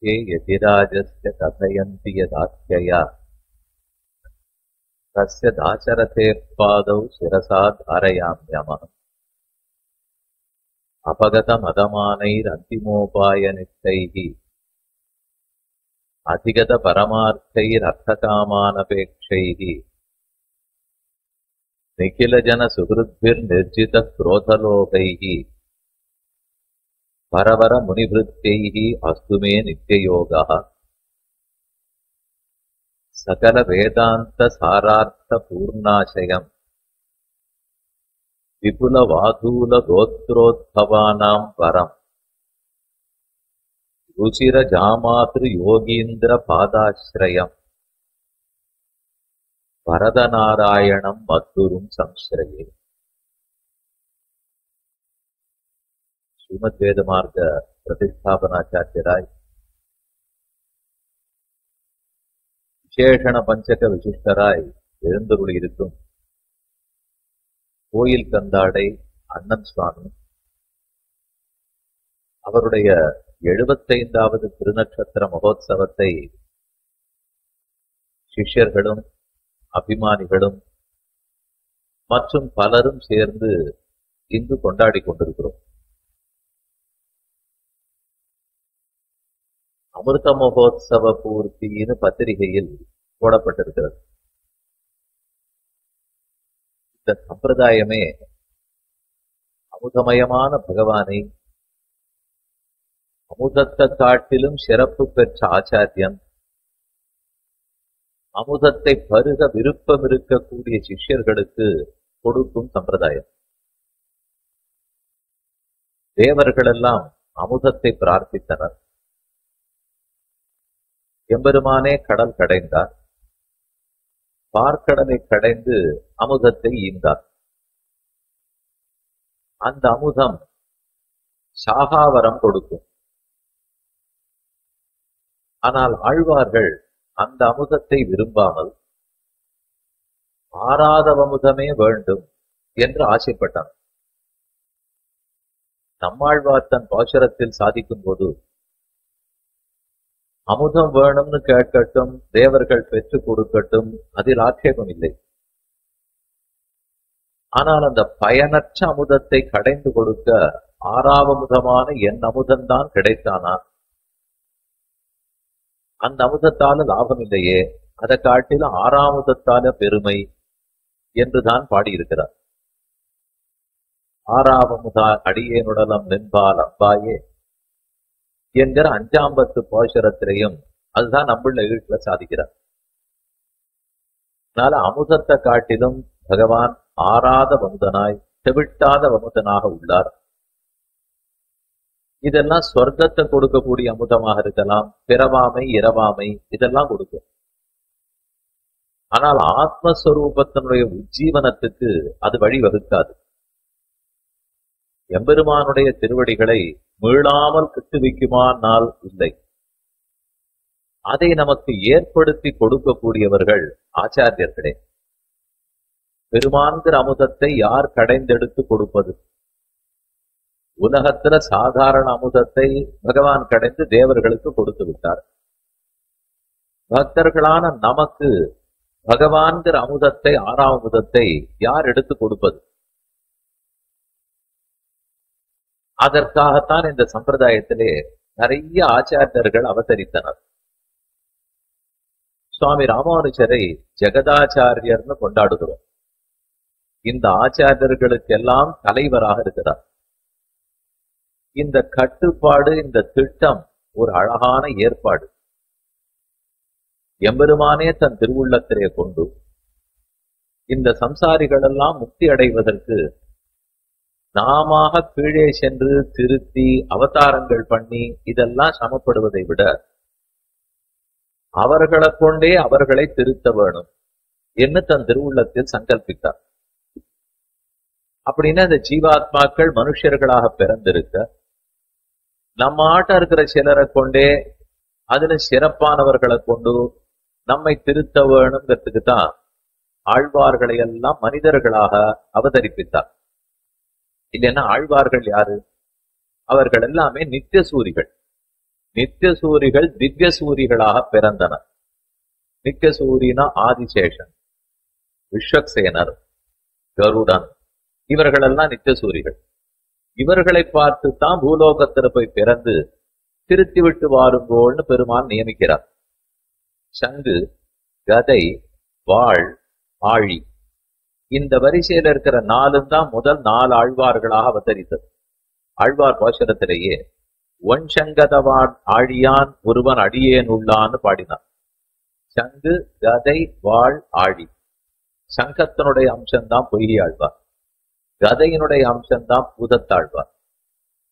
ये यतिराजस्य कथयन्ति यदाख्यया तस्य दाशरथेः पादौ शिरसा धारयाम्यहम् अपगतमदमानैरन्तिमोपायनिष्ठैः अधिगतपरमार्थैरर्थकामानपेक्षैः निखिलजनसुहृद्भिर्निर्जितक्रोधलोभैः परवरमुनिभृत्यैः अस्तु मे नित्ययोगः सकलवेदान्तसारार्थपूर्णाशयम् विपुलवाधूलगोत्रोद्भवानां परम् रुचिरजामातृयोगीन्द्रपादाश्रयम् वरदनारायणं मद्गुरुं संश्रये. श्रीमद्वेदमार्ग प्रतिष्ठापनाचार्यराय விசேஷண பஞ்சக விசிஷ்டராய் எழுந்தருளியிருக்கும் கோயில் கந்தாடை அண்ணன் சுவாமி அவருடைய 75வது திருநட்சத்திர மகோத்சவத்தை சிஷ்யர்களும் அபிமானிகளும் மற்றும் பலரும் சேர்ந்து இன்று கொண்டாடி கொண்டிருக்கிறோம். அமிர்த மகோத்சவ பூர்த்தின்னு பத்திரிகையில் போடப்பட்டிருக்கிறது. இந்த சம்பிரதாயமே அமுதமயமான பகவானை அமுதத்தை காட்டிலும் சிறப்பு பெற்ற ஆச்சாரியன், அமுதத்தை பருக விருப்பம் இருக்கக்கூடிய சிஷ்யர்களுக்கு கொடுக்கும் சம்பிரதாயம். தேவர்களெல்லாம் அமுதத்தை பிரார்த்தித்தனர். எம்பெருமானே கடல் கடைந்தார், பார்க்கடலை கடைந்து அமுதத்தை ஈந்தார். அந்த அமுதம் சாகாவரம் கொடுக்கும். ஆனால் ஆழ்வார்கள் அந்த அமுதத்தை விரும்பாமல் ஆறாத அமுதமே வேண்டும் என்று ஆசைப்பட்டார். நம்மாழ்வார் தன் பாசுரத்தில் சாதிக்கும் போது அமுதம் வேணும்னு கேட்கட்டும், தேவர்கள் பெற்றுக் கொடுக்கட்டும், அதில் ஆட்சேபம் இல்லை. ஆனால் அந்த பயனற்ற அமுதத்தை கடைந்து கொடுக்க ஆறாவமுதமான என் அமுதம்தான் கிடைத்தானா, அந்த அமுதத்தால லாபம் இல்லையே, அதை காட்டில ஆறாமுதத்தால பெருமை என்றுதான் பாடியிருக்கிறார். ஆறாவமுதா அடியேனுடலம் நின்பால் அம்பாயே என்கிற 5ஆம் பாசுரத்திலையும் அதுதான் நம்முள்ள வீட்டுல சாதிக்கிறார். அதனால அமுதத்தை காட்டிலும் பகவான் ஆறாத வமுதனாய் செவிட்டாத வமுதனாக உள்ளார். இதெல்லாம் சொர்க்கத்தை கொடுக்கக்கூடிய அமுதமாக இருக்கலாம், பிறவாமை இரவாமை இதெல்லாம் கொடுக்கும். ஆனால் ஆத்மஸ்வரூபத்தினுடைய உஜ்ஜீவனத்துக்கு அது வழிவகுக்காது. எம்பெருமானுடைய திருவடிகளை மீளாமல் கிட்டுவிக்குமானால் இல்லை. அதை நமக்கு ஏற்படுத்தி கொடுக்கக்கூடியவர்கள் ஆச்சாரியர்களே. பெருமான்கிற அமுதத்தை யார் கடைந்தெடுத்து கொடுப்பது? உலகத்துல சாதாரண அமுதத்தை பகவான் கடைந்து தேவர்களுக்கு கொடுத்து விட்டார். பக்தர்களான நமக்கு பகவான்கிற அமுதத்தை, ஆறாமுதத்தை யார் எடுத்து கொடுப்பது? அதற்காகத்தான் இந்த சம்பிரதாயத்திலே நிறைய ஆச்சாரியர்கள் அவதரித்தனர். சுவாமி ராமானுஜரை ஜெகதாச்சாரியர்னு கொண்டாடுகிறோம். இந்த ஆச்சாரியர்களுக்கெல்லாம் தலைவராக இருக்கிறார். இந்த கட்டுப்பாடு, இந்த திட்டம் ஒரு அழகான ஏற்பாடு. எம்பெருமானே தன் திருவுள்ளத்திலே கொண்டு இந்த சம்சாரிகள் எல்லாம் முக்தி அடைவதற்கு நாம கீழே சென்று திருத்தி அவதாரங்கள் பண்ணி இதெல்லாம் சமப்படுவதை விட அவர்களை கொண்டே அவர்களை திருத்த வேணும் என்று தன் திருவுள்ளத்தில் சங்கல்பித்தார். அப்படின்னா இந்த ஜீவாத்மாக்கள் மனுஷர்களாக பிறந்திருக்க நம்ம ஆட்ட இருக்கிற சிலரை கொண்டே அதுல சிறப்பானவர்களை கொண்டு நம்மை திருத்த வேணுங்கிறதுக்கு தான் ஆழ்வார்களை எல்லாம் மனிதர்களாக அவதரிப்பித்தார். இல்லைன்னா ஆழ்வார்கள் யாரு? அவர்கள் எல்லாமே நித்திய சூரிகள். நித்திய சூரிகள் திவ்ய சூரிகளாக பிறந்தனர். நித்திய சூரினா ஆதிசேஷன், விஸ்வக்சேனர், கருடன், இவர்களெல்லாம் நித்திய சூரிகள். இவர்களை பார்த்துத்தான் பூலோகத்தில் போய் பிறந்து திருத்தி விட்டு வாருங்கோள்னு பெருமான் நியமிக்கிறார். சங்கு, கதை, வாழ், ஆழி, இந்த வரிசையில இருக்கிற நாலும் தான் முதல் 4 ஆழ்வார்களாக அவதரித்தது. ஆழ்வார் பாசுரத்திலேயே ஒன் சங்கதவான் ஆழியான் ஒருவன் அடியேன் உள்ளான்னு பாடினார். சங்கு, கதை, வாழ், ஆழி. சங்கத்தினுடைய அம்சம்தான் பொய்கை ஆழ்வார், கதையினுடைய அம்சம்தான் பூதத்தாழ்வார்,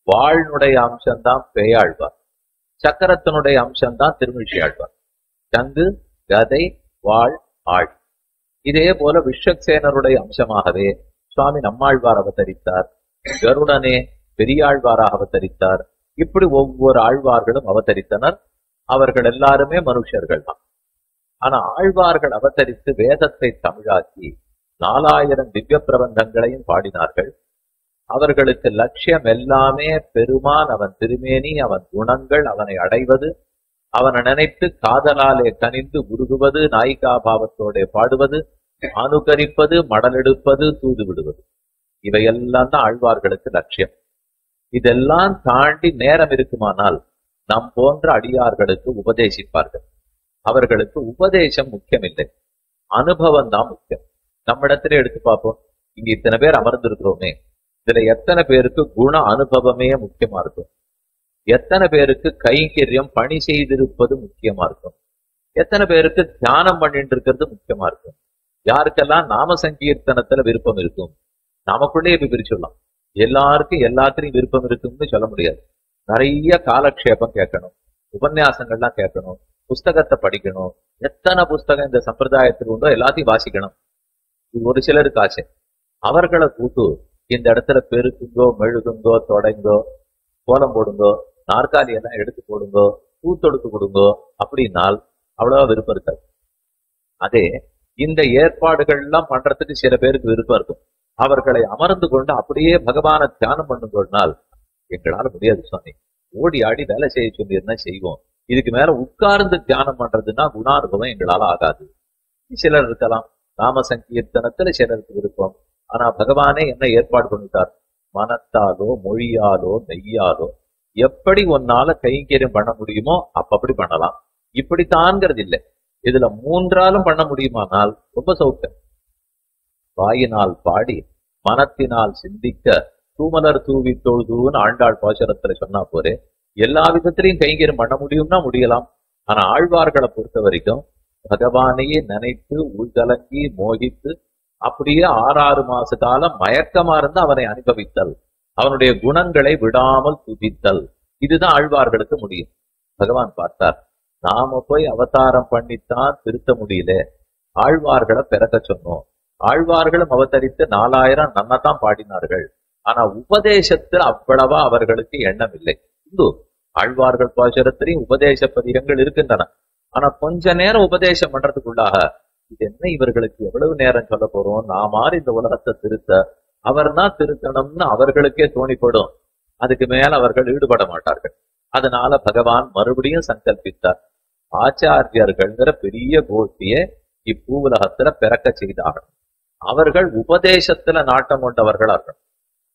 வாழ்னுடைய அம்சம்தான் பேயாழ்வார், சக்கரத்தினுடைய அம்சம்தான் திருமிழி ஆழ்வார். சங்கு, கதை, வாழ், ஆழி. இதே போல விஸ்வக்சேனருடைய அம்சமாகவே சுவாமி நம்மாழ்வார் அவதரித்தார், கருடனே பெரியாழ்வாராக அவதரித்தார். இப்படி ஒவ்வொரு ஆழ்வார்களும் அவதரித்தனர். அவர்கள் எல்லாருமே மனுஷர்கள் தான். ஆனா ஆழ்வார்கள் அவதரித்து வேதத்தை தமிழாக்கி 4000 திவ்ய பிரபந்தங்களையும் பாடினார்கள். அவர்களுக்கு லட்சியம் எல்லாமே பெருமான், அவன் திருமேனி, அவன் குணங்கள், அவனை அடைவது, அவனை நினைத்து காதலாலே கனிந்து உருகுவது, நாயிகா பாவத்தோட பாடுவது, அனுகரிப்பது, மடலெடுப்பது, தூது விடுவது, இவையெல்லாம் தான் ஆழ்வார்களுக்கு லட்சியம். இதெல்லாம் தாண்டி நேரம் இருக்குமானால் நம் போன்ற அடியார்களுக்கு உபதேசிப்பார்கள். அவர்களுக்கு உபதேசம் முக்கியமில்லை, அனுபவம் தான் முக்கியம். நம்மிடத்துல எடுத்து பார்ப்போம். இங்க இத்தனை பேர் அமர்ந்திருக்கிறோமே, இதுல எத்தனை பேருக்கு குண அனுபவமே முக்கியமா இருக்கும்? எத்தனை பேருக்கு கைங்கரியம் பணி செய்திருப்பது முக்கியமா இருக்கும்? எத்தனை பேருக்கு தியானம் பண்ணிட்டு இருக்கிறது முக்கியமா இருக்கும்? யாருக்கெல்லாம் நாம சங்கீர்த்தனத்துல விருப்பம் இருக்கும்? நமக்குள்ளே இப்ப பிரிச்சுடலாம். எல்லாருக்கும் எல்லாத்திலையும் விருப்பம் இருக்கும்னு சொல்ல முடியாது. நிறைய காலக்ஷேபம் கேட்கணும், உபன்யாசங்கள்லாம் கேட்கணும், புஸ்தகத்தை படிக்கணும். எத்தனை புஸ்தகம் இந்த சம்பிரதாயத்தில் உண்டோ எல்லாத்தையும் வாசிக்கணும். இது ஒரு சிலருக்கு ஆசை. அவர்களை கூட்டு இந்த இடத்துல பெருக்குங்கோ, மெழுகுங்கோ, தொடைங்கோ, கோலம் போடுங்கோ, நாற்காலி எல்லாம் எடுத்து போடுங்கோ, பூத்தொடுத்து கொடுங்கோ அப்படின்னால் அவ்வளவா விருப்பம் இருக்காது. அதே இந்த ஏற்பாடுகள் எல்லாம் பண்றதுக்கு சில பேருக்கு விருப்பம் இருக்கும். அவர்களை அமர்ந்து கொண்டு அப்படியே பகவானை தியானம் பண்ணுங்கோனால் எங்களால முடியாது சுவாமி, ஓடி ஆடி வேலை செய்ய சொல்லியிருந்தா செய்வோம், இதுக்கு மேல உட்கார்ந்து தியானம் பண்றதுன்னா குணானுபவம் எங்களால ஆகாது. சிலர் இருக்கலாம், நாம சங்கீர்த்தனத்துல சிலருக்கு விருப்பம். ஆனா பகவானே என்ன ஏற்பாடு பண்ணிட்டார்? மனத்தாலோ, மொழியாலோ, மெய்யாலோ எப்படி ஒன்னால கைங்கரியம் பண்ண முடியுமோ அப்படி பண்ணலாம். இப்படித்தான்ங்கிறது இல்லை. இதுல 3ஆலும் பண்ண முடியுமானால் ரொம்ப சௌக்கியம். வாயினால் பாடி மனத்தினால் சிந்திக்க தூமலர் தூவி தொழுதுன்னு ஆண்டாள் பாசுரத்துல சொன்னா போரே, எல்லா விதத்திலையும் கைங்கரியம் பண்ண முடியும்னா முடியலாம். ஆனா ஆழ்வார்களை பொறுத்த வரைக்கும் பகவானையே நினைத்து உள்கலங்கி மோகித்து அப்படியே 6 மாச காலம் மயக்கமா இருந்து அவனை அனுபவித்தல், அவனுடைய குணங்களை விடாமல் துதித்தல், இதுதான் ஆழ்வார்களுக்கு முடியும். பகவான் பார்த்தார், நாம போய் அவதாரம் பண்ணித்தான் திருத்த முடியல, ஆழ்வார்களை பிறக்க சொன்னோம். ஆழ்வார்களும் அவதரித்து 4000 நன்னதான் பாடினார்கள். ஆனா உபதேசத்தில் அவ்வளவா அவர்களுக்கு எண்ணம் இல்லை. இந்து ஆழ்வார்கள் பாசுரத்திலையும் உபதேச பதிகங்கள் இருக்கின்றன. ஆனா கொஞ்ச நேரம் உபதேசம் பண்றதுக்குள்ளாக இது என்ன, இவர்களுக்கு எவ்வளவு நேரம் சொல்ல போறோம், நாம இந்த உலகத்தை திருத்த அவர் தான் திருத்தணும்னு அவர்களுக்கே தோணிப்படும். அதுக்கு மேல அவர்கள் ஈடுபட மாட்டார்கள். அதனால பகவான் மறுபடியும் சங்கல்பித்தார், ஆச்சாரியர்கள்ங்கிற பெரிய கோஷ்டியை இப்பூவுலகத்துல பிறக்க செய்தார்கள். அவர்கள் உபதேசத்துல நாட்டம் கொண்டவர்களார்கள்,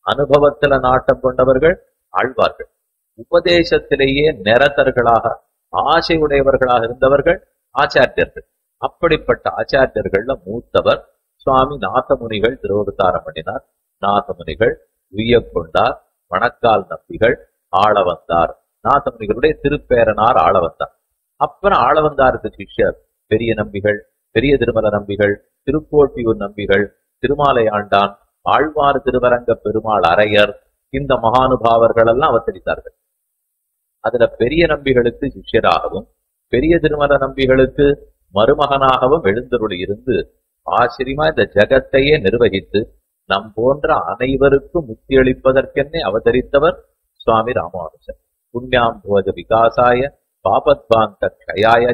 அனுபவத்துல நாட்டம் கொண்டவர்கள் ஆழ்வார்கள். உபதேசத்திலேயே நிரதர்களாக ஆசையுடையவர்களாக இருந்தவர்கள் ஆச்சாரியர்கள். அப்படிப்பட்ட ஆச்சாரியர்கள்ல மூத்தவர் சுவாமி நாதமுனிகள் திருவவதாரம் பண்ணினார். நாதமுனிகள் உய்யக்கொண்டார், மணக்கால் நம்பிகள் ஆளவந்தார். நாதமுனிகளுடைய திருப்பேரனார் ஆளவந்தார். அப்புறம் ஆளவந்தாருக்கு சிஷ்யர் பெரிய நம்பிகள், பெரிய திருமல நம்பிகள், திருக்கோட்டியூர் நம்பிகள், திருமாலை ஆண்டான், ஆழ்வார் திருவரங்க பெருமாள் அரையர், இந்த மகானுபாவர்கள் எல்லாம் அவதரித்தார்கள். அதுல பெரிய நம்பிகளுக்கு சிஷ்யராகவும் பெரிய திருமல நம்பிகளுக்கு மருமகனாகவும் எழுந்தருளி இருந்து ஆச்சரியமா இந்த ஜகத்தையே நிர்வகித்து நம் போன்ற அனைவருக்கும் முக்தி அளிப்பதற்கென்னே அவதரித்தவர் சுவாமி ராமானுஜர். புண்ணியாம் போஜ விகாசாய பாபத்வாந்த க்ஷயாய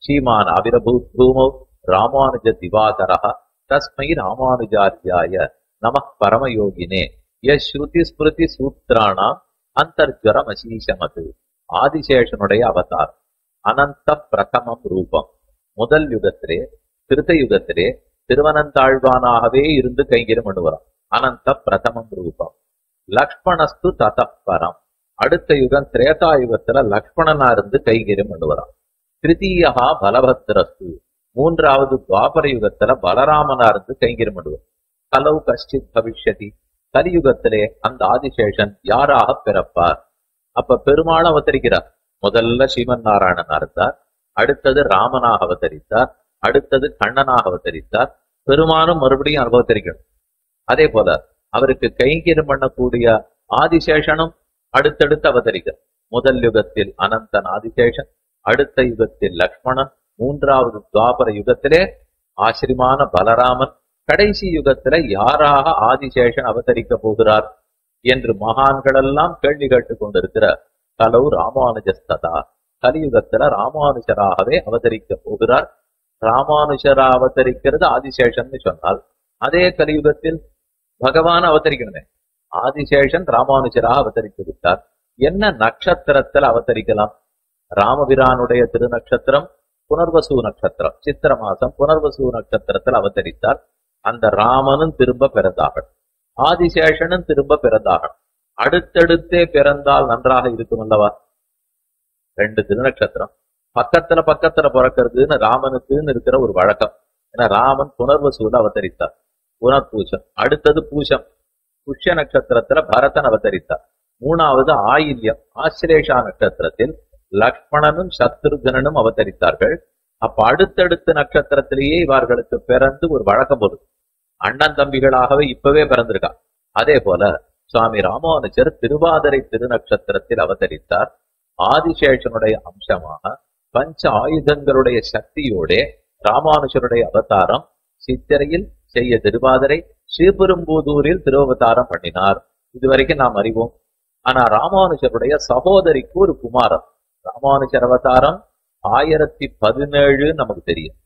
ஸ்ரீமான் ஆவிரபூத் பூமௌ ராமானுஜ திவாகரஹ தஸ்மை ராமானுஜாரியாய நம பரமயோகினே யஸ்ருதி ஸ்மிருதி சூத்ராணாம் அந்தர்ஜரம் அசீஷமது. ஆதிசேஷனுடைய அவதாரம். அனந்த பிரதமம் ரூபம். முதல் யுகத்திலே திருத்த யுகத்திலே திருவனந்தாழ்வானாகவே இருந்து கைங்கரியம் பண்ணுவாராம். அனந்த பிரதமம் ரூபம். லக்ஷ்மணஸ்து ததப்பரம். அடுத்த யுகம் திரேதா யுகத்துல லக்ஷ்மணனா இருந்து கைங்கரியம் பண்ணுவாராம். திருத்தீயா பலபத்ரஸ்து. மூன்றாவது துவாபர யுகத்துல பலராமனா இருந்து கைங்கரியம் பண்ணுவார். கலவு கஷ்டித் பவிஷ்யதி. கலியுகத்திலே அந்த ஆதிசேஷன் யாராக பிறப்பார்? அப்ப பெருமாள் அவதரிக்கிறார். முதல்ல ஸ்ரீமன் நாராயணனா இருந்தார், அடுத்தது ராமனாக அவதரித்தார், அடுத்தது கண்ணனாக அவதரித்தார். பெருமானும் மறுபடியும் அவதரிக்கணும். அதே போல அவருக்கு கைங்கரியம் பண்ணக்கூடிய ஆதிசேஷனும் அடுத்தடுத்து அவதரிக்கிறார். முதல் யுகத்தில் அனந்தன் ஆதிசேஷன், அடுத்த யுகத்தில் லக்ஷ்மணன், மூன்றாவது துவாபர யுகத்திலே ஆசிரிமான பலராமன், கடைசி யுகத்துல யாராக ஆதிசேஷன் அவதரிக்க போகிறார் என்று மகான்களெல்லாம் கேள்வி கேட்டுக் கொண்டிருக்கிற கலவு ராமானுஜஸ்ததா. கலியுகத்துல ராமானுஜராகவே அவதரிக்க போகிறார். ராமானுஜரா அவதரிக்கிறது ஆதிசேஷன் சொன்னால், அதே கலியுகத்தில் பகவான் அவதரிக்கணுமே. ஆதிசேஷன் ராமானுஜராக அவதரித்து விட்டார். என்ன நட்சத்திரத்தில் அவதரிக்கலாம்? ராமபிரானுடைய திருநட்சத்திரம் புனர்வசு நட்சத்திரம். சித்திர மாசம் புனர்வசு நட்சத்திரத்தில் அவதரித்தார். அந்த ராமனும் திரும்ப பிறந்தார்கள், ஆதிசேஷனும் திரும்ப பிறந்தார்கள். அடுத்தடுத்தே பிறந்தால் நன்றாக இருக்கும் அல்லவா? ரெண்டு திருநட்சத்திரம் பக்கத்துல பக்கத்துல பிறக்கிறதுன்னு ராமனுக்குன்னு இருக்கிற ஒரு வழக்கம். ஏன்னா ராமன் புனர்வசூல அவதரித்தார், புனர்பூசம். அடுத்தது பூசம், புஷ்ய நட்சத்திரத்துல பரதன் அவதரித்தார். மூணாவது ஆயில்யம், ஆசிலேஷா நட்சத்திரத்தில் லக்ஷ்மணனும் சத்ருகனும் அவதரித்தார்கள். அப்ப அடுத்தடுத்த நட்சத்திரத்திலேயே இவர்களுக்கு பிறந்து ஒரு வழக்கம் போடுது. அண்ணன் தம்பிகளாகவே இப்பவே பிறந்திருக்கா. அதே போல சுவாமி ராமானுஜர் திருவாதிரை திருநட்சத்திரத்தில் அவதரித்தார். ஆதிசேஷனுடைய அம்சமாக பஞ்ச ஆயுதங்களுடைய சக்தியோட ராமானுஜருடைய அவதாரம் சித்திரையில் செய்ய திருவாதிரை, ஸ்ரீபெரும்புதூரில் திருவவதாரம் பண்ணினார். இதுவரைக்கும் நாம் அறிவோம். ஆனா ராமானுஜருடைய சகோதரிக்கு ஒரு குமாரன். ராமானுஜர் அவதாரம் 1017 நமக்கு தெரியும்.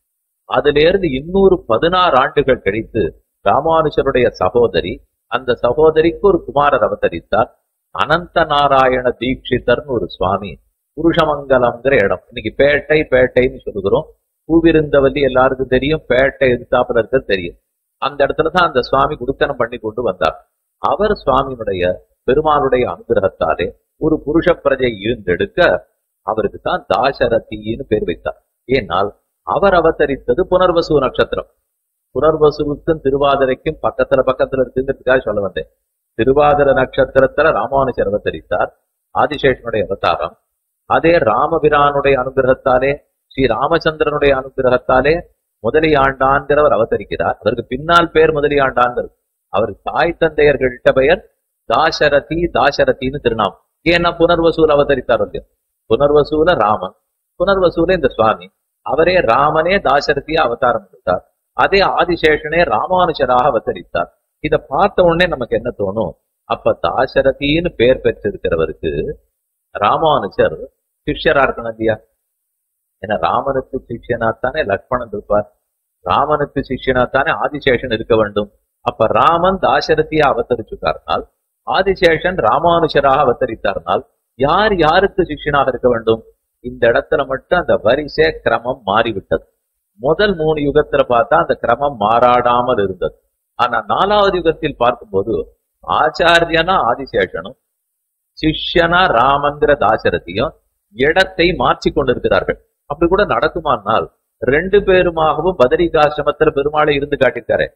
அதுல இருந்து 216 ஆண்டுகள் கழித்து ராமானுஜருடைய சகோதரி, அந்த சகோதரிக்கு ஒரு குமாரர் அவதரித்தார். அனந்த நாராயண தீட்சிதர்னு ஒரு சுவாமி, புருஷமங்கலம்ங்கிற இடம். இன்னைக்கு பேட்டை பேட்டைன்னு சொல்லுகிறோம். பூவிருந்தவல்லி எல்லாருக்கும் தெரியும், பேட்டை எதிர்த்தாப்புல இருக்க தெரியும். அந்த இடத்துலதான் அந்த சுவாமி குடுத்தனம் பண்ணி கொண்டு வந்தார். அவர் சுவாமியினுடைய பெருமாளுடைய அனுகிரகத்தாலே ஒரு புருஷ பிரஜை ஈர்ந்தெடுக்க அவருக்கு தான் தாசரதின்னு பேர் வைத்தார். ஏனால் அவர் அவதரித்தது புனர்வசு நட்சத்திரம். புனர்வசுவுக்கும் திருவாதிரைக்கும் பக்கத்துல பக்கத்துல இருக்குங்கிறதுக்காக சொல்ல வந்தேன். திருவாதிர நட்சத்திரத்துல ராமானுஜர் அவதரித்தார், ஆதிசேஷனுடைய அவதாரம். அதே ராமபிரானுடைய அனுகிரகத்தாலே, ஸ்ரீ ராமச்சந்திரனுடைய அனுகிரகத்தாலே முதலியாண்டான்கிறவர் அவதரிக்கிறார். அதற்கு பின்னால் பேர் முதலியாண்டான்கிறது. அவர் தாய் தந்தையர்கள்ட்ட பெயர் தாசரதி, தாசரதின்னு திருநாமம். ஏன்னா புனர்வசூல் அவதரித்தார் இல்லையா? புனர்வசூல ராமன், புனர்வசூல இந்த சுவாமி. அவரே ராமனே தாசரதியா அவதாரம் எடுத்தார். அதே ஆதிசேஷனே ராமானுஜராக அவதரித்தார். இதை பார்த்த உடனே நமக்கு என்ன தோணும்? அப்ப தாசரதின்னு பேர் பெற்றிருக்கிறவருக்கு ராமானுஜர் சிஷ்யரா இருக்கணும் இல்லையா? ஏன்னா ராமனுக்கு சிஷ்யனாத்தானே லக்ஷ்மணன் இருப்பார், ராமனுக்கு சிஷ்யனாத்தானே ஆதிசேஷன் இருக்க வேண்டும். அப்ப ராமன் தாசரதியா அவதரிச்சுட்டார்னால், ஆதிசேஷன் ராமானுஜராக அவதரித்தார்னால் யார் யாருக்கு சிஷ்யனாக இருக்க வேண்டும்? இந்த இடத்துல மட்டும் அந்த வரிசை கிரமம் மாறிவிட்டது. முதல் 3 யுகத்துல பார்த்தா அந்த கிரமம் மாறாடாமல் இருந்தது. ஆனா 4வது யுகத்தில் பார்க்கும்போது ஆச்சாரியனா ஆதிசேஷனும் சிஷ்யனா ராமந்திர தாசரதியும் இடத்தை மாற்றி கொண்டிருக்கிறார்கள். அப்படி கூட நடக்குமானால் 2 பேருமாகவும் பதரிகாசிரமத்துல பெருமாளை இருந்து காட்டிட்டாரே.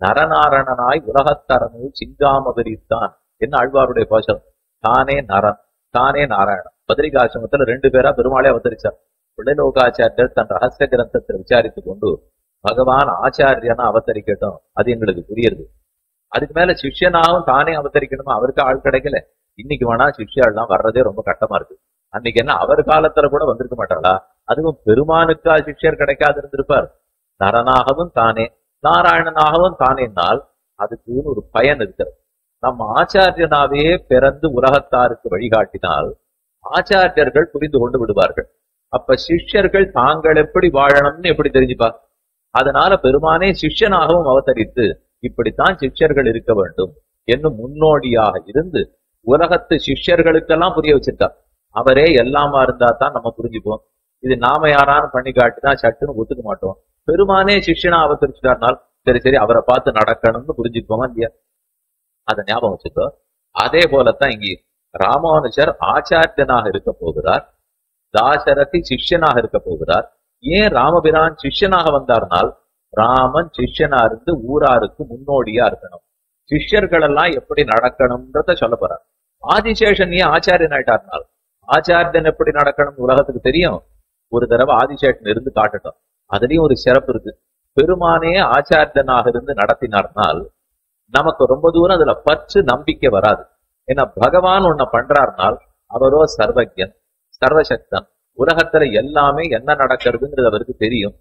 நரநாரணனாய் உலகத்தரனு சிங்காமகரித்தான் என்ன ஆழ்வாருடைய பாசம். தானே நரன், தானே நாராயணன். பதரிகாசிரமத்துல 2 பேரா பெருமாளை அவதரிச்சார். பிள்ளைலோகாச்சாரியர் தன் ரகசிய கிரந்தத்தை விசாரித்து கொண்டு பகவான் ஆச்சாரியனா அவதரிக்கட்டும், அது எங்களுக்கு புரியுது. அதுக்கு மேல சிஷ்யனாவும் தானே அவதரிக்கணுமா? அவருக்கு ஆள் கிடைக்கல. இன்னைக்கு வேணா சிஷ்யாலாம் வர்றதே ரொம்ப கட்டமா இருக்கு. அன்னைக்கு என்ன அவர் காலத்துல கூட வந்திருக்க மாட்டாளா? அதுவும் பெருமானுக்கா சிஷ்யர் கிடைக்காது இருந்திருப்பார். நரனாகவும் தானே, நாராயணனாகவும் தானேனால் அதுக்கு ஒரு பயன் இருக்கிறது. நம்ம ஆச்சாரியனாவே பிறந்து உலகத்தாருக்கு வழிகாட்டினால் ஆச்சாரியர்கள் புரிந்து கொண்டு விடுவார்கள். அப்ப சிஷ்யர்கள் தாங்கள் எப்படி வாழணும்னு எப்படி தெரிஞ்சுப்பா? அதனால பெருமானே சிஷ்யனாகவும் அவதரித்து இப்படித்தான் சிஷ்யர்கள் இருக்க வேண்டும் என்னும் முன்னோடியாக இருந்து உலகத்து சிஷ்யர்களுக்கெல்லாம் புரிய வச்சிருக்கார். அவரே எல்லாமா இருந்தா தான் நம்ம புரிஞ்சுப்போம். இது நாம யாரான்னு பண்ணி காட்டினா சட்டுன்னு ஒத்துக்க மாட்டோம். பெருமானே சிஷ்யனா அவதரிச்சுட்டார்னால் சரி சரி அவரை பார்த்து நடக்கணும்னு புரிஞ்சுப்போமா இல்லையா? அதை ஞாபகம் வச்சுக்கோ. அதே போலத்தான் இங்கே ராமானுஜர் ஆச்சாரியனாக இருக்க போகிறார், தாசரதி சிஷ்யனாக இருக்க போகிறார். ஏன் ராமபிரான் சிஷ்யனாக வந்தார்னால், ராமன் சிஷ்யனா இருந்து ஊராருக்கு முன்னோடியா இருக்கணும், சிஷ்யர்கள் எல்லாம் எப்படி நடக்கணும்ன்றத சொல்ல போறார். ஆதிசேஷன் ஏன் ஆச்சாரியன் ஆயிட்டார்னால், ஆச்சாரியன் எப்படி நடக்கணும் உலகத்துக்கு தெரியும். ஒரு தடவை ஆதிசேஷன் இருந்து காட்டட்டும். அதுலயும் ஒரு சிறப்பு இருக்கு. பெருமானே ஆச்சாரியனாக இருந்து நடத்தினார்னால் நமக்கு ரொம்ப தூரம் அதுல பற்று நம்பிக்கை வராது. ஏன்னா பகவான் ஒன்ன பண்றார்னால் அவரோ சர்வஜன் சர்வசக்தன், உலகத்துல எல்லாமே என்ன நடக்கிறதுங்கிறது அவருக்கு தெரியும்.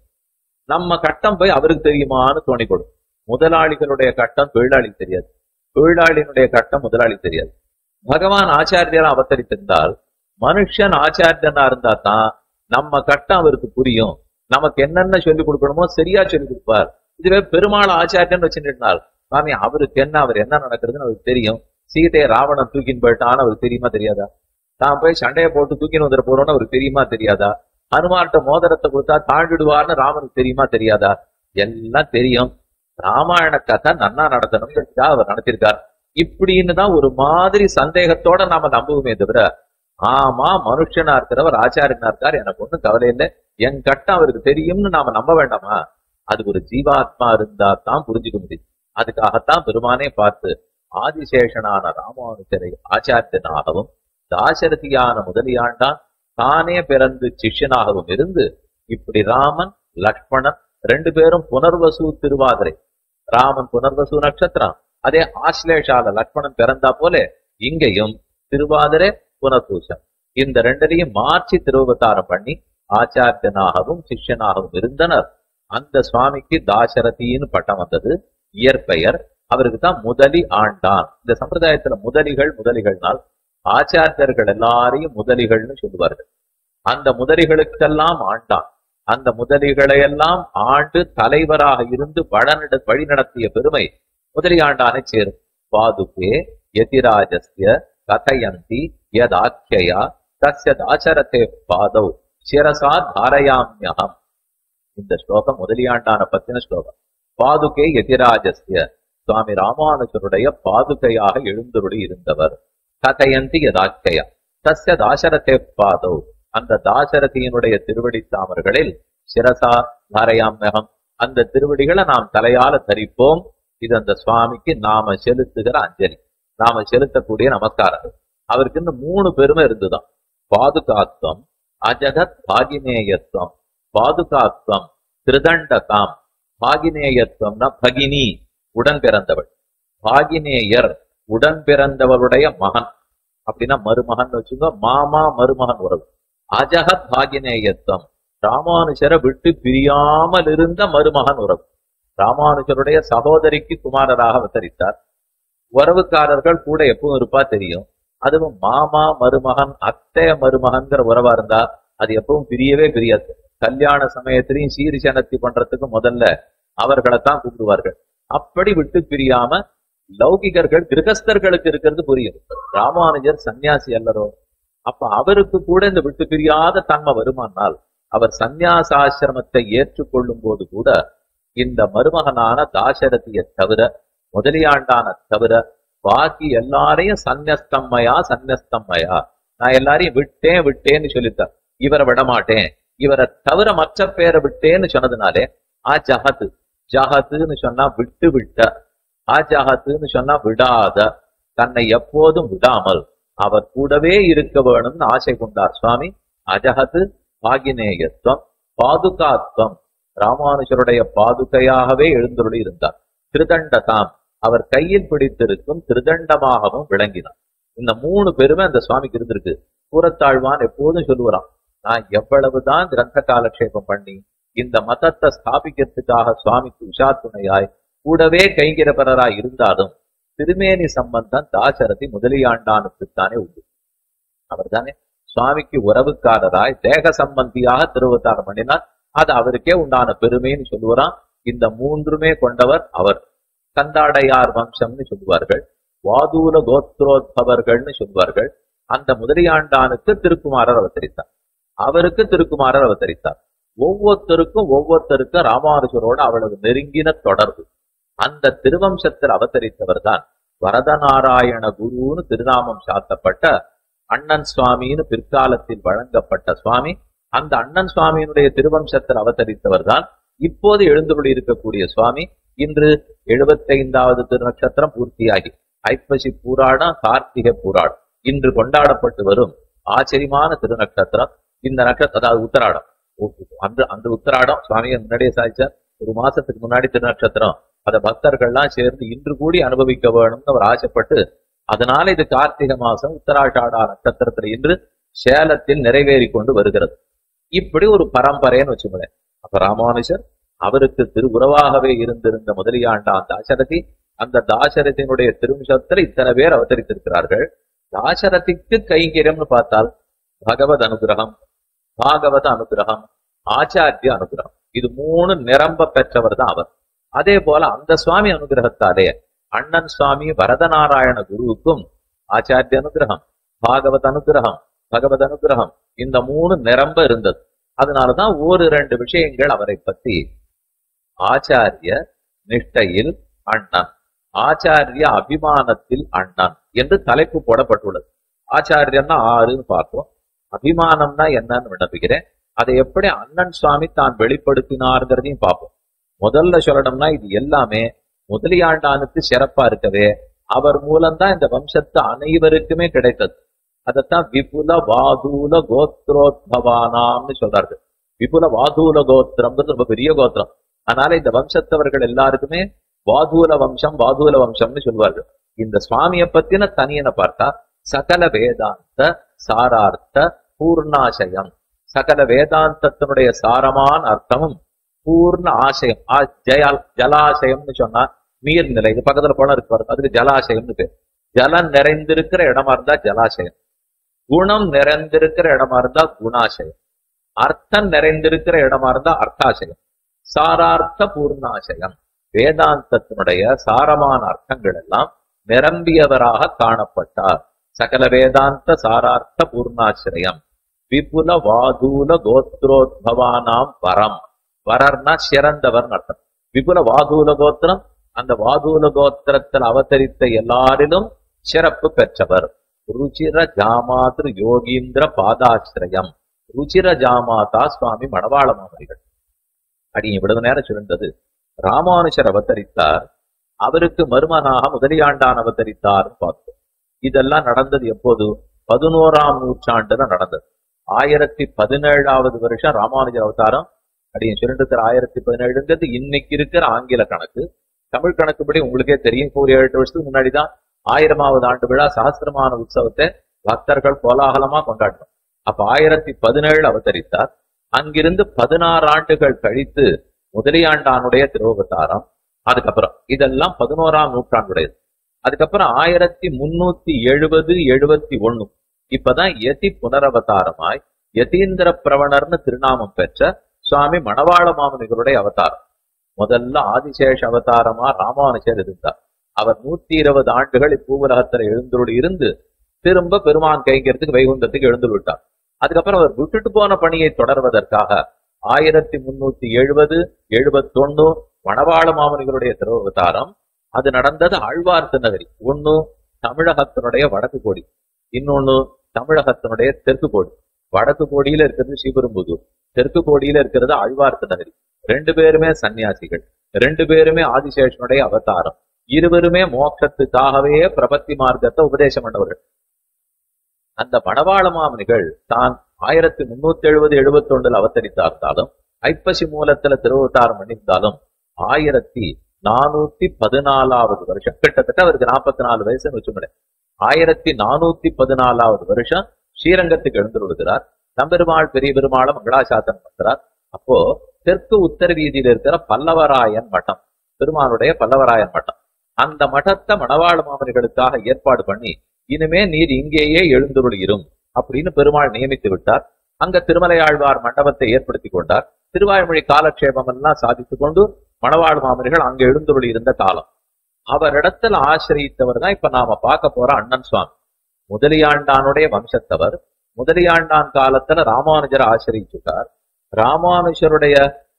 நம்ம கட்டம் போய் அவருக்கு தெரியுமான்னு தோணிக்கொடும். முதலாளிகளுடைய கட்டம் தொழிலாளிக்கு தெரியாது, தொழிலாளியினுடைய கட்டம் முதலாளி தெரியாது. பகவான் ஆச்சாரியனா அவதரித்திருந்தால், மனுஷன் ஆச்சாரியனா இருந்தா தான் நம்ம கட்டம் அவருக்கு புரியும். நமக்கு என்னென்ன சொல்லிக் கொடுக்கணுமோ சரியா சொல்லிக் கொடுப்பார். இதுவே பெருமாள் ஆச்சாரியன் வச்சுட்டால், சாமி அவருக்கு என்ன, அவர் என்ன நடக்கிறதுன்னு அவருக்கு தெரியும். சீதையை ராவணன் தூக்கின்னு போயிட்டான்னு அவருக்கு தெரியுமா தெரியாதா? தான் போய் சண்டையை போட்டு தூக்கின்னு வந்துட போறோம்னு அவருக்கு தெரியுமா தெரியாதா? ஹனுமான்ட்ட மோதிரத்தை கொடுத்தா தாழ்விடுவார்னு ராமனுக்கு தெரியுமா தெரியாதா? எல்லாம் தெரியும். ராமாயண கதை நன்னா நடத்தணும்னு அவர் நடத்திருக்கார். இப்படின்னு தான் ஒரு மாதிரி சந்தேகத்தோட நாம நம்புவோமே தவிர, ஆமா மனுஷனா இருக்கிறவர் ஆச்சாரியனா இருக்கார், எனக்கு ஒண்ணும் கவலை இல்லை, என் கட்டம் அவருக்கு தெரியும்னு நாம நம்ப வேண்டாமா? அது ஒரு ஜீவாத்மா இருந்தா தான் புரிஞ்சுக்க முடியும். அதுக்காகத்தான் பெருமானே பார்த்து ஆதிசேஷனான ராமானுஜரை ஆச்சாரியனாகவும் தாசரதியான முதலியாண்டான் தானே பிறந்து சிஷ்யனாகவும் இருந்து, இப்படி ராமன் லக்ஷ்மணன் ரெண்டு பேரும் புனர்வசு திருவாதிரை, ராமன் புனர்வசு நட்சத்திரம், அதே ஆஸ்லேஷால லக்ஷ்மணன் பிறந்தா போல இங்கேயும் திருவாதிரை புனர்பூசம், இந்த ரெண்டரையும் மாற்றி திருவதாரம் பண்ணி ஆச்சாரியனாகவும் சிஷ்யனாகவும் இருந்தனர். அந்த சுவாமிக்கு தாசரதின்னு பட்டம் வந்தது, இயற்பெயர். அவருக்கு தான் முதலி ஆண்டான். இந்த சம்பிரதாயத்துல முதலிகள்னால் ஆச்சாரியர்கள் எல்லாரையும் முதலிகள்னு சொல்லுவார்கள். அந்த முதலிகளுக்கெல்லாம் ஆண்டான். அந்த முதலிகளையெல்லாம் ஆண்டு தலைவராக இருந்து வழி நடத்திய பெருமை முதலியாண்டானை சேரும். பாதுகே யதிராஜஸ்ய கதயந்தி யதாக்கியா தஸ்ய தாசரதே பாதௌ சிரசா தாரயாம்யகம். இந்த ஸ்லோகம் முதலியாண்டான பத்தின ஸ்லோகம். பாதுகே யதிராஜஸ்ய, சுவாமி ராமானுஜருடைய பாதுகையாக எழுந்தருளி இருந்தவர். கதயந்தி யதாக்கியா தஸ்ய தாசரதே பாதௌ, அந்த தாசரதியினுடைய திருவடி தாமர்களில் சிரசா தாரயாம்யகம், அந்த திருவடிகளை நாம் தலையால தரிப்போம். இது அந்த சுவாமிக்கு நாம செலுத்துகிற அஞ்சலி, நாம செலுத்தக்கூடிய நமஸ்காரங்கள். அவருக்கு இன்னும் 3 பெருமை இருந்துதான். பாதுகாத்வம், அஜகத் பாகினேயத்துவம், பாதுகாத்வம் திருதண்டகாம். பாகினேயத்துவம்னா பகினி உடன் பிறந்தவள், பாகினேயர் உடன் பிறந்தவளுடைய மகன், அப்படின்னா மருமகன் வச்சுக்கோ, மாமா மருமகன் உறவு. அஜகத் பாகினேயத்துவம், ராமானுஜரை விட்டு பிரியாமல் இருந்த மருமகன் உறவு. ராமானுஜருடைய சகோதரிக்கு குமாரராக அவதரித்தார். உறவுக்காரர்கள் கூட எப்பவும் இருப்பா தெரியும். அதுவும் மாமா மருமகன் அத்தை மருமகன்கிற உறவா இருந்தா அது எப்பவும் பிரியவே பிரியாது. கல்யாண சமயத்திலையும் சீரி சனத்தி பண்றதுக்கு முதல்ல அவர்களைத்தான் கூப்பிடுவார்கள். அப்படி விட்டு பிரியாம லௌகிகர்கள் கிரகஸ்தர்களுக்கு இருக்கிறது புரியும். ராமானுஜர் சன்னியாசி அல்லரோ, அப்ப அவருக்கு கூட இந்த விட்டு பிரியாத தன்மை வருமானால், அவர் சந்நியாசாசிரமத்தை ஏற்றுக்கொள்ளும் போது கூட இந்த மருமகனான தாசரதியை தவிர, முதலியாண்டான தவிர பாக்கி எல்லாரையும் சந்நியஸ்தம்மையா சந்நியஸ்தம்மையா, நான் எல்லாரையும் விட்டேன்னு சொல்லிட்டார். இவரை விடமாட்டேன், இவரை தவிர மற்ற பேரை விட்டேன்னு சொன்னதுனாலே ஜஹத், ஜஹத்துன்னு சொன்னா விட்டு விட்ட, ஜஹத்துன்னு சொன்னா விடாத, தன்னை எப்போதும் விடாமல் அவர் கூடவே இருக்க வேணும்னு ஆசை கொண்டார் சுவாமி. அஜஹத் பாகினேயத்துவம் பாதுகாத்வம், ராமானுஜருடைய பாதுகையாகவே எழுந்தருளி இருந்தார். திருதண்டதாம், அவர் கையில் பிடித்திருக்கும் திருதண்டமாகவும் விளங்கினார். இந்த 3 பெருமை அந்த சுவாமிக்கு இருந்திருக்கு. கூறத்தாழ்வான் எப்போதும் சொல்லுவாராம், நான் எவ்வளவுதான் கிரந்த காலக்ஷேபம் பண்ணி இந்த மதத்தை ஸ்தாபிக்கிறதுக்காக சுவாமிக்கு உஷா துணையாய் கூடவே கைங்கிரபரராய் இருந்தாலும் திருமேனி சம்பந்தம் தாசரதி முதலியாண்டானுக்குத்தானே உண்டு. அவர் தானே சுவாமிக்கு உறவுக்காரராய் தேக சம்பந்தியாக திருவதாரம் பண்ணினார். அது அவருக்கே உண்டான பெருமைன்னு சொல்லுவாராம். இந்த 3மே கொண்டவர் அவர். கந்தாடையார் வம்சம்னு சொல்லுவார்கள், வாதூல கோத்ரோத்பவர்கள்னு சொல்வார்கள், அந்த முதலியாண்டானுக்கு திருக்குமாரர் அவதரித்தார், அவருக்கு திருக்குமாரர் அவதரித்தார். ஒவ்வொருத்தருக்கும் ராமானுஜரோட அவ்வளவு நெருங்கின தொடர்பு. அந்த திருவம்சத்தில் அவதரித்தவர் தான் வரதநாராயண குருன்னு திருநாமம் சாத்தப்பட்ட அண்ணன் சுவாமின்னு பிற்காலத்தில் வழங்கப்பட்ட சுவாமி. அந்த அண்ணன் சுவாமியினுடைய திருவம்சத்தில் அவதரித்தவர் தான் இப்போது எழுந்துள்ளி இருக்கக்கூடிய சுவாமி. இன்று 75வது திருநட்சத்திரம் பூர்த்தியாகி ஐப்பசி பூராடம் கார்த்திகை பூராடம் இன்று கொண்டாடப்பட்டு வரும் ஆச்சரியமான திருநட்சத்திரம். இந்த நட்சத்திரம் அதாவது உத்தராடம். அந்த உத்தராடம் சுவாமியை முன்னாடியே சாதிச்சார். ஒரு மாசத்துக்கு முன்னாடி திருநட்சத்திரம். அதை பக்தர்கள்லாம் சேர்ந்து இன்று கூடி அனுபவிக்க வேணும்னு அவர் ஆசைப்பட்டு, அதனால இது கார்த்திகை மாசம் உத்தராஷாடா நட்சத்திரத்தில் இன்று சேலத்தில் நிறைவேறி கொண்டு வருகிறது. இப்படி ஒரு பரம்பரைன்னு வச்சுக்கோங்க. அப்ப ராமானுஜர் அவருக்கு திருவுறவாகவே இருந்திருந்த முதலியாண்டான் தாசரதி, அந்த தாசரதியினுடைய திருவம்சத்துல இத்தனை பேர் அவதரித்திருக்கிறார்கள். தாசரதிக்கு கைங்கரியம்னு பார்த்தால் பகவத் அனுகிரகம், பாகவத அனுகிரகம், ஆச்சாரிய அனுகிரகம், இது 3 நிரம்ப பெற்றவர் தான் அவர். அதே போல அந்த சுவாமி அனுகிரகத்தாலே அண்ணன் சுவாமி வரதநாராயண குருவுக்கும் ஆச்சாரிய அனுகிரகம், பாகவத அனுகிரகம், பகவத் அனுகிரகம், இந்த 3 நிரம்ப இருந்தது. அதனாலதான் 1-2 விஷயங்கள் அவரை பத்தி ஆச்சாரிய நிஷ்டையில் அண்ணன், ஆச்சாரிய அபிமானத்தில் அண்ணன் என்று தலைப்பு போடப்பட்டுள்ளது. ஆச்சாரியன்னா 6ன்னு பார்ப்போம். அபிமானம்னா என்னன்னு விண்ணப்பிக்கிறேன். அதை எப்படி அண்ணன் சுவாமி தான் வெளிப்படுத்தினார்ங்கிறதையும் பார்ப்போம். முதல்ல சொல்லணும்னா இது எல்லாமே முதலியாண்டானுக்கு சிறப்பா இருக்கவே அவர் மூலம்தான் இந்த வம்சத்து அனைவருக்குமே கிடைத்தது. அதைத்தான் விபுல வாதூல கோத்ரோத்பவானாம்னு சொல்றாரு. விபுல வாதூல கோத்திரம்ன்றது ரொம்ப பெரிய கோத்திரம். அதனால இந்த வம்சத்தவர்கள் எல்லாருக்குமே வாதூல வம்சம்னு சொல்வார்கள். இந்த சுவாமியை பத்தின தனியனை பார்த்தா சகல வேதாந்த சாரார்த்த பூர்ணாசயம், சகல வேதாந்தத்தினுடைய சாரமான அர்த்தமும் பூர்ண ஆசயம். ஜலாசயம்னு சொன்னா நீர்நிலை, இது பக்கத்துல குளம் இருக்கு பாருங்க, அதுக்கு ஜலாசயம்னு பேர். ஜலம் நிறைந்திருக்கிற இடமா இருந்தா ஜலாசயம், குணம் நிறைந்திருக்கிற இடமா இருந்தா குணாசயம், அர்த்தம் நிறைந்திருக்கிற இடமா இருந்தா அர்த்தாசயம், சாரார்த்த பூர்ணாசயம். வேதாந்தத்தினுடைய சாரமான அர்த்தங்கள் எல்லாம் நிரம்பியவராக காணப்பட்டார். சகல வேதாந்த சாரார்த்த பூர்ணாசிரயம் விபுல வாதூல கோத்ரோத்பவானாம் வரம். வரர்னா சிறந்தவர் அர்த்தம். விபுல வாதூல கோத்திரம், அந்த வாதூல கோத்திரத்தில் அவதரித்த எல்லாரிலும் சிறப்பு பெற்றவர். ருச்சிர ஜாமாத்ரு யோகீந்திர பாதாசிரயம். ருச்சிர ஜாமாதா சுவாமி மணவாள மாமனிகள். அடி இவ்வளவு நேரம் சொல்லிருந்தது ராமானுஜர் அவதரித்தார், அவருக்கு மருமனாக முதலியாண்டான் அவதரித்தார் பார்த்தோம். இதெல்லாம் நடந்தது எப்போது? 11ஆம் நூற்றாண்டுல நடந்தது. 1017வது வருஷம் ராமானுஜர் அவதாரம். அப்படின்னு சொல்லிட்டு 1017ங்கிறது இன்னைக்கு இருக்கிற ஆங்கில கணக்கு. தமிழ் கணக்குப்படி உங்களுக்கே தெரியும், ஒரு 7 வருஷத்துக்கு முன்னாடிதான் 1000வது ஆண்டு விழா சஹஸ்ரமான உற்சவத்தை பக்தர்கள் கோலாகலமா கொண்டாடணும். அப்ப 1017 அவதரித்தார். அங்கிருந்து 16 ஆண்டுகள் கழித்து முதலியாண்டானுடைய திருவவதாரம். அதுக்கப்புறம் இதெல்லாம் 11ஆம் நூற்றாண்டுடையது. அதுக்கப்புறம் 1370-71 இப்பதான் யதி புனரவதாரமாய் யதீந்திர பிரவணர்னு திருநாமம் பெற்ற சுவாமி மணவாள மாமுனிகளுடைய அவதாரம். முதல்ல ஆதிசேஷ அவதாரமா ராமானுஜர் இருந்தார். அவர் 120 ஆண்டுகள் இப்பூவுலகத்துல எழுந்துள்ளி இருந்து திரும்ப பெருமான் கைங்கிறதுக்கு வைகுந்தத்துக்கு எழுந்துள்ளார். அதுக்கப்புறம் அவர் விட்டுட்டு போன பணியை தொடர்வதற்காக 1370-71 மணவாள மாமுனிகளுடைய திருவவதாரம். அது நடந்தது ஆழ்வார் திருநகரி. ஒண்ணு தமிழகத்தினுடைய வடக்கு கோடி, இன்னொன்னு தமிழகத்தினுடைய தெற்கு கோடி. வடக்கு கோடியில இருக்கிறது ஸ்ரீபெரும்புதூர், தெற்கு கோடியில இருக்கிறது ஆழ்வார் திருநகரி. 2 பேருமே சன்னியாசிகள், 2 பேருமே ஆதிசேஷனுடைய அவதாரம். இருவருமே மோட்சத்துக்காகவே பிரபத்தி மார்க்கத்தை உபதேசம் பண்ணவர்கள். அந்த மணவாள மாமுனிகள் தான் 1370-71 அவதரித்தார்த்தாலும் ஐப்பசி மூலத்துல திருவவதாரம் பண்ணியிருந்தாலும் 1414வது வருஷம், கிட்டத்தட்ட அவருக்கு 44 வயசுன்னு வச்சுக்கோங்க. 1414வது வருஷம் ஸ்ரீரங்கத்துக்கு எழுந்துள்ளார். நம்பெருமாள் பெரிய பெருமாளை மங்களாசாசனம் பண்றார். அப்போ தெற்கு உத்தர வீதியில இருக்கிற பல்லவராயன் மட்டம், பெருமானுடைய பல்லவராயன் மட்டம், அந்த மட்டத்தை மணவாள மாமனிகளுக்காக ஏற்பாடு பண்ணி இனிமே நீர் இங்கேயே எழுந்துருளிரும் அப்படின்னு பெருமாள் நியமித்து விட்டார். அங்க திருமலையாழ்வார் மண்டபத்தை ஏற்படுத்தி கொண்டார். திருவாய்மொழி காலக்ஷேபம் எல்லாம் சாதித்துக் கொண்டு மணவாள் மாமனிகள் அங்க எழுந்துருளி இருந்த காலம். அவரிடத்துல ஆசிரியத்தவர் தான் இப்ப நாம பார்க்க போற அண்ணன் சுவாமி. முதலியாண்டானுடைய வம்சத்தவர். முதலியாண்டான் காலத்துல ராமானுஜரை ஆசிரியிச்சுட்டார். ராமானுஜருடைய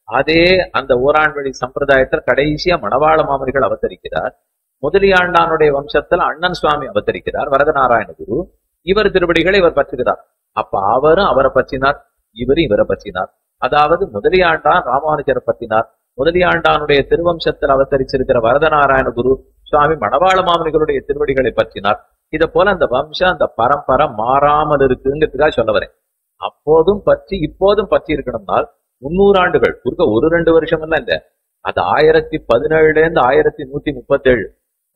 அதே அந்த ஓராண்வழி சம்பிரதாயத்தில் கடைசியா மணவாள மாமனிகள் அவதரிக்கிறார். முதலியாண்டானுடைய வம்சத்துல அண்ணன் சுவாமி அவதரிக்கிறார், வரதநாராயண குரு. இவர் திருவடிகளை இவர் பற்றுகிறார். அப்ப அவரும் அவரை பற்றினார், இவரும் இவரை பற்றினார். அதாவது முதலியாண்டான் ராமானுஜரை பற்றினார். முதலியாண்டானுடைய திருவம்சத்தில் அவதரிச்சிருக்கிற வரதநாராயண குரு சுவாமி மணவாள மாமனிகளுடைய திருவடிகளை பற்றினார். இதை போல அந்த வம்சம் அந்த பரம்பரை மாறாமல் இருக்குங்கிறதுக்காக சொல்ல வரேன். அப்போதும் பற்றி இப்போதும் பற்றி இருக்கணும்னால் 300 ஆண்டுகள் குறுக்க 1-2 வருஷம் எல்லாம் இல்ல. அது 1017 1137.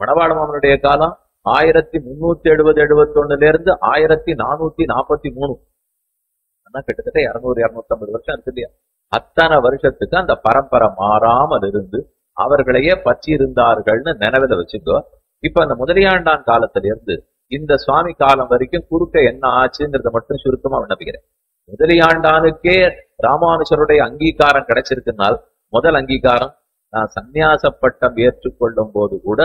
மணவாள மாமனுடைய காலம் 1370-71 1443. கிட்டத்தட்ட 200-250 வருஷம் இருக்கு இல்லையா? அத்தனை வருஷத்துக்கு அந்த பரம்பரை மாறாமல் இருந்து அவர்களையே பற்றி இருந்தார்கள்னு நினைவுல வச்சுக்கோ. இப்ப அந்த முதலியாண்டான் காலத்துல இருந்து இந்த சுவாமி காலம் வரைக்கும் குறுக்க என்ன ஆச்சுங்கிறத மட்டும் சுருக்கமா விண்ணப்பிக்கிறேன். முதலியாண்டானுக்கே ராமானுஜருடைய அங்கீகாரம் கிடைச்சிருக்குனால், முதல் அங்கீகாரம் நான் சந்நியாச பட்டம் ஏற்றுக்கொள்ளும் போது கூட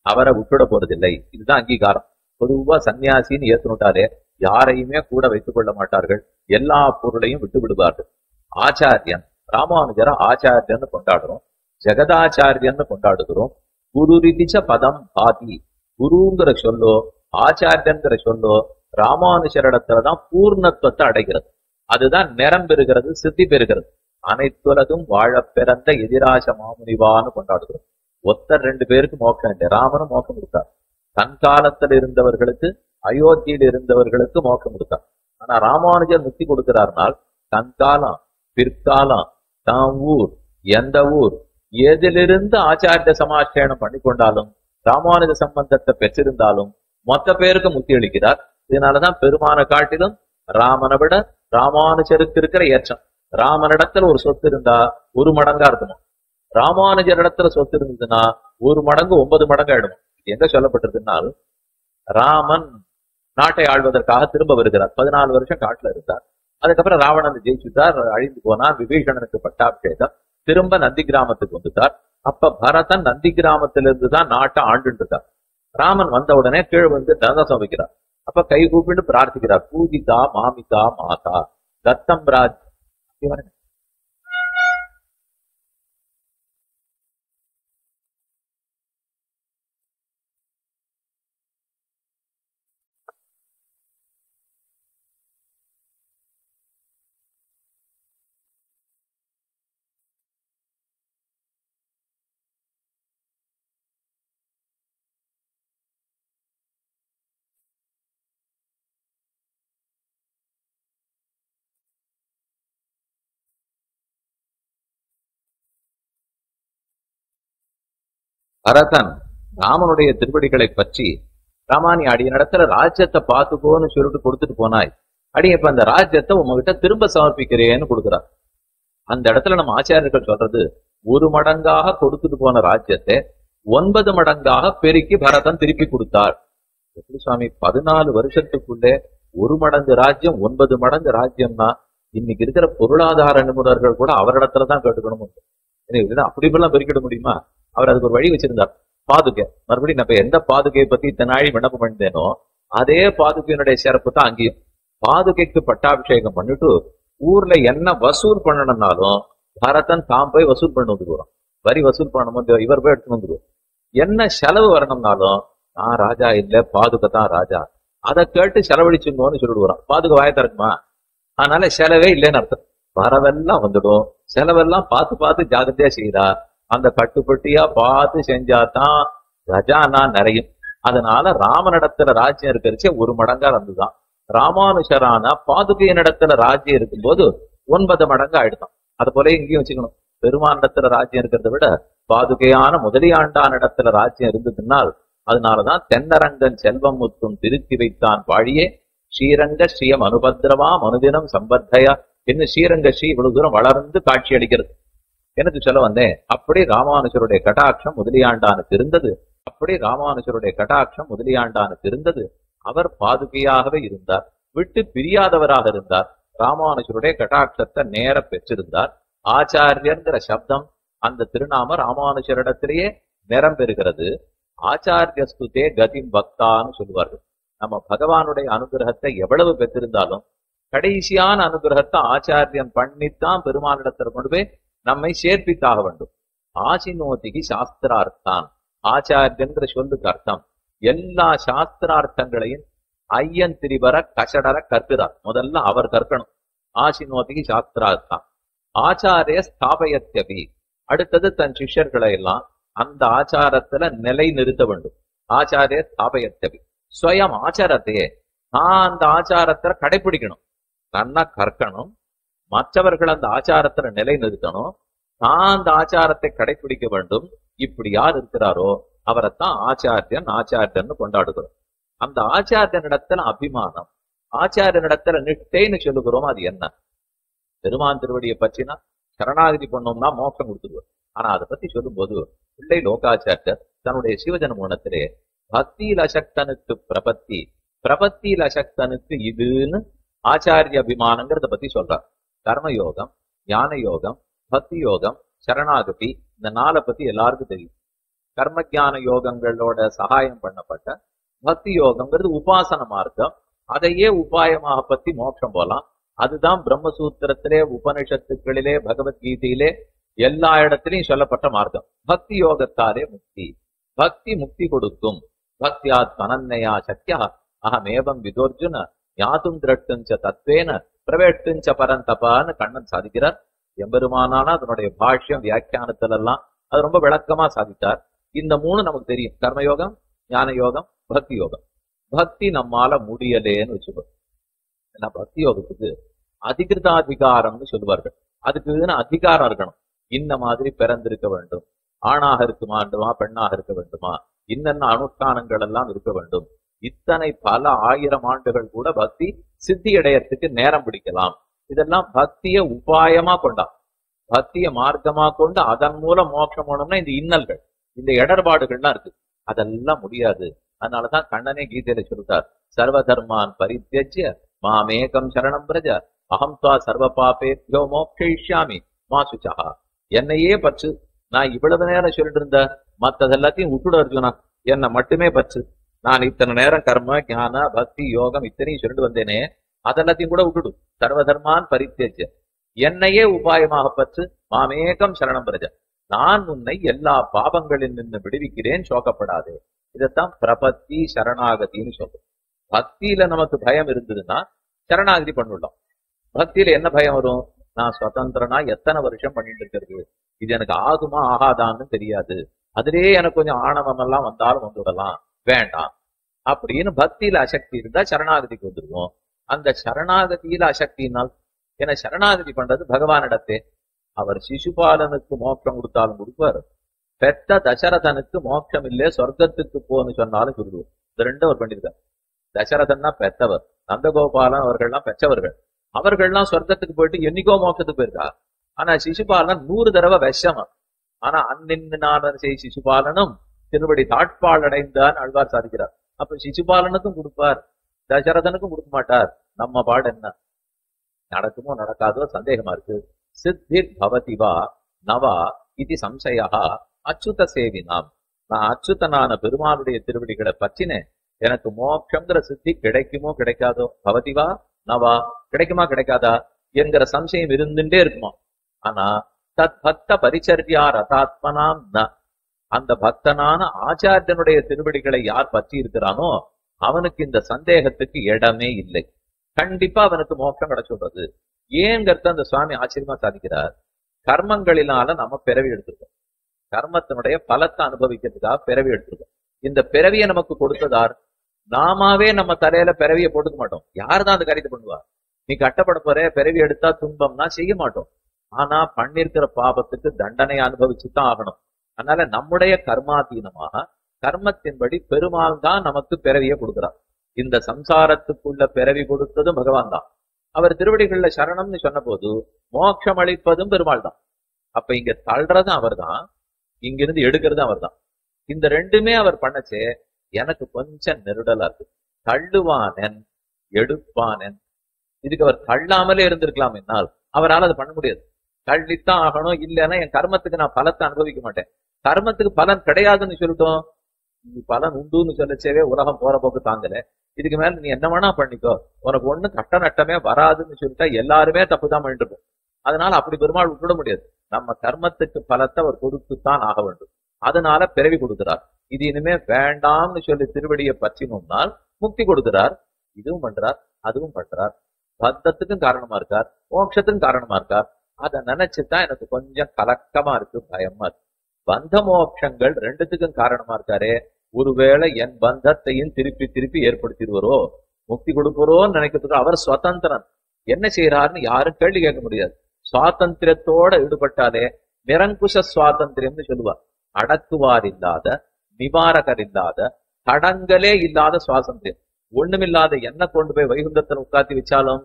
அவரை விட்டுட போறதில்லை. இதுதான் அங்கீகாரம். பொதுவா சன்னியாசின்னு ஏற்றுனுட்டாலே யாரையுமே கூட வைத்துக் கொள்ள மாட்டார்கள், எல்லா பொருளையும் விட்டு விடுவார்கள். ஆச்சாரியன் ராமானுஜரை ஆச்சாரியன்னு கொண்டாடுறோம், ஜெகதாச்சாரியன்னு கொண்டாடுகிறோம். குரு ரிதிச்ச பதம் பாதி, குருங்கிற சொல்லோ ஆச்சாரியன்கிற சொல்லோ ராமானுஜரிடத்துலதான் பூர்ணத்துவத்தை அடைகிறது. அதுதான் நிறம் பெறுகிறது, சித்தி பெறுகிறது. அனைத்துலகும் வாழ பிறந்த எதிராச மாமுனிவான்னு கொண்டாடுகிறோம். ஒத்தர் 2 பேருக்கு மோட்சம் இல்லை, ராமனும் மோட்சம் கொடுத்தார். தன் காலத்தில் இருந்தவர்களுக்கு, அயோத்தியில் இருந்தவர்களுக்கு மோட்சம் கொடுத்தார். ஆனா ராமானுஜர் முக்தி கொடுக்கிறார்னால் தன் காலம், பிற்காலம், தான் ஊர், எந்த ஊர், எதிலிருந்து ஆச்சாரிய சமாச்சயனம் பண்ணி கொண்டாலும் ராமானுஜ சம்பந்தத்தை பெற்றிருந்தாலும் மொத்த பேருக்கு முக்தி அளிக்கிறார். இதனாலதான் பெருமான காட்டிலும் ராமனை விட ராமானுஜருக்கு இருக்கிற ஏற்றம். ராமனிடத்துல ஒரு சொத்து இருந்தா 1 மடங்கா இருக்கணும், ராமானுஜர் இடத்துல சொத்து இருந்ததுன்னா 1 மடங்கு 9 மடங்கு ஆயிடும். எங்க சொல்லப்பட்டிருக்குன்னால், ராமன் நாட்டை ஆள்வதற்காக திரும்ப வருகிறார். 14 வருஷம் காட்டுல இருந்தார். அதுக்கப்புறம் ராவணன் ஜெயிச்சுட்டார், அழிந்து போனார். விபீஷணனுக்கு பட்டாபிஷேகம், திரும்ப நந்தி கிராமத்துக்கு வந்துட்டார். அப்ப பரதன் நந்தி கிராமத்திலிருந்து தான் நாட்டை ஆண்டு இருக்கார். ராமன் வந்த உடனே கீழ் வந்து தந்தசம் வைக்கிறார். அப்ப கை கூப்பிட்டு பிரார்த்திக்கிறார், பூஜிதா மாமிதா மாதா தத்தம் ராஜ். பரதன் ராமனுடைய திருவடிகளை பற்றி, ராமானி அடிய நடத்துல ராஜ்யத்தை பார்த்துக்கோன்னு சொல்லிட்டு கொடுத்துட்டு போனாய், அடிய இப்ப அந்த ராஜ்யத்தை உங்ககிட்ட திரும்ப சமர்ப்பிக்கிறேன்னு கொடுக்குறார். அந்த இடத்துல நம்ம ஆச்சாரியர்கள் சொல்றது, 1 மடங்காக கொடுத்துட்டு போன ராஜ்யத்தை 9 மடங்காக பெருக்கி பரதன் திருப்பி கொடுத்தார். எப்படி சுவாமி 14 வருஷத்துக்குள்ளே 1 மடங்கு ராஜ்யம் 9 மடங்கு ராஜ்யம்னா இன்னைக்கு இருக்கிற பொருளாதார நிபுணர்கள் கூட அவரிடத்துலதான் கேட்டுக்கணும். அப்படி எல்லாம் பெருக்கிட முடியுமா? அவர் அதுக்கு ஒரு வழி வச்சிருந்தார். பாதுகை, மறுபடியும் நான் எந்த பாதுகையை பத்தி இத்தனாழி விண்ணப்பம் பண்ணிட்டேனோ அதே பாதுகையினுடைய சிறப்பு தான் அங்கேயும். பாதுகைக்கு பட்டாபிஷேகம் பண்ணிட்டு ஊர்ல என்ன வசூல் பண்ணணும்னாலும் பரதன் தாம் போய் வசூல் பண்ண வந்துருவோம். வரி வசூல் பண்ணணும், இவர் போய் எடுத்துன்னு வந்துருவோம். என்ன செலவு வரணும்னாலும் நான் ராஜா இல்ல, பாதுகை தான் ராஜா, அதை கேட்டு செலவழிச்சுங்கன்னு சொல்லிட்டு வரோம். பாதுகை வாய திறக்குமா? அதனால செலவே இல்லைன்னு அர்த்தம். வரவெல்லாம் வந்துடும், செலவெல்லாம் பார்த்து பார்த்து ஜாகிரதையா செய்தா, அந்த கட்டுப்பட்டியா பார்த்து செஞ்சாதான் கஜானா நிறையும். அதனால ராமனிடத்துல ராஜ்யம் இருக்கிறச்சே 1 மடங்கா இருந்துதான். ராமானுஷரான பாதுகையினிடத்துல ராஜ்யம் இருக்கும்போது 9 மடங்கு ஆயிடுதான். அது போல இங்கேயும் வச்சுக்கணும். பெருமானிடத்துல ராஜ்யம் இருக்கிறத விட பாதுகையான முதலியாண்டான் இடத்துல ராஜ்யம் இருந்ததுனால், அதனாலதான் தென்னரங்கன் செல்வம் முத்தும் திருத்தி வைத்தான் வாழியே ஸ்ரீரங்க ஸ்ரீயம் அனுபத்திரவா மனுதினம் சம்பர்த்தையா என்று ஸ்ரீரங்க ஸ்ரீ இவ்வளவு தூரம் வளர்ந்து காட்சி அளிக்கிறது. எனக்கு சொல்ல வந்தேன், அப்படி ராமானுஜருடைய கடாட்சம் முதலியாண்டானுக்கு இருந்தது. அப்படி ராமானுஜருடைய கடாட்சம் முதலியாண்டானுக்கு இருந்தது. அவர் பாதுகையாகவே இருந்தார், விட்டு பிரியாதவராக இருந்தார். ராமானுஜருடைய கடாட்சத்தை நேர பெற்றிருந்தார். ஆச்சாரியங்கிற சப்தம், அந்த திருநாம ராமானுஜரிடத்திலேயே நிறம் பெறுகிறது. ஆச்சாரிய ஸ்துதே கதிம் பக்தான்னு சொல்லுவார்கள். நம்ம பகவானுடைய அனுகிரகத்தை எவ்வளவு பெற்றிருந்தாலும் கடைசியான அனுகிரகத்தை ஆச்சாரியன் பண்ணித்தான் பெருமானிடத்தில் கொண்டு போய் நம்மை சேர்ப்பித்தாக வேண்டும். ஆசினோதிகி சாஸ்திரார்த்தான், ஆச்சாரியங்கிற சொல்லுக்கு அர்த்தம் எல்லா சாஸ்திரார்த்தங்களையும் ஐயன் திரிபர கஷடர கற்கிறார். முதல்ல அவர் கற்கணும். ஆசினோதிகி சாஸ்திரார்த்தான் ஆச்சாரிய ஸ்தாபயத்யபி, அடுத்தது தன் சிஷ்யர்களை எல்லாம் அந்த ஆச்சாரத்துல நிலை நிறுத்த வேண்டும். ஆச்சாரிய ஸ்தாபயத்யபி ஸ்வயம் ஆச்சாரத்தையே நான் அந்த ஆச்சாரத்தை கடைபிடிக்கணும், நன்னா கற்கணும், மற்றவர்கள் அந்த ஆச்சாரத்துல நிலை நிறுத்தணும், நான் அந்த ஆச்சாரத்தை கடைபிடிக்க வேண்டும். இப்படி யார் இருக்கிறாரோ அவரைத்தான் ஆச்சாரியன் கொண்டாடுகிறோம். அந்த ஆச்சாரியனிடத்துல அபிமானம், ஆச்சாரியனிடத்துல நிஷ்டைன்னு சொல்லுகிறோம். அது என்ன? பெருமான் திருவடியை பற்றினா சரணாகதி பண்ணோம்னா மோட்சம் கொடுத்துருவோம். ஆனா அதை பத்தி சொல்லும் போது பிள்ளை லோகாச்சாரியர் தன்னுடைய சிவஜன குணத்திலே பக்தியில் அசக்தனுக்கு பிரபத்தி, பிரபத்தியில் அசக்தனுக்கு இதுன்னு ஆச்சாரிய அபிமானங்கிறத பத்தி சொல்றார். கர்மயோகம், ஞான யோகம், பக்தி யோகம், சரணாகதி, இந்த 4 பத்தி எல்லாருக்கும் தெரியும். கர்ம ஞான யோகங்களோட சகாயம் பண்ணப்பட்ட பக்தி யோகம்ங்கிறது உபாசன மார்க்கம். அதையே உபாயமாக பத்தி மோட்சம் போலாம். அதுதான் பிரம்மசூத்திரத்திலே, உபனிஷத்துக்களிலே, பகவத்கீதையிலே எல்லா இடத்திலையும் சொல்லப்பட்ட மார்க்கம். பக்தி யோகத்தாலே முக்தி, பக்தி முக்தி கொடுக்கும். பக்தியாத் அனன்யா சக்யா அகமேவம் விதோர்ஜுன ஞாதும் திரட்டுஞ்ச தத்வேன பிரவேட்டுஞ்ச பரந்தபான்னு கண்ணன் சாதிக்கிறார். எம்பெருமானானா அதனுடைய பாஷ்யம் வியாக்கியானத்துல எல்லாம் அது ரொம்ப விளக்கமா சாதித்தார். இந்த 3 நமக்கு தெரியும். கர்மயோகம், ஞான யோகம், பக்தி யோகம். பக்தி நம்மால முடியலேன்னு வச்சுக்கோ. ஏன்னா பக்தி யோகத்துக்கு அதிகிருதாதிகாரம்னு சொல்லுவார்கள். அதுக்குன்னு அதிகாரம் இருக்கணும். இந்த மாதிரி பிறந்திருக்க வேண்டும், ஆணாக இருக்குமா, பெண்ணாக இருக்க வேண்டுமா, இன்னென்ன அனுஷ்டானங்கள் எல்லாம் இருக்க வேண்டும். இத்தனை பல 1000 ஆண்டுகள் கூட பக்தி சித்தி அடையறதுக்கு நேரம் பிடிக்கலாம். இதெல்லாம் பக்திய உபாயமா கொண்டா, பக்திய மார்க்கமா கொண்டு அதன் மூலம் மோட்சம் போனோம்னா இந்த இன்னல்கள், இந்த இடர்பாடுகள்லாம் இருக்கு. அதெல்லாம் முடியாது. அதனாலதான் கண்ணனே கீதையில சொல்லிட்டார், சர்வ தர்மான் பரித்யஜ்ய மாமேகம் சரணம் பிரஜ அகம் துவா சர்வ பாபேப்யோ மோக்ஷயிஷ்யாமி மா சுச்சஹா. என்னையே பற்று. நான் இவ்வளவு நேரம் சொல்லிட்டு இருந்த மற்றது எல்லாத்தையும் விட்டுட இருக்குண்ணா, என்னை மட்டுமே பற்று. நான் இத்தனை நேரம் கர்ம ஞான பக்தி யோகம் இத்தனையும் சொல்லிட்டு வந்தேனே, அதெல்லாத்தையும் கூட விட்டுடு. சர்வ தர்மான் பரித்யஜ்ய, என்னையே உபாயமாக பற்று. மாமேகம் சரணம் பிரஜ, நான் உன்னை எல்லா பாபங்களில் நின்று விடுவிக்கிறேன், சோகப்படாதே. இதைத்தான் பிரபத்தி சரணாகத்தின்னு சொல்றோம். பக்தியில நமக்கு பயம் இருந்ததுன்னா சரணாகதி பண்ணிடலாம். பக்தியில என்ன பயம் வரும்? நான் சுதந்திரனா எத்தனை வருஷம் பண்ணிட்டு இருக்கிறது, இது எனக்கு ஆகுமா ஆகாதான்னு தெரியாது, அதிலேயே எனக்கு கொஞ்சம் ஆணவம் எல்லாம் வந்தாலும் வந்துவிடலாம், வேண்டாம் அப்படின்னு பக்தியில அசக்தி இருந்தா சரணாகதிக்கு வந்துடுவோம். அந்த சரணாகதியில அசக்தினால், ஏன்னா சரணாகதி பண்றது பகவானிடத்தே. அவர் சிசுபாலனுக்கு மோட்சம் கொடுத்தாலும் கொடுப்பார், பெத்த தசரதனுக்கு மோட்சம் இல்லே சொர்க்கத்துக்கு போன்னு சொன்னாலும் சொல்லுவோம். இந்த 2 அவர் பண்ணியிருக்கார். தசரதன்னா பெத்தவர், நந்தகோபாலன் அவர்கள்லாம் பெற்றவர்கள். அவர்கள்லாம் சொர்க்கத்துக்கு போயிட்டு என்னைக்கோ மோட்சத்துக்கு போயிருக்கா. ஆனா சிசுபாலன் 100 தடவை விஷமா. ஆனா அந்நின்னான செய் சிசுபாலனும் திருவடி தாட்பால் அடைந்தான் ஆழ்வார் சாதிக்கிறார். அப்ப சிசுபாலனுக்கும் கொடுப்பார், தசரதனுக்கும் கொடுக்க மாட்டார். நம்ம பாடு என்ன நடக்குமோ நடக்காதோ சந்தேகமா இருக்கு. சித்திர் பவதிவா நவா இது சம்சயா அச்சுத சேவினாம். நான் அச்சுதனான பெருமானுடைய திருவடிகளை பற்றினேன், எனக்கு மோட்சங்கிற சித்தி கிடைக்குமோ கிடைக்காதோ, பவதிவா நவா கிடைக்குமா கிடைக்காதா என்கிற சம்சயம் இருந்துட்டே இருக்குமா. ஆனா தத் பக்த பரிச்சர்யா ரதாத்மனாம் ந, அந்த பக்தனான ஆச்சாரியனுடைய திருவடிகளை யார் பற்றி இருக்கிறானோ அவனுக்கு இந்த சந்தேகத்துக்கு இடமே இல்லை. கண்டிப்பா அவனுக்கு மோட்சம் கிடைச்சுடுறது. ஏங்கிறத அந்த சுவாமி ஆச்சரியமா சாதிக்கிறார். கர்மங்களினால நம்ம பிறவி எடுத்திருக்கோம், கர்மத்தினுடைய பலத்தை அனுபவிக்கிறதுக்காக பிறவி எடுத்திருக்கோம். இந்த பிறவியை நமக்கு கொடுத்ததார், நாமாவே நம்ம தலையில பிறவியை போட்டுக்க மாட்டோம். யாருதான் அந்த காரியத்தை பண்ணுவா? நீ கட்டப்பட போற, பிறவி எடுத்தா துன்பம்னா செய்ய மாட்டோம். ஆனா பண்ணிருக்கிற பாபத்துக்கு தண்டனையை அனுபவிச்சுதான் ஆகணும். அதனால நம்முடைய கர்மாதீனமாக கர்மத்தின்படி பெருமாள் தான் நமக்கு பிறவியை கொடுக்கிறார். இந்த சம்சாரத்துக்குள்ள பிறவி கொடுத்ததும் பகவான் தான். அவர் திருவடிகள்ல சரணம்னு சொன்ன போது மோட்சம் அளிப்பதும் பெருமாள் தான். அப்ப இங்க தள்ளுறதும் அவர் தான், இங்கிருந்து எடுக்கிறதும் அவர் தான். இந்த 2மே அவர் பண்ணச்சே எனக்கு கொஞ்சம் நெருடலா இருக்கு. தள்ளுவானன் எடுப்பானன், இதுக்கு அவர் தள்ளாமலே இருந்திருக்கலாம். என்னால் அவரால் அது பண்ண முடியாது. தள்ளித்தான் ஆகணும், இல்லைன்னா என் கர்மத்துக்கு நான் பலத்தை அனுபவிக்க மாட்டேன். கர்மத்துக்கு பலன் கிடையாதுன்னு சொல்லிட்டோம், இது பலன் உண்டுன்னு சொல்லச்சேவே உலகம் போற போக்கு தாங்கல. இதுக்கு மேல நீ என்ன வேணா பண்ணிக்கோ, உனக்கு ஒண்ணு கட்ட நட்டமே வராதுன்னு சொல்லிட்டா எல்லாருமே தப்புதான் பண்ணிட்டு இருக்கோம். அதனால அப்படி பெருமாள் விட்டுட முடியாது. நம்ம கர்மத்துக்கு பலத்தை அவர் கொடுத்துத்தான் ஆக வேண்டும். அதனால பிறவி கொடுக்கிறார். இது இனிமே வேண்டாம்னு சொல்லி திருவடியை பற்றினோம்னால் முக்தி கொடுக்கிறார். இதுவும் பண்றார், அதுவும் பண்றார். பந்தத்துக்கும் காரணமா இருக்கார், மோட்சத்துக்கும் காரணமா இருக்கார். அதை நினைச்சுதான் எனக்கு கொஞ்சம் கலக்கமா இருக்கு, பயமா இருக்கு. பந்த மோட்சங்கள் ரெண்டுத்துக்கும் காரணமா இருக்காரே, ஒருவேளை என் பந்தத்தையும் திருப்பி திருப்பி ஏற்படுத்திடுவாரோ, முக்தி கொடுப்போரோன்னு நினைக்கிறதுக்கு அவர் சுதந்திரன். என்ன செய்யறாருன்னு யாரும் கேள்வி கேட்க முடியாது. சுவாதந்திரத்தோட ஈடுபட்டாலே நிரங்குஷ சுவாதந்திரம்னு சொல்லுவார். அடக்குவார் இல்லாத, நிவாரகர் இல்லாத, தடங்களே இல்லாத சுவாதந்திரம். ஒண்ணுமில்லாத என்ன கொண்டு போய் வைகுந்தத்தில் உட்காத்தி வச்சாலும்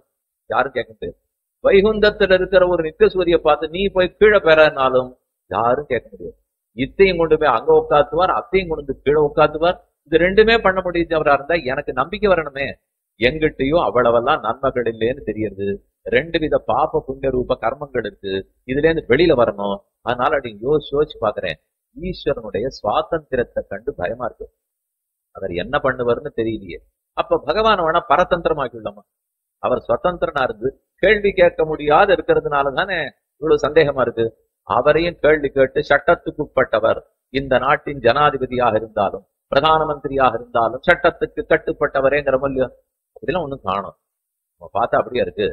யாரும் கேட்க முடியாது. வைகுந்தத்துல இருக்கிற ஒரு நித்திய சூரிய பார்த்து நீ போய் கீழே பெறனாலும் யாரும் கேட்க முடியாது. இத்தையும் கொண்டு போய் அங்க உட்காத்துவார், அத்தையும் கொண்டு வந்து கீழே உட்காத்துவார். இது ரெண்டுமே பண்ண முடிஞ்சவரா இருந்தா எனக்கு நம்பிக்கை வரணுமே. எங்கிட்டையும் அவ்வளவெல்லாம் நன்மைகள் இல்லைன்னு தெரியுது. ரெண்டு வித பாப புண்ணிய ரூப கர்மங்கள் இருக்கு. இதுல இருந்து வெளியில வரணும். அதனால நீங்க யோசிச்சு பாக்குறேன், ஈஸ்வரனுடைய சுவாதந்திரத்தை கண்டு பயமா இருக்கு. அவர் என்ன பண்ணுவார்னு தெரியலையே. அப்ப பகவான் வேணா பரதந்திரமாக்கிடலாமா? அவர் சுதந்திரனா இருந்து கேள்வி கேட்க முடியாது இருக்கிறதுனால தானே இவ்வளவு சந்தேகமா இருக்கு. அவரையும் கேள்வி கேட்டு சட்டத்துக்கு உட்பட்டவர், இந்த நாட்டின் ஜனாதிபதியாக இருந்தாலும் பிரதான மந்திரியாக இருந்தாலும் சட்டத்துக்கு கட்டுப்பட்டவரேங்கிற மொழியும் அப்படிலாம் ஒண்ணும் காணும். நம்ம பார்த்தா அப்படியே இருக்கு.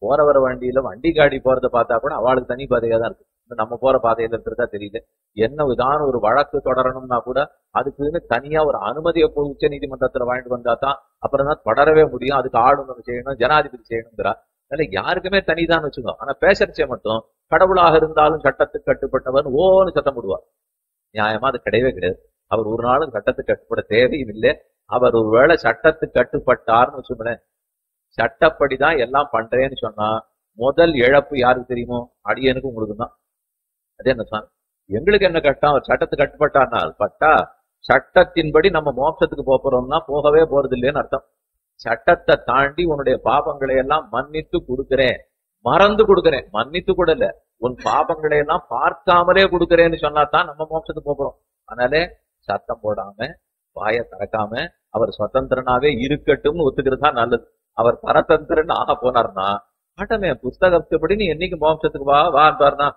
போற வர வண்டியில வண்டி காடி போறதை பார்த்தா கூட அவளுக்கு தனி பாதையா தான் இருக்கு. நம்ம போற பாதையில இருக்கிறதா தெரியல. என்ன விதான ஒரு வழக்கு தொடரணும்னா கூட அதுக்குன்னு தனியா ஒரு அனுமதியை போய் உச்ச நீதிமன்றத்துல வாங்கிட்டு வந்தா தான் அப்புறம் தான் தொடரவே முடியும். அதுக்கு ஆளுநர் செய்யணும், ஜனாதிபதி செய்யணுங்கிறா. அதனால யாருக்குமே தனிதான் வச்சுக்கோ. ஆனா பேசறச்சே மட்டும் கடவுளாக இருந்தாலும் சட்டத்துக்கு கட்டுப்பட்டவன் ஓன்னு சத்தம் போடுவார். நியாயமா அது கிடையவே கிடையாது. அவர் ஒரு நாளும் சட்டத்துக்கு கட்டுப்பட தேவையும் இல்லை. அவர் ஒருவேளை சட்டத்துக்கு கட்டுப்பட்டார்னு வச்சுக்கோங்களேன், சட்டப்படிதான் எல்லாம் பண்றேன்னு சொன்னா முதல் இழப்பு யாருக்கு தெரியுமோ? அடியனுக்கும் உங்களுக்கு தான். அதே என்ன சொன்ன, எங்களுக்கு என்ன கட்டம்? அவர் சட்டத்துக்கு கட்டுப்பட்டார்னால் பட்டா சட்டத்தின்படி நம்ம மோட்சத்துக்கு போறோம்னா போகவே போறது இல்லைன்னு அர்த்தம். சட்டத்தை தாண்டி உன்னுடைய பாபங்களை எல்லாம் மன்னித்து கொடுக்கிறேன், மறந்து கொடுக்கிறேன், மன்னித்து கூட இல்ல, உன் பாபங்களை எல்லாம் பார்க்காமலே கொடுக்கிறேன்னு சொன்னா தான் நம்ம மோட்சத்துக்கு போறோம். அதனாலே சத்தம் போடாம வாயை திறக்காம அவர் சுதந்திரனாவே இருக்கட்டும்னு ஒத்துக்கிறது தான் நல்லது. அவர் பரதந்திரன் ஆக போனார்னா ஆட்டமே புஸ்தகத்துப்படி நீ என்னைக்கு மோட்சத்துக்கு வார்னா,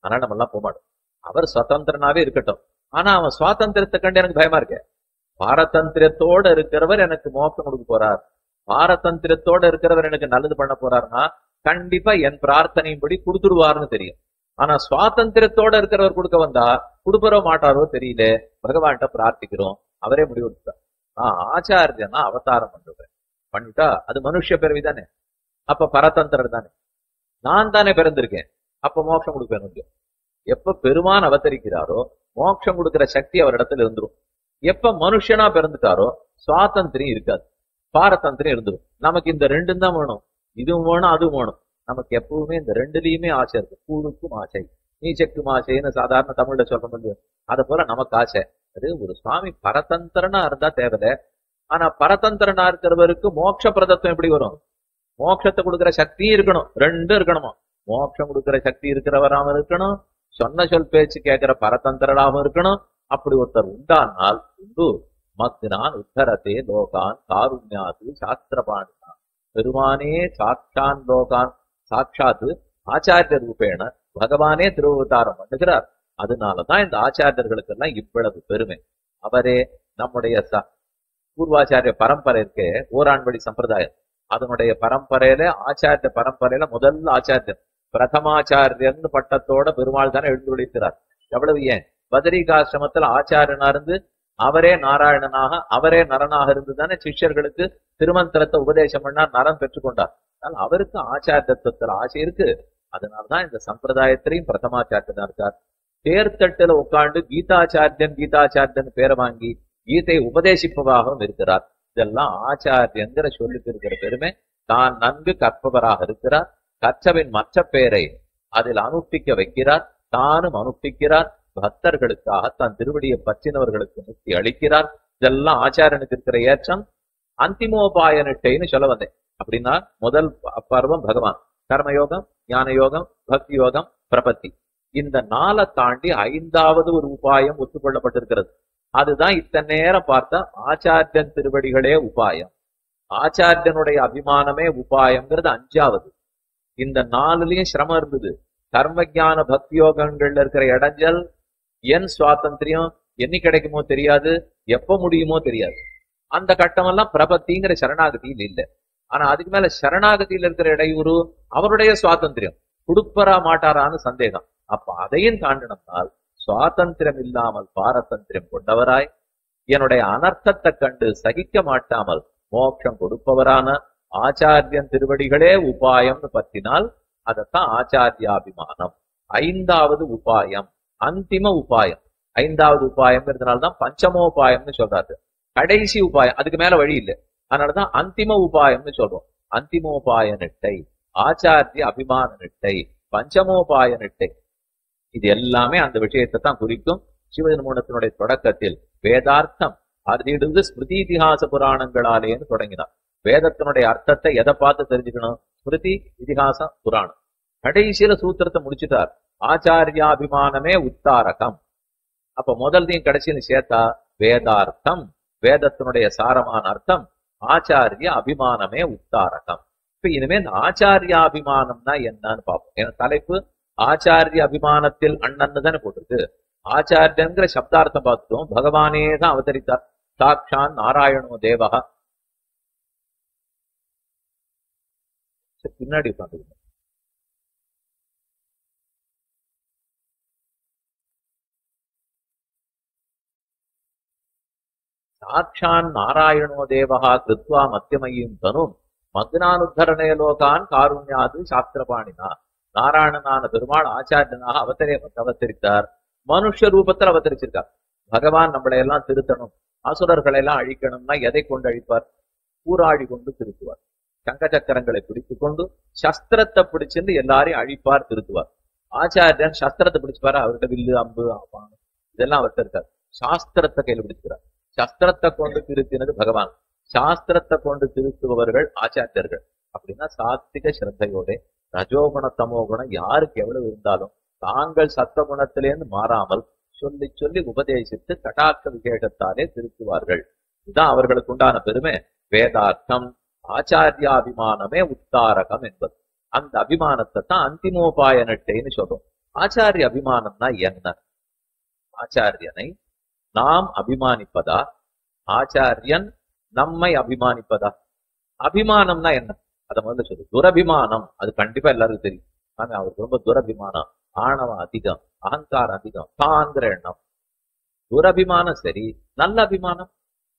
ஆனா நம்ம எல்லாம் போக மாட்டோம். அவர் சுதந்திரனாவே இருக்கட்டும். ஆனா அவன் சுவாதந்திரத்தை கண்டு எனக்கு பயமா இருக்க. பாரதந்திரத்தோட இருக்கிறவர் எனக்கு மோட்சம் கொடுக்க போறார், பாரதந்திரத்தோட இருக்கிறவர் எனக்கு நல்லது பண்ண போறாருன்னா கண்டிப்பா என் பிரார்த்தனையின்படி கொடுத்துடுவார்னு தெரியும். ஆனா சுவாதந்திரத்தோட இருக்கிறவர் கொடுக்க வந்தா கொடுப்பறோ மாட்டாரோ தெரியல. பகவான்கிட்ட பிரார்த்திக்கிறோம், அவரே முடிவெடுத்தார். ஆச்சாரியனா அவதாரம் பண்றேன் பண்ணிட்டா அது மனுஷ பிறவி தானே, அப்ப பரதந்திரர் தானே, நான் தானே பிறந்திருக்கேன், அப்ப மோட்சம் கொடுப்பேன். எப்ப பெருமான் அவதரிக்கிறாரோ மோட்சம் கொடுக்கிற சக்தி அவரிடத்துல இருந்துரும். எப்ப மனுஷனா பிறந்துட்டாரோ சுவாதந்திரம் இருக்காது, பாரதந்திரம் இருந்துரும். நமக்கு இந்த ரெண்டும் தான் வேணும், இதுவும் வேணும் அதுவும் வேணும். நமக்கு எப்பவுமே இந்த ரெண்டுலயுமே ஆசை இருக்கு. கூழுக்கும் ஆசை, நீச்சக்கும் ஆசைன்னு சாதாரண தமிழ்ல சொல்ல முடியும். அதை போல நமக்கு ஆசை. அது ஒரு சுவாமி பரதந்திரனா இருந்தா தேவையில்ல. ஆனா பரதந்திரனா இருக்கிறவருக்கு மோட்ச பிரதத்துவம் எப்படி வரும்? மோட்சத்தை கொடுக்கிற சக்தியும் இருக்கணும், ரெண்டும் இருக்கணுமா. மோட்சம் கொடுக்கிற சக்தி இருக்கிறவராம இருக்கணும், சொன்ன சொல் பேச்சு கேட்கிற பரதந்திரனாகவும் இருக்கணும். அப்படி ஒருத்தர் உண்டானால் உண்டு. மக்னான் உத்தரத்தே லோகான் காருண்யாது சாஸ்திரபாணினா, பெருமானே சாட்சான் லோகான், சாட்சாத்து ஆச்சாரிய ரூபேண பகவானே திருவதாரம் பண்ணுகிறார். அதனாலதான் இந்த ஆச்சாரியர்களுக்கு எல்லாம் இவ்வளவு பெருமை. அவரே நம்முடைய பூர்வாச்சாரிய பரம்பரை இருக்கே, ஓராண்வழி சம்பிரதாயம், அதனுடைய பரம்பரையில ஆச்சாரிய பரம்பரையில முதல் ஆச்சாரியன் பிரதமாச்சாரியன் பட்டத்தோட பெருமாள் தானே எழுந்துள்ளிருக்கிறார். எவ்வளவு ஏன் பதரிகாசிரமத்துல ஆச்சாரியனா இருந்து அவரே நாராயணனாக அவரே நரனாக இருந்து தானே சிஷ்யர்களுக்கு திருமந்திரத்தை உபதேசம் பண்ணார், நரன் பெற்றுக்கொண்டார். அதனால அவருக்கு ஆச்சாரியத்துவத்துல ஆசை இருக்கு. அதனாலதான் இந்த சம்பிரதாயத்திலையும் பிரதமாச்சாரியனா இருக்கார். தேர்தட்டுல உட்கார்ந்து கீதாச்சாரியன் பேரை வாங்கி கீதை உபதேசிப்பதாகவும் இருக்கிறார். இதெல்லாம் ஆச்சாரியங்கிற சொல்லுக்கு இருக்கிற பெருமை. தான் நன்கு கற்பவராக இருக்கிறார், கற்றவின் மற்ற பேரை அதில் அனுஷ்டிக்க வைக்கிறார், தானும் அனுஷ்டிக்கிறார். பக்தர்களுக்காக தன் திருவடியை பற்றினவர்களுக்கு முக்தி அளிக்கிறார். இதெல்லாம் ஆச்சாரியனுக்கு இருக்கிற ஏற்றம். அந்திமோபாய நிட்டைன்னு சொல்ல வந்தேன். அப்படின்னா முதல் பருவம் பகவான், கர்மயோகம், ஞான யோகம், பக்தி யோகம், பிரபத்தி. இந்த 4 தாண்டி 5வது ஒரு உபாயம் ஒத்துக்கொள்ளப்பட்டிருக்கிறது. அதுதான் இத்தனை நேரம் பார்த்த ஆச்சாரியன் திருவடிகளே உபாயம். ஆச்சாரியனுடைய அபிமானமே உபாயம்ங்கிறது அஞ்சாவது. இந்த நாலுலயும் சிரமம் இருந்தது. கர்மஜான பக்தி யோகங்கள்ல இருக்கிற இடைஞ்சல், என் சுவாதந்திரியம் என்னி கிடைக்குமோ தெரியாது, எப்ப முடியுமோ தெரியாது. அந்த கட்டமெல்லாம் பிரபத்திங்கிற சரணாகதியில் இல்லை. ஆனா அதுக்கு மேல சரணாகதியில் இருக்கிற இடையூறு அவருடைய சுவாதந்திரியம், கொடுப்பரா மாட்டாரான்னு சந்தேகம். அப்ப அதையும் தாண்டினால் சுவாதந்திரம் இல்லாமல் பாரதந்திரம் கொண்டவராய், என்னுடைய அனர்த்தத்தை கண்டு சகிக்க மாட்டாமல் மோட்சம் கொடுப்பவரான ஆச்சாரியன் திருவடிகளே உபாயம்னு பத்தினால் அதத்தான் ஆச்சாரியாபிமானம். ஐந்தாவது உபாயம், அந்திம உபாயம். ஐந்தாவது உபாயம்ங்கிறதுனால்தான் பஞ்சமோபாயம்னு சொல்றாரு. கடைசி உபாயம், அதுக்கு மேல வழி இல்லை. அதனாலதான் அந்திம உபாயம்னு சொல்றோம். அந்திமோபாய நிட்டை, ஆச்சாரிய அபிமான நிட்டை, பஞ்சமோபாய நிட்டை, இது எல்லாமே அந்த விஷயத்தை தான் குறிக்கும். சிவஜன்மோனத்தினுடைய தொடக்கத்தில் வேதார்த்தம் அறிந்து ஸ்மிருதி இதிகாச புராணங்களாலேன்னு தொடங்கினார். வேதத்தினுடைய அர்த்தத்தை எதை பார்த்து தெரிஞ்சுக்கணும்? ஸ்மிருதி இதிகாசம் புராணம். கடைசியில சூத்திரத்தை முடிச்சுட்டார், ஆச்சாரியாபிமானமே உத்தாரகம். அப்ப முதல்தையும் கடைசியில சேர்த்தா வேதார்த்தம், வேதத்தினுடைய சாரமான அர்த்தம், ஆச்சாரிய அபிமானமே உத்தாரகம். இப்ப இனிமே இந்த ஆச்சாரியாபிமானம்னா என்னன்னு பார்ப்போம். ஏன்னா தலைப்பு ஆச்சாரிய அபிமானத்தில் அண்ணன்னு தானே போட்டிருக்கு. ஆச்சாரியங்கிற சப்தார்த்தம் பார்த்துட்டோம். பகவானே தான் அவதரித்தார், சாக்ஷான் நாராயணோ தேவகா. பின்னாடி உட்காந்துருங்க. சாட்சான் நாராயணோ தேவகா கிருத்வா மத்தியமையும் தனும் மக்னானுத்தரணே லோகான் காருண்யாது சாஸ்திரபாணினா. நாராயணனான பெருமாள் ஆச்சாரியனாக அவதரித்தார். மனுஷ ரூபத்தில் அவதரிச்சிருக்கார். பகவான் நம்மளை எல்லாம் திருத்தணும், அசுரர்களை எல்லாம் அழிக்கணும்னா எதை கொண்டு அழிப்பார்? கூராழி கொண்டு திருத்துவார். சங்க சக்கரங்களை பிடித்து கொண்டு சஸ்திரத்தை பிடிச்சிருந்து எல்லாரையும் அழிப்பார், திருத்துவார். ஆச்சாரியன் சஸ்திரத்தை பிடிச்சுப்பாரு. அவர்கிட்ட வில்லு அம்பு ஆப்பான் இதெல்லாம் அவர்கிட்ட இருக்காரு. சாஸ்திரத்தை கையில் பிடிச்சுக்கிறார். சஸ்திரத்தை கொண்டு திருத்தினது பகவான். சாஸ்திரத்தை கொண்டு திருத்துபவர்கள் ஆச்சாரியர்கள். அப்படின்னா சாத்விக ஸ்ரத்தையோட ரஜோகுண தமோகுணம் யாருக்கு எவ்வளவு இருந்தாலும் தாங்கள் சத்தகுணத்திலேருந்து மாறாமல் சொல்லி சொல்லி உபதேசித்து கடாட்ச விசேஷத்தாலே திருத்துவார்கள். இதுதான் அவர்களுக்கு உண்டான பெருமை. வேதார்த்தம் ஆச்சாரியாபிமானமே உத்தாரகம் என்பது. அந்த அபிமானத்தை தான் அந்திமோபாய நட்டைன்னு சொல்றோம். ஆச்சாரிய அபிமானம்னா என்ன? ஆச்சாரியனை நாம் அபிமானிப்பதா, ஆச்சாரியன் நம்மை அபிமானிப்பதா? அபிமானம்னா என்ன? அதை முதல்ல சொல்லு. துரபிமானம் அது கண்டிப்பா எல்லாருக்கும் தெரியும். ஆனா அவருக்கு ரொம்ப துரபிமானம், ஆணவம் அதிகம், அகங்காரம் அதிகம், தாங்கிற எண்ணம். துரபிமானம் சரி, நல்ல அபிமானம்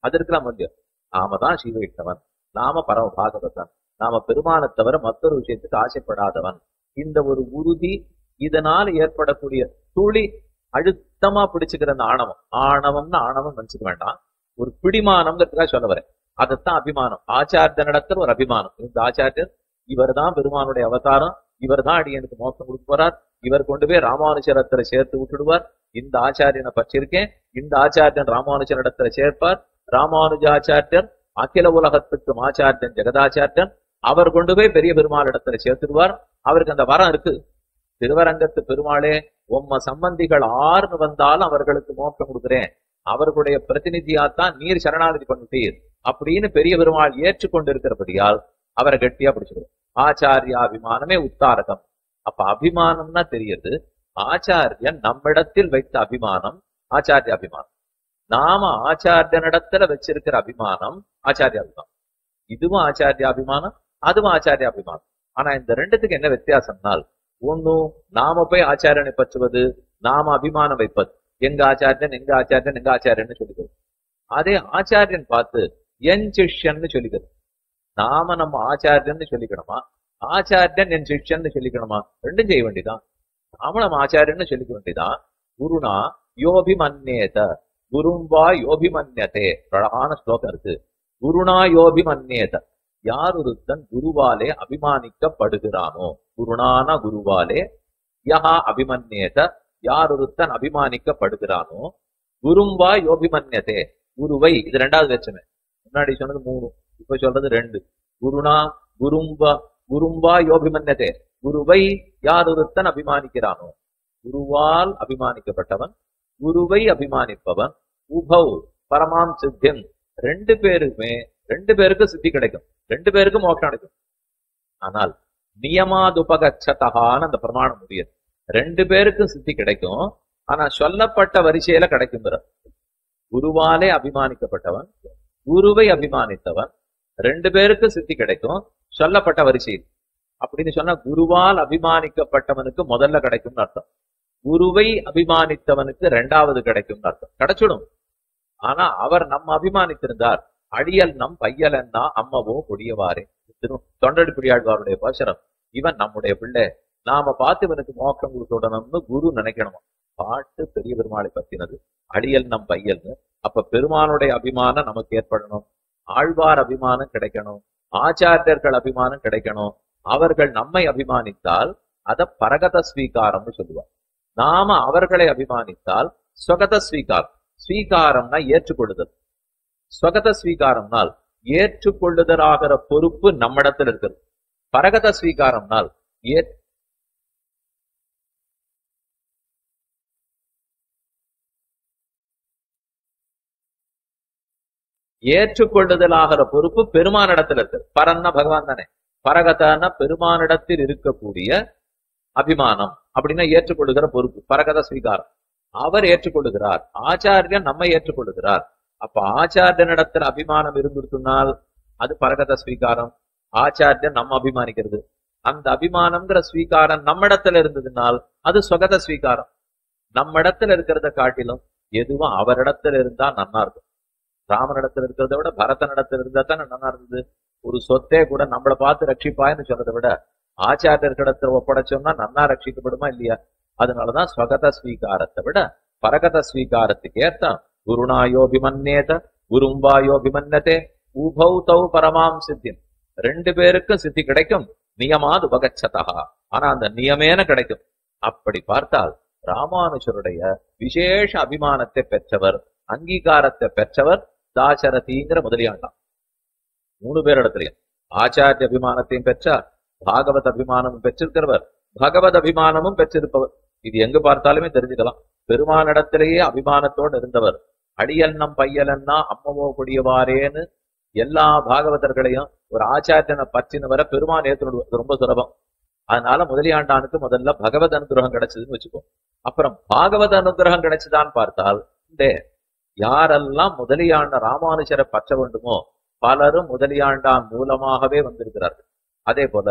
அது இருக்கலாம் முடியும். நாம தான் ஸ்ரீவைஷ்ணவன், நாம பரம பாகவதன், நாம பெருமானை தவிர மற்றொரு விஷயத்துக்கு ஆசைப்படாதவன். இந்த ஒரு உறுதி, இதனால ஏற்படக்கூடிய துளி அழுத்தமா பிடிச்சுக்கிற அந்த ஆணவம், ஆணவம்னு ஆணவம் நினைச்சுக்க வேண்டாம், ஒரு பிடிமானம்ங்கிறதுக்காக சொல்ல வரேன். அதைத்தான் அபிமானம். ஆச்சாரியனிடத்தில் ஒரு அபிமானம். இந்த ஆச்சாரியர் இவர் தான் பெருமானுடைய அவதாரம், இவர் தான் அடியனுக்கு மோசம் கொடுக்க போறார், இவர் கொண்டு போய் ராமானுஜரத்துல சேர்த்து விட்டுடுவார். இந்த ஆச்சாரியனை பற்றிருக்கேன், இந்த ஆச்சாரியன் ராமானுஜரிடத்துல சேர்ப்பார். ராமானுஜாச்சாரியர் அகில உலகத்துக்கும் ஆச்சாரியன், ஜெகதாச்சாரியன். அவர் கொண்டு போய் பெரிய பெருமாள் இடத்துல சேர்த்துடுவார். அவருக்கு அந்த வரம் இருக்கு. திருவரங்கத்து பெருமாளே, உம்ம சம்பந்திகள் 6 வந்தாலும் அவர்களுக்கு மோட்சம் கொடுக்குறேன், அவர்களுடைய பிரதிநிதியாத்தான் நீர் சரணாகதி பண்ணிட்டீர் அப்படின்னு பெரிய பெருமாள் ஏற்றுக்கொண்டு இருக்கிறபடியால் அவரை கட்டியா பிடிச்சிடும். ஆச்சாரியாபிமானமே உத்தாரகம். அப்ப அபிமானம்னா தெரியுது, ஆச்சாரியன் நம்மிடத்தில் வைத்த அபிமானம் ஆச்சாரிய அபிமானம். நாம ஆச்சாரியனிடத்துல வச்சிருக்கிற அபிமானம் ஆச்சாரிய அபிமானம். இதுவும் ஆச்சாரிய அபிமானம், அதுவும் ஆச்சாரிய அபிமானம். ஆனா இந்த ரெண்டுத்துக்கு என்ன வித்தியாசம்னால், ஒன்னும் நாம போய் ஆச்சாரியனை பற்றுவது, நாம அபிமானம் வைப்பது, எங்க ஆச்சாரியன் எங்க ஆச்சாரியன் எங்க ஆச்சாரியன்னு சொல்லிக்கிறது. அதே ஆச்சாரியன் பார்த்து என் சிஷ்யன்னு சொல்லிக்கிறது. நாம நம்ம ஆச்சாரியன்னு சொல்லிக்கணுமா, ஆச்சாரியன் என் சிஷ்யன்னு சொல்லிக்கணுமா? ரெண்டும் செய்ய வேண்டியதான். நாம நம்ம ஆச்சாரியன்னு சொல்லிக்க வேண்டியதான். குருனா யோபிமன்யேத குரும்பா யோபிமன்யதே. அழகான ஸ்லோகம் இருக்கு. குருணா யோபிமன்யேத, யார் ஒருத்தன் குருவாலே அபிமானிக்கப்படுகிறானோ, குருணான குருவாலே, யஹா அபிமன்யேத, யார் ஒருத்தன் அபிமானிக்கப்படுகிறானோ, குரும்பா யோபிமன்யதே, குருவை, இது ரெண்டாவது வெச்சமே. முன்னாடி சொன்னது 3, இப்ப சொல்றது 2. குருணா குரும்பா யோபிமன்யதே, குருவை யார் ஒருத்தன் அபிமானிக்கிறானோ, குருவால் அபிமானிக்கப்பட்டவன், குருவை அபிமானிப்பவன், உபௌ பரமாம் சித்திம், ரெண்டு பேருக்கும் சித்தி கிடைக்கும், ரெண்டு பேருக்கும் மோட்சம் கிடைக்கும். ஆனால் நியமாதுபகச்சதகான்னு அந்த பிரமாணம் முடியாது. ரெண்டு பேருக்கும் சித்தி கிடைக்கும், ஆனா சொல்லப்பட்ட வரிசையில கிடைக்கும். குருவாலே அபிமானிக்கப்பட்டவன், குருவை அபிமானித்தவன், ரெண்டு பேருக்கும் சித்தி கிடைக்கும் சொல்லப்பட்ட வரிசையில். அப்படின்னு சொன்னா குருவால் அபிமானிக்கப்பட்டவனுக்கு முதல்ல கிடைக்கும்னு அர்த்தம், குருவை அபிமானித்தவனுக்கு இரண்டாவது கிடைக்கும்னு அர்த்தம். கிடைச்சிடும். ஆனா அவர் நம்ம அபிமானித்திருந்தார், அடியல் நம் பையலன்னா அம்மவோ கொடியவாரே. தொண்டடிப்படியாழ்வாருடைய பாசனம். இவன் நம்முடைய பிள்ளை, நாம பார்த்து இவனுக்கு மோட்சம் கொடுத்துடணும்னு குரு நினைக்கணுமா. பாட்டு பெரிய பெருமாளை பத்தினது, அடியல் நம் பையல்னு. அப்ப பெருமானுடைய அபிமானம் நமக்கு ஏற்படணும், ஆழ்வார் அபிமானம் கிடைக்கணும், ஆச்சாரியர்கள் அபிமானம் கிடைக்கணும். அவர்கள் நம்மை அபிமானித்தால் அத பரகத ஸ்வீகாரம்னு சொல்லுவார். நாம அவர்களை அபிமானித்தால் ஸ்வகத ஸ்வீகாரம். ஸ்வீகாரம்னா ஏற்றுக்கொள்ளுதல், ஸ்வகத ஸ்வீகாரம்னால் ஏற்றுக்கொள்ளுதலாகிற பொறுப்பு நம்மிடத்தில் இருக்கிறது. பரகத ஸ்வீகாரம்னால் ஏற்றுக்கொள்ளுதலாகிற பொறுப்பு பெருமானிடத்தில் இருக்கு. பரன்னா பகவான் தானே, பரகதான பெருமானிடத்தில் இருக்கக்கூடிய அபிமானம் அப்படின்னா ஏற்றுக்கொள்ளுகிற பொறுப்பு பரகத ஸ்வீகாரம். அவர் ஏற்றுக்கொள்ளுகிறார், ஆச்சாரியன் நம்மை ஏற்றுக்கொள்ளுகிறார். அப்ப ஆச்சாரியனிடத்தில் அபிமானம் இருந்துருத்துனால் அது பரகத ஸ்வீகாரம், ஆச்சாரியன் நம்ம அபிமானிக்கிறது. அந்த அபிமானம்ங்கிற ஸ்வீகாரம் நம்மிடத்துல இருந்ததுனால் அது ஸ்வகத ஸ்வீகாரம். நம்மிடத்துல இருக்கிறத காட்டிலும் எதுவும் அவரிடத்துல இருந்தா நன்னா இருக்கும். ராமனிடத்துல இருக்கிறத விட பரதனிடத்துல இருந்தா தானே நன்னா இருந்தது. ஒரு சொத்தே கூட நம்மளை பார்த்து ரட்சிப்பாயின்னு சொல்றதை விட ஆச்சாரியர்களிடத்துல ஒப்படைச்சோம்னா நன்னா ரட்சிக்கப்படுமா இல்லையா? அதனாலதான் ஸ்வகத ஸ்வீகாரத்தை விட பரகத ஸ்வீகாரத்துக்கு ஏற்றம். குருநாயோபிமன்னேத குரும்பாயோபிமன்னதே உபௌ தௌ பரமாம் சித்தின். ரெண்டு பேருக்கும் சித்தி கிடைக்கும், நியமாது உபகச்சதா. ஆனா அந்த நியமேன கிடைக்கும். அப்படி பார்த்தால் ராமானுஜருடைய விசேஷ அபிமானத்தை பெற்றவர், அங்கீகாரத்தை பெற்றவர் தாசரதிங்கிற முதலியாண்டாம். 3 பேரிடத்திலையும் ஆச்சாரிய அபிமானத்தையும் பெற்றார், பாகவத் அபிமானமும் பெற்றிருக்கிறவர், பகவத் அபிமானமும் பெற்றிருப்பவர். இது எங்கு பார்த்தாலுமே தெரிஞ்சுக்கலாம். பெருமானிடத்திலேயே அபிமானத்தோடு இருந்தவர். அடியல்னம் பையலன்னா அம்மவோ கொடியவாரேன்னு எல்லா பாகவதர்களையும் ஒரு ஆச்சாரியனை பற்றினவரை பெருமான் ஏற்றுவது ரொம்ப சுலபம். அதனால முதலியாண்டானுக்கு முதல்ல பகவத் அனுகிரகம் கிடைச்சதுன்னு வச்சுக்கோ. அப்புறம் பாகவத் அனுகிரகம் கிடைச்சுதான்னு பார்த்தால் யாரெல்லாம் முதலியாண்ட ராமானுஜரை பற்ற வேண்டுமோ பலரும் முதலியாண்டான் மூலமாகவே வந்திருக்கிறார்கள். அதே போல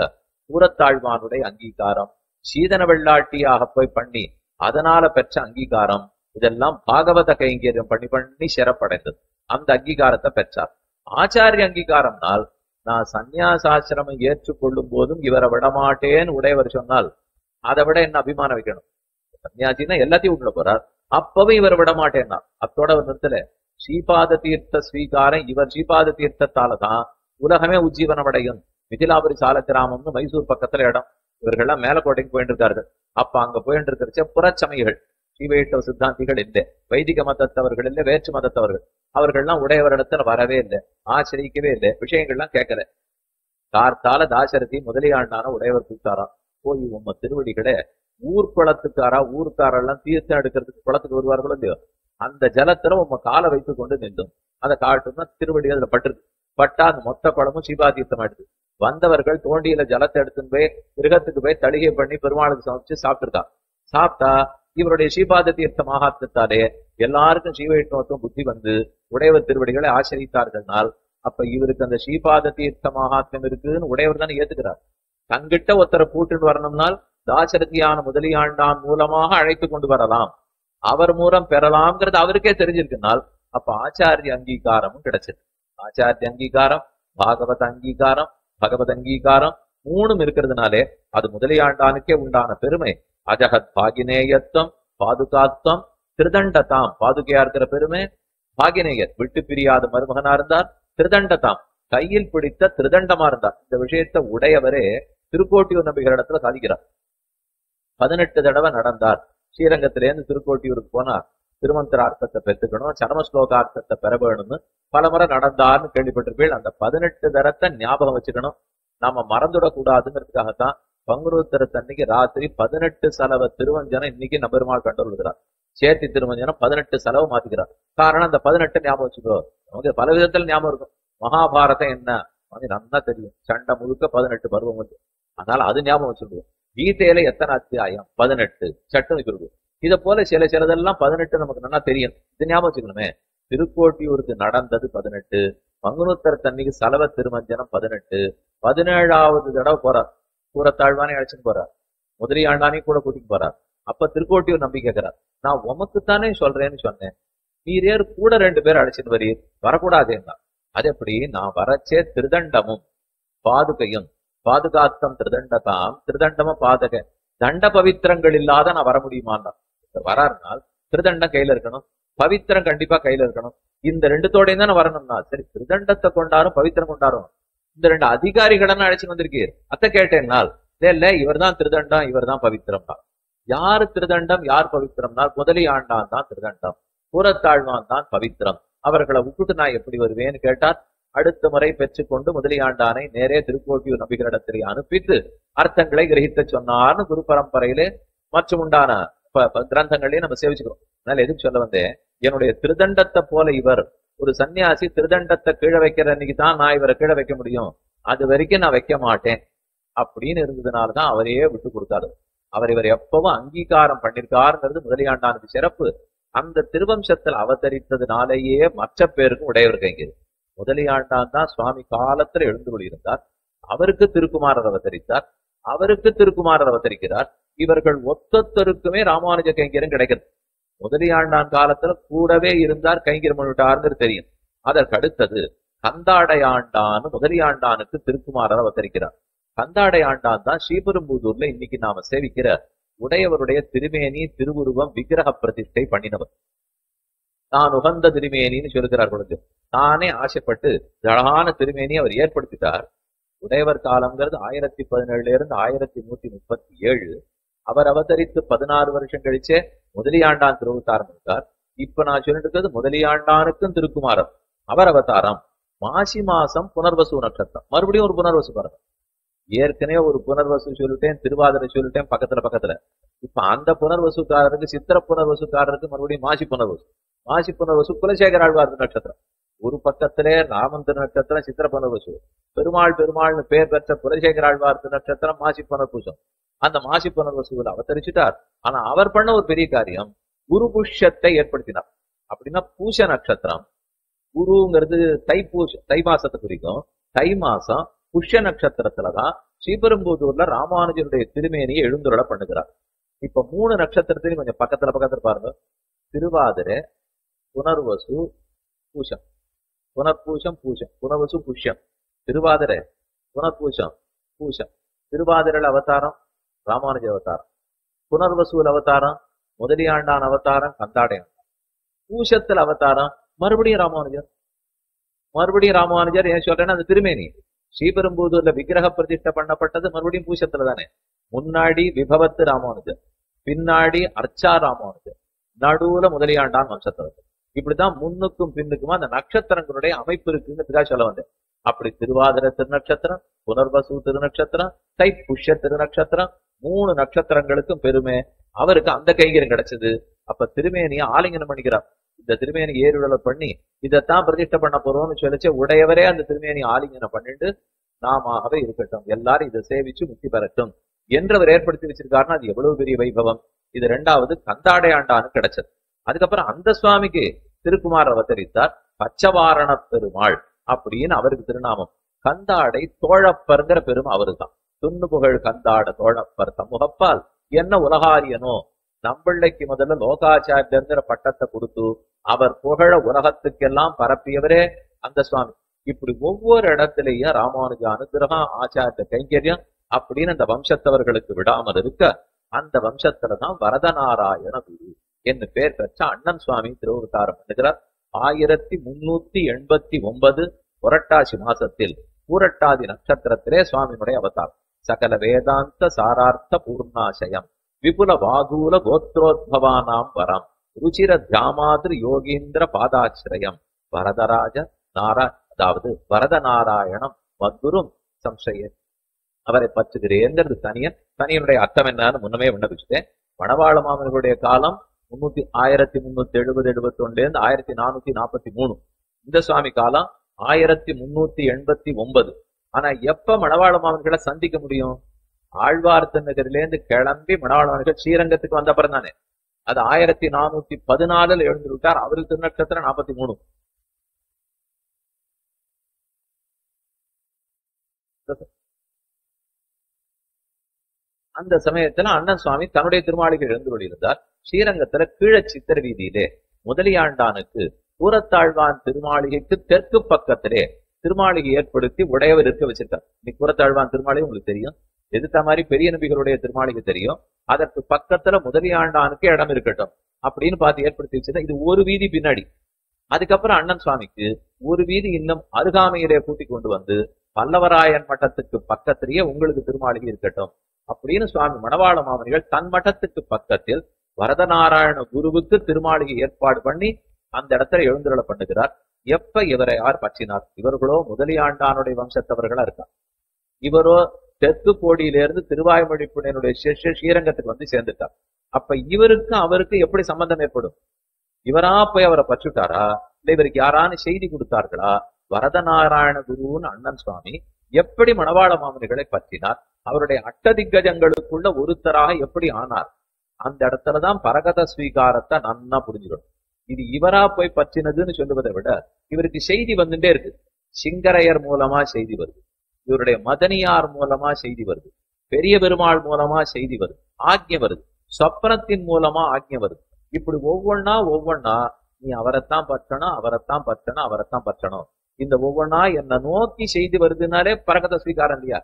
கூரத்தாழ்வானுடைய அங்கீகாரம், சீதன வெள்ளாட்டியாக போய் பண்ணி அதனால பெற்ற அங்கீகாரம், இதெல்லாம் பாகவத கைங்கரியம் பண்ணி பண்ணி சிறப்படைந்தது. அந்த அங்கீகாரத்தை பெற்றார். ஆச்சாரிய அங்கீகாரம்னால் நான் சந்நியாசாசிரமம் ஏற்றுக்கொள்ளும் போதும் இவரை விடமாட்டேன்னு உடையவர் சொன்னால் அதை விட என்ன அபிமானம் வைக்கணும்? சன்னியாசின்னா எல்லாத்தையும் உள்ள போறார், அப்பவே இவர் விடமாட்டேன்னா அத்தோட ஒரு நிறுத்தல. ஸ்ரீபாத தீர்த்த ஸ்வீகாரம், இவர் ஸ்ரீபாத தீர்த்தத்தாலதான் உலகமே உஜ்ஜீவனம் அடையும். மிதிலாபுரி சால கிராமம்னு மைசூர் பக்கத்துல இடம். இவர்கள்லாம் மேலக்கோட்டைக்கு போயிட்டு இருக்கார்கள். அப்ப அங்க போயிட்டு இருக்கிறச்ச புறச்சமைகள், ஸ்ரீவைஷ்ணவ சித்தாந்திகள் இல்லை, வைதிக மதத்தவர்கள் இல்லை, வேற்று மதத்தவர்கள். அவர்கள்லாம் உடையவரிடத்துல வரவே இல்லை, ஆச்சரிக்கவே இல்லை, விஷயங்கள்லாம் கேட்கல. கார்த்தால தாசரதி முதலியாண்டான உடையவர் கூட்டாராம், போய் உம்ம திருவடிகளே ஊர் குளத்துக்காரா ஊருக்காரெல்லாம் தீர்த்தம் எடுக்கிறதுக்கு குளத்துக்கு வருவார்களோ இல்லையோ, அந்த ஜலத்துல உம்ம காலை வைத்து கொண்டு நின்றும் அதை காட்டும்னா திருவடி அதுல பட்டிருக்கு. பட்டா அந்த மொத்த குளமும் சீபா தீர்த்தம் ஆயிடுது. வந்தவர்கள் தோண்டியில ஜலத்தை எடுத்துன்னு போய் கிரகத்துக்கு போய் தளிகை பண்ணி பெருமாளுக்கு சமைச்சு சாப்பிட்டுருக்கா. சாப்பிட்டா இவருடைய ஸ்ரீபாத தீர்த்த மகாத்மத்தாலே எல்லாருக்கும் ஸ்ரீவைஷ்ணவத்துவம் புத்தி வந்து உடையவர் திருவடிகளை ஆச்சரித்தார்கள்னால் அப்ப இவருக்கு அந்த ஸ்ரீபாத தீர்த்த மகாத்மியம் இருக்குன்னு உடையவர் தானே ஏத்துக்கிறார். தங்கிட்ட ஒருத்தரை கூட்டுன்னு வரணும்னால் தாசரதியான முதலியாண்டான் மூலமாக அழைத்து கொண்டு வரலாம், அவர் மூலம் பெறலாம்ங்கிறது அவருக்கே தெரிஞ்சிருக்குனால் அப்ப ஆச்சாரிய அங்கீகாரமும் கிடைச்சது. ஆச்சாரிய அங்கீகாரம், பாகவத அங்கீகாரம், பகவத் அங்கீகாரம் 3 இருக்கிறதுனாலே அது முதலியாண்டானுக்கே உண்டான பெருமை. அஜகத் பாகினேயத்துவம், பாதுகாத்துவம், திருதண்டதாம், பாதுகையா இருக்கிற பெருமை. பாகினேயர் விட்டு பிரியாத மருமகனா இருந்தார். திருதண்டதாம் கையில் பிடித்த திருதண்டமா இருந்தார். இந்த விஷயத்தை உடையவரே திருக்கோட்டியூர் நம்பிகளிடத்துல சாதிக்கிறார். 18 தடவை நடந்தார். ஸ்ரீரங்கத்திலேருந்து திருக்கோட்டியூருக்கு போனார். திருமந்திரார்த்தத்தை பெற்றுக்கணும், சரமஸ்லோகார்த்தத்தை பெற வேணும்னு பல முறை நடந்தார்னு கேள்விப்பட்டிருப்பீள். அந்த 18 தரத்தை ஞாபகம் வச்சுக்கணும், நாம மறந்துடக்கூடாதுங்கிறதுக்காகத்தான் பங்குருத்தரத்தன்னைக்கு ராத்திரி 18 சலவ திருவஞ்சனம் இன்னைக்கு நம்பெருமாள் கண்டு வருகிறார். சேர்த்தி திருமஞ்சனம் 18 செலவு மாத்திக்கிறார். காரணம் அந்த 18 ஞாபகம் வச்சுக்கோ. நமக்கு பல விதத்துல ஞாபகம் இருக்கும். மகாபாரதம் என்ன நமக்கு நல்லா தெரியும். சண்டை முழுக்க 18 பருவம் வந்து, அதனால அது ஞாபகம் வச்சுருவோம். கீதையில எத்தனை அத்தியாயம்? 18 சட்டம் வச்சிருக்கும். இதை போல சிலதெல்லாம் 18 நமக்கு நல்லா தெரியும். இது ஞாபகம் வச்சுக்கணுமே. திருக்கோட்டியூருக்கு நடந்தது 18, மங்குனூத்தர் தண்ணிக்கு சலவ திருமஞ்சனம் 18, 17வது தடவை போறார். கூரத்தாழ்வானே அழைச்சிட்டு போறார், முதலியாண்டானையும் கூட கூட்டிட்டு போறார். அப்ப திருக்கோட்டியூர் நம்பி கேட்கிறார், நான் உமக்குத்தானே சொல்றேன்னு சொன்னேன், நீரேர் கூட 2 பேர் அழைச்சிட்டு வரீர், வரக்கூடாதுன்னா. அது எப்படி? நான் வரச்சே திருதண்டமும் பாதுகையும், பாதுகாத்தம் திருதண்டதாம், திருதண்டமும் பாதக தண்ட பவித்திரங்கள் இல்லாத நான் வர முடியுமான்னா. வராருனால் திருதண்டம் கையில இருக்கணும், பவித்திரம் கண்டிப்பா கையில இருக்கணும். இந்த 2தோடையும் தானே வரணும்னா, சரி திருதண்டத்தை கொண்டாரும் பவித்திரம் கொண்டாரும், இந்த 2 அதிகாரிகளன்னு அழைச்சு வந்திருக்கீர். அத்தை கேட்டேன்னால், இல்ல இவர் தான் திருதண்டம், இவர் தான் பவித்திரம் தான். யாரு திருதண்டம் யார் பவித்திரம்னா, முதலியாண்டான் தான் திருதண்டம், கூரத்தாழ்வான் தான் பவித்திரம். அவர்களை விட்டுட்டு நான் எப்படி வருவேன்னு கேட்டார். அடுத்த முறை பெற்றுக்கொண்டு முதலியாண்டானை நேரே திருக்கோட்டியூர் நம்பிகளிடத்திலே அனுப்பித்து அர்த்தங்களை கிரகித்த சொன்னார்னு குரு பரம்பரையிலே மற்றும் உண்டான கிரந்தங்களையும் நம்ம சேவிச்சுக்கிறோம். அதனால எதுக்கு சொல்ல வந்தேன், என்னுடைய திருதண்டத்தை போல இவர் ஒரு சன்னியாசி திருதண்டத்தை கீழே வைக்கிற அன்னைக்கு தான் நான் இவரை கீழே வைக்க முடியும், அது வரைக்கும் நான் வைக்க மாட்டேன் அப்படின்னு இருந்ததுனாலதான் அவரையே விட்டு கொடுத்தாரு. இவர் எப்பவும் அங்கீகாரம் பண்ணிருக்காருங்கிறது முதலியாண்டானுக்கு சிறப்பு. அந்த திருவம்சத்தில் அவதரித்ததுனாலேயே மற்ற பேருக்கும் உடையவர் கைங்கிறது. முதலியாண்டான் தான் சுவாமி காலத்துல எழுந்துள்ளி இருந்தார், அவருக்கு திருக்குமாரர் அவதரித்தார், அவருக்கு திருக்குமாரர் அவதரிக்கிறார். இவர்கள் ஒத்தொத்தருக்குமே ராமானுஜ கைங்கரம் கிடைக்கிறது. முதலியாண்டான் காலத்துல கூடவே இருந்தார், கைங்கரம் பண்ணிட்டாருங்கிறது தெரியும். அதற்கு அடுத்தது கந்தாடையாண்டான்னு முதலியாண்டானுக்கு திருக்குமாரர் அவதரிக்கிறார். கந்தாடையாண்டான் தான் ஸ்ரீபெரும்புதூர்ல இன்னைக்கு நாம சேவிக்கிற உடையவருடைய திருமேனி திருவுருவம் விக்கிரக பிரதிஷ்டை பண்ணினவர். தான் உகந்த திருமேனின்னு சொல்லுகிறார் பொழுது தானே ஆசைப்பட்டு அழகான திருமேனி அவர் ஏற்படுத்திட்டார். உடையவர் காலம்ங்கிறது 1017 இருந்து 1137. அவர் அவதரித்து 16 வருஷம் கழிச்சே முதலியாண்டான் திருவத்தாரம் இருக்கார். இப்ப நான் சொல்லிட்டு இருக்கிறது முதலியாண்டானுக்கும் திருக்குமாரர் அவர் அவதாரம். மாசி மாசம் புனர்வசு நட்சத்திரம், மறுபடியும் ஒரு புனர்வசு பாருங்க. ஏற்கனவே ஒரு புனர்வசு சொல்லிட்டேன், திருவாதிரை சொல்லிட்டேன் பக்கத்துல. இப்ப அந்த புனர்வசுக்காரருக்கு சித்திர புனர்வசுக்காரருக்கு மறுபடியும் மாசி புனர்வசு. மாசி புனர்வசு குலசேகர ஆழ்வார் நட்சத்திரம். ஒரு பக்கத்திலே ராமன் திரு நட்சத்திரம் சித்திர புனர்வசு. பெருமாள்னு பேர் பெற்ற குலசேகர ஆழ்வார் நட்சத்திரம் மாசி புனர்பூசம். அந்த மாசி புனர்வசுவில் அவதரிச்சுட்டார். ஆனா அவர் பண்ண ஒரு பெரிய காரியம், குரு புஷ்யத்தை ஏற்படுத்தினார். அப்படின்னா பூச நட்சத்திரம், குருங்கிறது தை மாசத்தை குறிக்கும். தை மாசம் புஷ்ய நட்சத்திரத்துலதான் ஸ்ரீபெரும்புதூர்ல ராமானுஜருடைய திருமேனியை எழுந்துருள பண்ணுகிறார். இப்ப 3 நட்சத்திரத்திலையும் கொஞ்சம் பக்கத்துல பாருங்க. திருவாதிரை, புனர்வசு, பூஷம். புனர்பூஷம் பூஷம், புனர்வசு புஷ்யம். திருவாதிரை, புனர்பூஷம், பூஷம். திருவாதிரையில் அவதாரம் ராமானுஜ அவதாரம், புனர்வசூல் அவதாரம் முதலியாண்டான் அவதாரம் கந்தாடையான், பூஷத்தில் அவதாரம் மறுபடியும் ராமானுஜர். ஏன் சொல்றேன்னா அந்த திருமேனி ஸ்ரீபெரும்புதூர்ல விக்கிரக பிரதிஷ்டை பண்ணப்பட்டது மறுபடியும் பூஷத்துல தானே. முன்னாடி விபவத்து ராமானுஜர், பின்னாடி அர்ச்சா ராமானுஜர், நடுவுல முதலியாண்டான் வம்சத்தவர். இப்படிதான் முன்னுக்கும் பின்னுக்குமா அந்த நட்சத்திரங்களுடைய அமைப்பு இருக்குங்கிறதுக்காக சொல்ல வந்தேன். அப்படி திருவாதிரை திருநட்சத்திரம், புனர்வசு திருநட்சத்திரம், தை புஷ்ய திருநட்சத்திரம், 3 நட்சத்திரங்களுக்கும் பெருமை. அவருக்கு அந்த கைங்கரம் கிடைச்சது. அப்ப திருமேனியை ஆலிங்கனம் பண்ணிக்கிறார். இந்த திருமேனி ஏறுதலை பண்ணி இதைத்தான் பிரதிஷ்டை பண்ண போறோம்னு சொல்லிச்சு. உடையவரே அந்த திருமேனி ஆலிங்கனம் பண்ணிட்டு நாமவே இருக்கட்டும், எல்லாரும் இதை சேவிச்சு முக்தி பெறட்டும் என்றவர் ஏற்படுத்தி வச்சிருக்காருன்னா அது எவ்வளவு பெரிய வைபவம். இது 2வது கந்தாடையாண்டானு கிடைச்சது. அதுக்கப்புறம் அந்த சுவாமிக்கு திருக்குமார் அவதரித்தார், பச்சவாரண பெருமாள் அப்படின்னு அவருக்கு திருநாமம். கந்தாடை தோழப்பர்ங்கிற பெரும் அவரு தான். துண்ணு புகழ் கந்தாட தோழப்பர் சமூகப்பால் என்ன உலகாரியனோ, நம்பிள்ளைக்கு முதல்ல லோகாச்சாரியங்கிற பட்டத்தை கொடுத்து அவர் புகழ உலகத்துக்கெல்லாம் பரப்பியவரே அந்த சுவாமி. இப்படி ஒவ்வொரு இடத்திலேயும் ராமானுஜ அனுகிரகம், ஆச்சாரிய கைங்கரியம் அப்படின்னு அந்த வம்சத்தவர்களுக்கு விடாமல் இருக்க, அந்த வம்சத்துலதான் வரதநாராயண குரு என்று பேர் பெற்ற அண்ணன் சுவாமி திருவதாரம் பண்ணுகிறார். 1389 புரட்டாசி மாசத்தில் பூரட்டாதி நட்சத்திரத்திலே சுவாமியினுடைய அவதாரம். சகல வேதாந்த சாரார்த்த பூர்ணாசயம் விபுல வாகூல கோத்ரோத்பவானாம் வரம் ருச்சிர தியாமாதிரு யோகீந்திர பாதாசிரயம் வரதராஜ அதாவது வரதநாராயணம் மத்குரும் சம்சய. அவரை பற்றுகிறேங்கிறது தனியனுடைய அர்த்தம் என்னன்னு முன்னமே விண்ணப்பிச்சுட்டேன். மணவாள மாமனுடைய காலம் 1370-71 1443. இந்த சுவாமி காலம் 1389. ஆனா எப்ப மணவாள மாமன்களை சந்திக்க முடியும்? ஆழ்வார் திருநகரிலேருந்து கிளம்பி மணவாள மாமன்கள் ஸ்ரீரங்கத்துக்கு வந்த அப்புறம் தானே. அது 1414 எழுந்து விட்டார். அவருக்கு திருநட்சத்திரம் 43. அந்த சமயத்துல அண்ணன் சுவாமி தன்னுடைய திருமாளிகை எழுந்து கொண்டிருந்தார். ஸ்ரீரங்கத்துல கீழ சித்திர வீதியிலே முதலியாண்டானுக்கு கூரத்தாழ்வான் திருமாளிகைக்கு தெற்கு பக்கத்திலே திருமாளிகை ஏற்படுத்தி உடையவர் இருக்க வச்சிருக்கார். இன்னைக்கு கூரத்தாழ்வான் திருமாளிகை உங்களுக்கு தெரியும். எதிர்த்த மாதிரி பெரிய நபிகளுடைய திருமாளிகை தெரியும். அதற்கு பக்கத்துல முதலியாண்டானுக்கு இடம் இருக்கட்டும் அப்படின்னு பார்த்து ஏற்படுத்தி வச்சிருந்தா. இது ஒரு வீதி பின்னாடி. அதுக்கப்புறம் அண்ணன் சுவாமிக்கு ஒரு வீதி இன்னும் அருகாமையிலே கூட்டி கொண்டு வந்து பல்லவராயன் மட்டத்துக்கு பக்கத்திலேயே உங்களுக்கு திருமாளிகை இருக்கட்டும் அப்படின்னு சுவாமி மணவாள மாமனிகள் தன் மட்டத்துக்கு பக்கத்தில் வரதநாராயண குருவுக்கு திருமாளிகை ஏற்பாடு பண்ணி அந்த இடத்துல எழுந்துருள பண்ணுகிறார். எப்ப இவரை யார் பற்றினார்? இவர்களோ முதலியாண்டானுடைய வம்சத்தவர்களா இருக்கார். இவரோ தெற்கு கோடியிலிருந்து திருவாய்மொழிப்புடைய ஸ்ரீரங்கத்துக்கு வந்து சேர்ந்துட்டார். அப்ப இவருக்கு அவருக்கு எப்படி சம்பந்தம் ஏற்படும்? இவரா போய் அவரை பற்றுட்டாரா இல்ல இவருக்கு யாரான செய்தி கொடுத்தார்களா? வரதநாராயண குருன்னு அண்ணன் சுவாமி எப்படி மணவாள மாமனிகளை பற்றினார்? அவருடைய அட்டதிக்கஜங்களுக்குள்ள ஒருத்தராக எப்படி ஆனார்? அந்த இடத்துலதான் பரகத ஸ்வீகாரத்தை நன்னா புரிஞ்சுக்கணும். இது இவரா போய் பற்றினதுன்னு சொல்லுவதை விட இவருக்கு செய்தி வந்துட்டே இருக்கு. சிங்கரையர் மூலமா செய்தி வருது, இவருடைய மதனியார் மூலமா செய்தி வருது, பெரிய பெருமாள் மூலமா செய்தி வருது, ஆக்ஞை வருது, சொப்பனத்தின் மூலமா ஆக்ஞை வருது. இப்படி ஒவ்வொன்னா நீ அவரைத்தான் பற்றணும், அவரைத்தான் பற்றணும், அவரைத்தான் பற்றணும். இந்த ஒவ்வொன்னா என்ன நோக்கி செய்தி வருதுனாலே பரகத ஸ்வீகாரம் இல்லையா?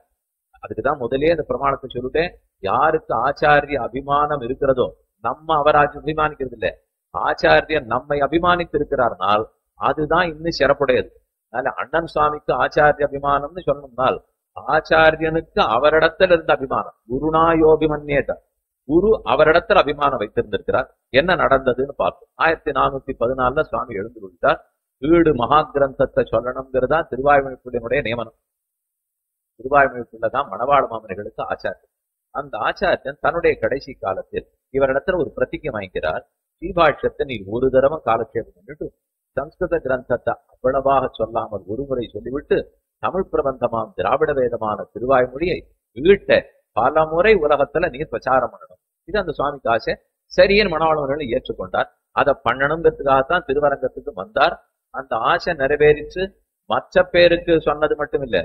அதுக்குதான் முதலே இந்த பிரமாணத்தை சொல்லிட்டேன். யாருக்கு ஆச்சாரிய அபிமானம் இருக்கிறதோ, நம்ம அவராஜ் அபிமானிக்கிறது இல்லை, ஆச்சாரியன் நம்மை அபிமானித்து இருக்கிறார்னால் அதுதான் இன்னும் சிறப்புடையது. அதனால அண்ணன் சுவாமிக்கு ஆச்சாரிய அபிமானம்னு சொல்லணும்னால் ஆச்சாரியனுக்கு அவரிடத்துல இருந்த அபிமானம். குருநாயோபிமன்யேத, குரு அவரிடத்துல அபிமானம் வைத்திருந்திருக்கிறார். என்ன நடந்ததுன்னு பார்ப்போம். 1414 சுவாமி எழுந்து கொண்டார். வீடு மகா கிரந்தத்தை சொல்லணுங்கிறதா திருவாய்மொழிப்புடைய நியமனம். திருவாய்மொழிப்புள்ளதான் மணவாள மாமனிகளுக்கு ஆச்சாரியன். அந்த ஆச்சாரியன் தன்னுடைய கடைசி காலத்தில் இவரிடத்துல ஒரு பிரதிஜை வாங்கிக்கிறார். ஸ்ரீபாஷ்யத்தை நீ ஒரு தடவை காலக்ஷேபம் பண்ணிட்டு சம்ஸ்கிருத கிரந்தத்தை அவ்வளவாக சொல்லாமல் ஒருமுறை சொல்லிவிட்டு தமிழ் பிரபந்தமாம் திராவிட வேதமான திருவாய்மொழியை வீட்டை பல முறை உலகத்துல நீர் பிரச்சாரம் பண்ணணும். இது அந்த சுவாமிக்கு ஆசை. சரியின் மணவாளவர்களை ஏற்றுக்கொண்டார். அதை பண்ணணுங்கிறதுக்காகத்தான் திருவரங்கத்துக்கு வந்தார். அந்த ஆசை நிறைவேறிச்சு. மற்ற பேருக்கு சொன்னது மட்டும் இல்ல,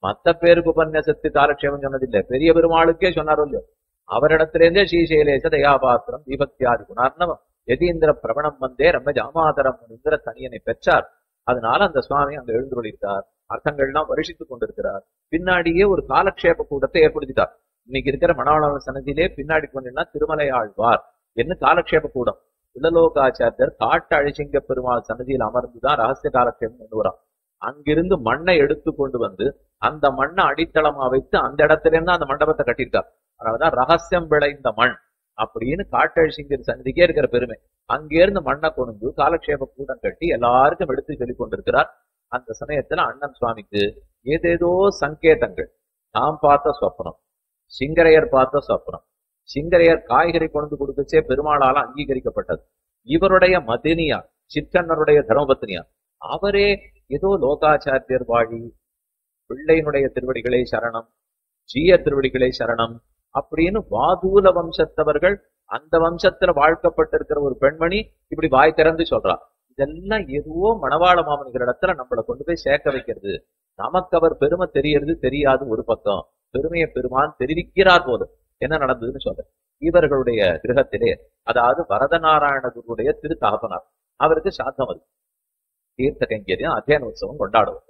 மற்ற பேருக்கு உபன்யாசத்து காலக்ஷேபம் சொன்னதில்லை, பெரிய பெருமாளுக்கே சொன்னாரோ இல்லையோ. அவரிடத்திலேருந்தே ஸ்ரீசைலேச தயாபாத்திரம் தீபக்தியாதி குணார்ணவம் யதீந்திர பிரபணம் வந்தே ரம்ம ஜாமாதரம் இந்திர தனியனை பெற்றார். அதனால அந்த சுவாமி அங்க எழுந்துள்ளார். அர்த்தங்கள்லாம் வருஷித்துக் கொண்டிருக்கிறார். பின்னாடியே ஒரு காலக்ஷேப கூட்டத்தை ஏற்படுத்திட்டார். இன்னைக்கு இருக்கிற மணவாளன் சன்னதியிலே பின்னாடி கொண்டிருந்தா திருமலை ஆழ்வார் என்ன காலக்ஷேப கூடம். இளலோகாச்சாரியர் காட்டு அழிசிங்க பெருமாள் சன்னதியில் அமர்ந்துதான் ரகசிய காலக்ஷேபம் கொண்டு வரான். அங்கிருந்து மண்ணை எடுத்து கொண்டு வந்து அந்த மண்ணை அடித்தளமா வைத்து அந்த இடத்துல இருந்து அந்த மண்டபத்தை கட்டியிருக்கார். அதனாலதான் ரகசியம் விளைந்த மண் அப்படின்னு காட்டழிசிங்கர் சன்னதிக்கே இருக்கிற பெருமை. அங்கிருந்து மண்ணை கொண்டு காலக்ஷேப கூட்டம் கட்டி எல்லாருக்கும் எடுத்து சொல்லிக் கொண்டிருக்கிறார். அந்த சமயத்துல அண்ணன் சுவாமிக்கு ஏதேதோ சங்கேதங்கள். நாம் பார்த்த சொப்பனம், சிங்கரையர் பார்த்த சொப்பனம். சிங்கரையர் காய்கறி கொண்டு கொடுக்கச்சே பெருமாளால அங்கீகரிக்கப்பட்டது. இவருடைய மதினியார், சிற்றன்னருடைய தர்மபத்தினியார், அவரே ஏதோ லோகாச்சாரியர் வாழி பிள்ளையினுடைய திருவடிகளை சரணம், ஜீய திருவடிகளை சரணம் அப்படின்னு வாதூல வம்சத்தவர்கள், அந்த வம்சத்துல வாழ்க்கப்பட்டிருக்கிற ஒரு பெண்மணி இப்படி வாய் திறந்து சொல்றா. இதெல்லாம் எதுவோ மணவாள மாமனிகள் இடத்துல நம்மளை கொண்டு போய் சேர்க்க வைக்கிறது. நமக்கு அவர் பெருமை தெரியறது தெரியாது ஒரு பக்கம், பெருமையை பெருமான் தெரிவிக்கிறார் போது. என்ன நடந்ததுன்னு சொல்றேன். இவர்களுடைய கிரகத்திலே, அதாவது வரதநாராயண குருவுடைய திரு தகப்பனார், அவருக்கு சாத்தம் வருது. தீர்த்த கைங்கரியம் அத்தியன உற்சவம் கொண்டாடுவது.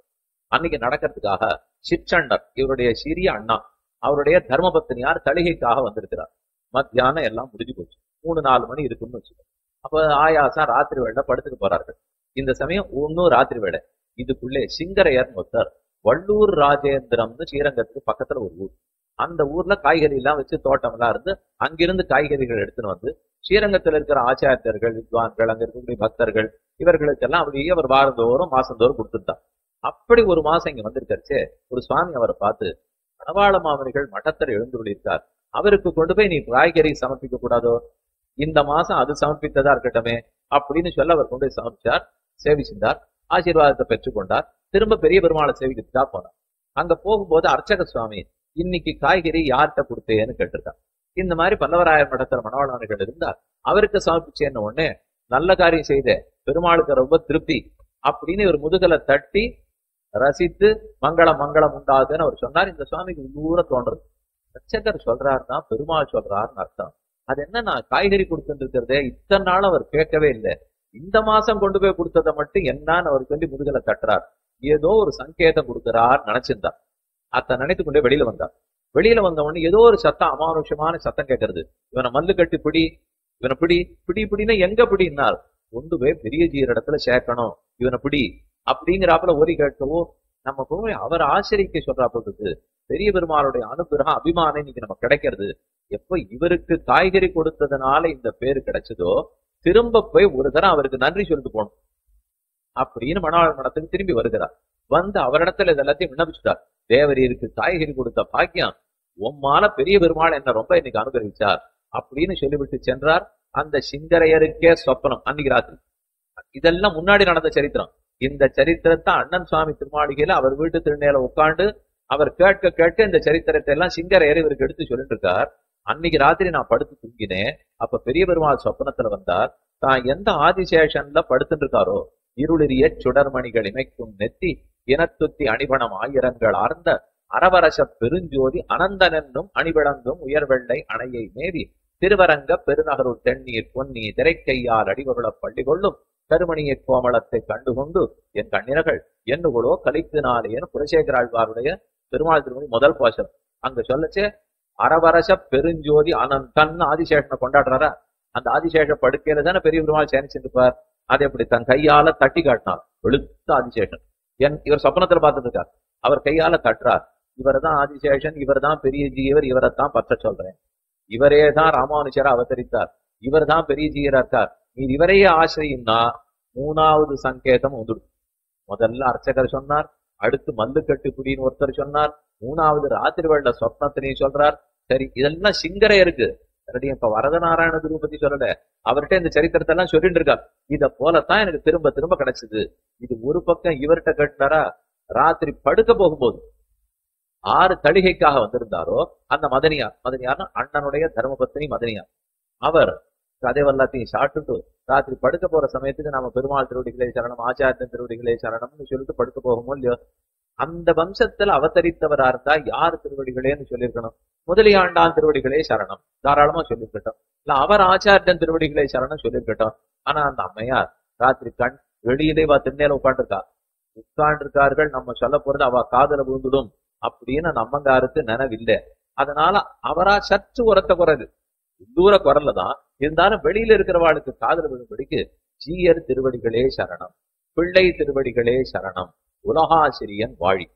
அன்னைக்கு நடக்கிறதுக்காக சிற்றண்டர், இவருடைய சிறிய அண்ணா, அவருடைய தர்மபத்தினியார் தளிகைக்காக வந்திருக்கிறார். மத்தியானம் எல்லாம் முடிஞ்சு போச்சு. 3-4 மணி இருக்குன்னு வச்சுக்கோ. அப்ப ஆயாசம் ராத்திரி வேலை படுத்துட்டு போறார்கள். இந்த சமயம் ஒன்னும் ராத்திரி வேலை. இதுக்குள்ளே சிங்கரையர் ஒருத்தர், வள்ளூர் ராஜேந்திரம்னு ஸ்ரீரங்கத்துக்கு பக்கத்துல ஒரு ஊர். அந்த ஊர்ல காய்கறி எல்லாம் வச்சு தோட்டம் எல்லாம் இருந்து அங்கிருந்து காய்கறிகள் எடுத்துன்னு வந்து ஸ்ரீரங்கத்துல இருக்கிற ஆச்சாரியர்கள், வித்வான்கள், அங்க இருக்கக்கூடிய பக்தர்கள், இவர்களுக்கெல்லாம் அப்படியே அவர் வாரந்தோறும் மாசந்தோறும் கொடுத்துட்டார். அப்படி ஒரு மாசம் இங்க வந்திருக்கச்சே ஒரு சுவாமி அவரை பார்த்து, மணவாள மாமனிகள் மட்டத்தில் எழுந்து கொண்டிருக்கார், அவருக்கு கொண்டு போய் நீ காய்கறி சமர்ப்பிக்க கூடாதோ? இந்த மாசம் அது சமர்ப்பித்ததா இருக்கட்டுமே அப்படின்னு சொல்ல அவர் கொண்டு சமர்ப்பிச்சார், சேவிச்சிருந்தார், ஆசீர்வாதத்தை பெற்றுக்கொண்டார். திரும்ப பெரிய பெருமாளை சேவிக்கிறதுக்காக போனார். அங்க போகும்போது அர்ச்சக சுவாமி இன்னைக்கு காய்கறி யார்கிட்ட கொடுத்தேன்னு கேட்டிருக்கார். இந்த மாதிரி பல்லவராயர் மடத்துல மணவாளர்கள் இருந்தார், அவருக்கு சமர்ப்பிச்சேன்னு உடனே நல்ல காரியம் செய்த பெருமாளுக்கு ரொம்ப திருப்தி அப்படின்னு ஒரு முதுகலை தட்டி ரசித்து மங்களம் மங்களம் உண்டாதுன்னு அவர் சொன்னார். இந்த சுவாமிக்கு தூரம் தோன்றது, அர்ச்சகர் சொல்றாருன்னா பெருமாள் சொல்றாருன்னு அர்த்தம். அது என்ன, நான் காய்கறி கொடுத்துட்டு இருக்கிறதே இத்தனை நாள் அவர் கேட்கவே இல்லை, இந்த மாசம் கொண்டு போய் கொடுத்ததை மட்டும் என்னன்னு அவர் சொல்லி முதுகலை தட்டுறார், ஏதோ ஒரு சங்கேதம் கொடுக்கிறார் நினைச்சிருந்தார். அத்தை நினைத்து கொண்டே வெளியில வந்தார். வெளியில வந்த உடனே ஏதோ ஒரு சத்தம், அமானுஷமான சத்தம் கேட்கறது. இவனை மல்லு கட்டி பிடி, இவனை பிடி பிடி பிடினா எங்க பிடினார், கொண்டு போய் பெரிய ஜீர் இடத்துல சேர்க்கணும், இவனை பிடி அப்படிங்கிறாப்புல ஓரி கேட்கவோ நம்ம போய் அவர் ஆசிரிக்க சொல்றா போட்டுருக்கு. பெரிய பெருமாளுடைய அனுகிரகம் அபிமானம் இன்னைக்கு நம்ம கிடைக்கிறது. எப்ப இவருக்கு காய்கறி கொடுத்ததுனால இந்த பேரு கிடைச்சதோ திரும்ப போய் ஒரு தரம் அவருக்கு நன்றி சொல்லிட்டு போகணும் அப்படின்னு மணவாளர் மடத்துக்கு திரும்பி வருகிறார். வந்து அவரிடத்துல இதெல்லாத்தையும் விண்ணப்பிச்சுட்டார். தேவரீருக்கு காய்கறி கொடுத்த பாக்கியம் உம்மால பெரிய பெருமாள் என்ன ரொம்ப இன்னைக்கு அனுகிரகிச்சார் அப்படின்னு சொல்லிவிட்டு சென்றார். அந்த சிங்கரையருக்கே சொப்பனம் அன்னைக்கு ராத்திரி. இதெல்லாம் முன்னாடி நடந்த சரித்திரம். இந்த சரித்திரத்தை அண்ணன் சுவாமி திருமாளிகையில அவர் வீட்டு திருநேல உட்காந்து அவர் கேட்க கேட்க இந்த சரித்திரத்தை எல்லாம் சிங்கரையர் இவருக்கு எடுத்து சொல்லிட்டு இருக்கார். அன்னைக்கு ராத்திரி நான் படுத்து தூங்கினேன். அப்ப பெரிய பெருமாள் சொப்பனத்துல வந்தார். தான் எந்த ஆதிசேஷன்ல படுத்துட்டு இருக்காரோ, இருளிரிய சுடர்மணிகள் இமைக்கும் நெத்தி இனத்துத்தி அணிபணம் ஆயிரங்கள் ஆர்ந்த அரவரச பெருஞ்சோதி அனந்தனென்னும் அணிவிளங்கும் உயர்வெள்ளை அணையை மேவி திருவரங்க பெருநகருள் தென்னீர் பொன்னி திரைக்கையால் அடிவருள பள்ளி கொள்ளும் கருமணிய கோமளத்தை கண்டுகொண்டு என் கண்ணினர்கள் என்னுகளோ கலித்தினாலேன்னு குலசேகராழ்வாருடைய பெருமாள் திருமணி முதல் பாசம். அங்க சொல்லச்சே அரவரச பெருஞ்சோதி அனந்தன் ஆதிசேஷனை கொண்டாடுறாரா, அந்த ஆதிசேஷ படுக்கையில தானே பெரிய பெருமாள் சேனிச்சிருப்பார். அதை அப்படி தன் கையால தட்டி காட்டினார். வெளுத்த ஆதிசேஷன் இவர் சொப்னத்துல பார்த்துட்டு இருக்கார். அவர் கையால தட்டுறார். இவர் தான் ஆதிசேஷன், இவர் தான் பெரிய ஜீவர், இவரைத்தான் பற்ற சொல்றேன், இவரே தான் ராமானுஜரை அவதரித்தார், இவர் தான் பெரிய ஜீயரா இருக்கார், நீ இவரையே ஆசிரியும்னா மூணாவது சங்கேதம் வந்துடும். முதல்ல அர்ச்சகர் சொன்னார், அடுத்து மல்லு கட்டுப்பிடின்னு ஒருத்தர் சொன்னார், மூணாவது ராத்திரி வெள்ள சொப்னத்தினையும் சொல்றார். சரி, இதெல்லாம் சிங்கரே இருக்கு. இப்ப வரதநாராயண குரு பத்தி சொல்லல, அவர்கிட்ட இந்த சரித்திரத்தை எல்லாம் சொல்லிட்டு இருக்கார். இத போலத்தான் எனக்கு திரும்ப திரும்ப கிடைச்சது. இது ஒரு பக்கம் இவர்கிட்ட கேட்டாரா, ராத்திரி படுக்க போகும்போது 6 தளிகைக்காக வந்திருந்தாரோ அந்த மதனியார்னா அண்ணனுடைய தர்மபத்தினி மதனியார், அவர் கதைவல்லாத்தையும் சாப்பிட்டுட்டு ராத்திரி படுக்க போற சமயத்துக்கு நாம பெருமாள் திருவடிகளே சரணம், ஆச்சாரியன் திருவடிகளே சரணம்னு சொல்லிட்டு படுக்க போகுமோ இல்லையோ, அந்த வம்சத்துல அவதரித்தவரா இருந்தா யார் திருவடிகளேன்னு சொல்லியிருக்கணும், முதலியாண்டான் திருவடிகளே சரணம் தாராளமா சொல்லியிருக்கட்டும், இல்ல அவர் ஆச்சாரியன் திருவடிகளே சரணம் சொல்லியிருக்கட்டும். ஆனா அந்த அம்மையார் ராத்திரி கண் வெளியிலே திருநேல உட்காண்டிருக்கார்கள், நம்ம சொல்ல போறது அவ காதல விழுந்துடும் அப்படின்னு அந்த அம்மங்காருக்கு நினைவில்லை. அதனால அவரா சற்று உரத்த குறைது, தூர குரல்லதான் இருந்தாலும் வெளியில இருக்கிறவாளுக்கு காதல விழும்படிக்கு ஜீயர் திருவடிகளே சரணம், பிள்ளை திருவடிகளே சரணம், உலகாசிரியன் வாழி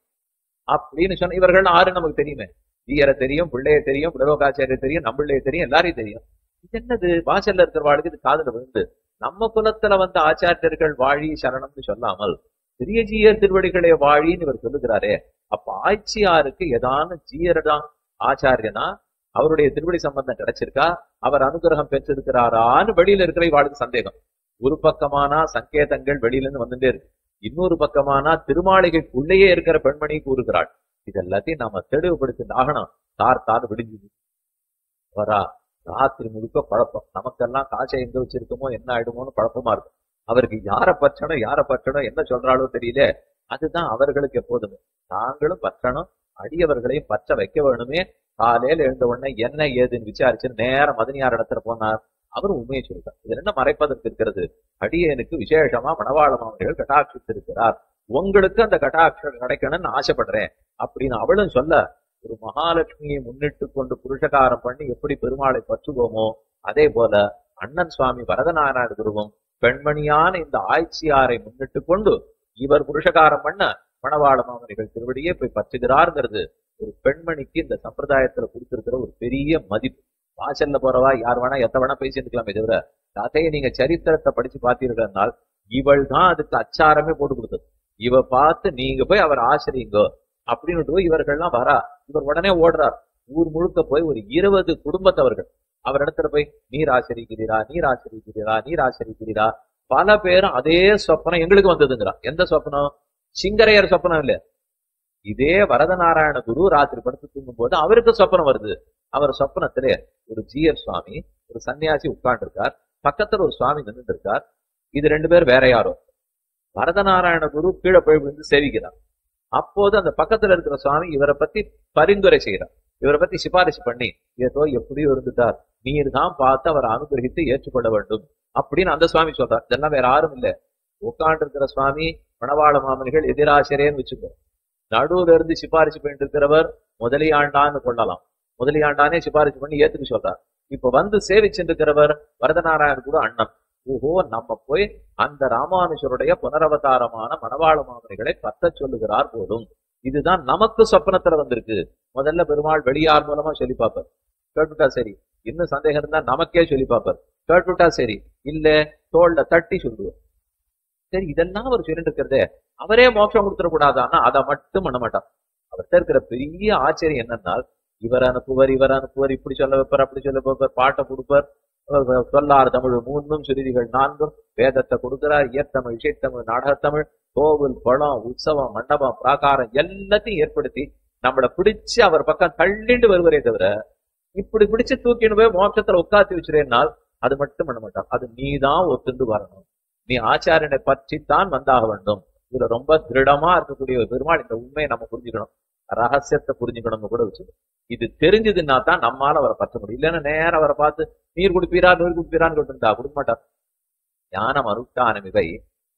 அப்படின்னு சொன்ன இவர்கள் 6 நமக்கு தெரியுமே. ஜீயரை தெரியும், பிள்ளைய தெரியும், புலோகாச்சாரிய தெரியும், நம்மளைய தெரியும், எல்லாரையும் தெரியும். இது என்னது வாசல்ல இருக்கிறவாளுக்கு இது காதல விழுந்து நம்ம குலத்துல வந்த ஆச்சாரியர்கள் வாழி சரணம்னு சொல்லாமல் பெரிய ஜீயர் திருவடிகளே வாழின்னு இவர் சொல்லுகிறாரே, அப்ப ஆட்சியாருக்கு ஏதான ஜீயர்தான் ஆச்சாரியனா, அவருடைய திருவடி சம்பந்தம் கிடைச்சிருக்கா, அவர் அனுகிரகம் பெற்றிருக்கிறாரான்னு வெளியில இருக்கிற வாழ்க்கை சந்தேகம். ஒரு பக்கமானா சங்கேதங்கள் வெளியில இருந்து வந்துட்டே இருக்கு, இன்னொரு பக்கமானா திருமாளிகைக்குள்ளேயே இருக்கிற பெண்மணி கூறுகிறாள். இதெல்லாத்தையும் நாம தெளிவுபடுத்தி ஆகணும். தார் விடிஞ்சுது வரா, ராத்திரி முழுக்க குழப்பம். நமக்கெல்லாம் காசை எங்க வச்சிருக்கோமோ என்ன ஆயிடுமோன்னு குழப்பமா இருக்கும். அவருக்கு யாரை பற்றணும் என்ன சொல்றாளோ தெரியல. அதுதான் அவர்களுக்கு எப்போதுமே. நாங்களும் பற்றணும், அடியவர்களையும் பற்ற வைக்க வேணுமே. காலையில எழுந்த உடனே என்ன ஏதுன்னு விசாரிச்சு நேரம் மதனியார் இடத்துல போனார். அவர் உண்மையை சொல்லிட்டார். இது என்ன மறைப்பதற்கு இருக்கிறது, அடியனுக்கு விசேஷமா மணவாளமாவர்கள் கட்டாட்சித்திருக்கிறார், உங்களுக்கு அந்த கட்டாட்சம் கிடைக்கணும்னு ஆசைப்படுறேன் அப்படின்னு அவளும் சொல்ல, ஒரு மகாலட்சுமியை முன்னிட்டு கொண்டு புருஷகாரம் பண்ணி எப்படி பெருமாளை பற்றுவோமோ அதே போல அண்ணன் சுவாமி வரதநாராயண குருவும் பெண்மணியான இந்த ஆய்ச்சியாரை முன்னிட்டு கொண்டு இவர் புருஷகாரம் பண்ண மணவாள மாமனிகள் திருவடியே போய் பற்றுகிறார்ங்கிறது ஒரு பெண்மணிக்கு இந்த சம்பிரதாயத்துல கொடுத்திருக்கிற ஒரு பெரிய மதிப்பு. வாசல்ல போறவா யார் வேணா எத்த வேணா பேசிட்டுக்கலாமே தவிர, கதையை நீங்க சரித்திரத்தை படிச்சு பார்த்தீர்கள்னால் இவள் தான் அதுக்கு அச்சாரமே போட்டு கொடுத்தது. இவ பார்த்து நீங்க போய் அவர் ஆசிரியங்கோ அப்படின்னு இவர்கள்லாம் வரா. இவர் உடனே ஓடுறார். ஊர் முழுக்க போய் ஒரு 20 குடும்பத்தவர்கள் அவரிடத்துல போய் நீர் ஆச்சரிக்கிறீரா, நீர் ஆச்சரிக்கிறீரா, நீர் ஆச்சரிக்கிறீரா. பல பேரும் அதே சொப்பனம் எங்களுக்கு வந்ததுங்கிறான். எந்த சொப்பனம்? சிங்கரையர் சொப்பனம் இல்ல. இதே வரதநாராயண குரு ராத்திரி படுத்து தூங்கும் போது அவருக்கு சொப்பனம் வருது. அவர் சொப்பனத்திலே ஒரு ஜீயர் சுவாமி, ஒரு சன்னியாசி உட்கார்ந்து இருக்கார், பக்கத்துல ஒரு சுவாமி நின்றுட்டு இருக்கார். இது ரெண்டு பேர் வேற யாரோ. வரதநாராயண குரு கீழே போய் விழுந்து சேவிக்கிறார். அப்போது அந்த பக்கத்துல இருக்கிற சுவாமி இவரை பத்தி பரிந்துரை செய்யறார். இவரை பத்தி சிபாரிசு பண்ணி, ஏதோ எப்படியோ இருந்துட்டார், நீர் தான் பார்த்து அவரை அனுகிரகித்து ஏற்றுக்கொள்ள வேண்டும் அப்படின்னு அந்த சுவாமி சொல்றார். இதெல்லாம் வேற யாரும் இல்ல. உட்கார்ந்து இருக்கிற சுவாமி மணவாள மாமனிகள் எதிராசிரியர்னு வச்சுக்கோ. நடுவுல இருந்து சிபாரிசு பண்ணிட்டு இருக்கிறவர் முதலியாண்டான்னு கொள்ளலாம். முதலியாண்டானே சிபாரிசு பண்ணி ஏத்துக்க சொல்றார். இப்ப வந்து சேவிச்சுட்டு இருக்கிறவர் வரதநாராயண கூட அண்ணன். ஓஹோ, நம்ம போய் அந்த ராமானுஜருடைய புனரவதாரமான மணவாள மாமனிகளை பத்த சொல்லுகிறார் போதும். இதுதான் நமக்கு சொப்பனத்துல வந்திருக்கு. முதல்ல பெருமாள் வெளியார் மூலமா சொல்லி பார்ப்பார். கேட்டுட்டா சரி, இன்னும் சந்தேகம் இருந்தா நமக்கே சொல்லி பார்ப்பார். கேட்டுட்டா சரி, இல்ல தோல்ல தட்டி சொல்லுவார். சரி, இதெல்லாம் அவர் சொல்லிட்டு இருக்கிறதே, அவரே மோட்சம் கொடுத்துடக்கூடாதான்னா அதை மட்டும் பண்ண மாட்டார். அவர்கிட்ட இருக்கிற பெரிய ஆச்சரியம் என்னன்னா, இவர் அனுப்புவர், இப்படி சொல்ல வைப்பார், அப்படி சொல்ல வைப்பார், பாட்டை கொடுப்பார், சொல்லார் தமிழ் 3 சுருதிகள் 4 வேதத்தை கொடுக்கிறார், இயற்தமிழ், இசைத்தமிழ், நாடகத்தமிழ், கோவில், குளம், உற்சவம், மண்டபம், பிராகாரம் எல்லாத்தையும் ஏற்படுத்தி நம்மளை பிடிச்சு அவர் பக்கம் தள்ளிண்டு வருவரே தவிர, இப்படி பிடிச்சு தூக்கின்னு போய் மோட்சத்துல உட்காத்தி வச்சுறேன்னால் அது மட்டும் பண்ண மாட்டான். அது நீதான் ஒத்துண்டு வரணும். நீ ஆச்சாரியனை பற்றித்தான் வந்தாக வேண்டும். இதுல ரொம்ப திருடமா இருக்கக்கூடிய ஒரு பெருமாள் இந்த உண்மையை நம்ம புரிஞ்சுக்கணும், ரகசியத்தை புரிஞ்சுக்கணும்னு கூட வச்சுக்கணும். இது தெரிஞ்சதுன்னா தான் நம்மால அவரை பற்ற முடியும். இல்லைன்னா நேரம் அவரை பார்த்து நீர் குடிப்பீரா, நீர் குடிப்பீரான்னு கேட்டுருந்தா கொடுக்க மாட்டார். ஞானம் அனுஷ்டானம் இவை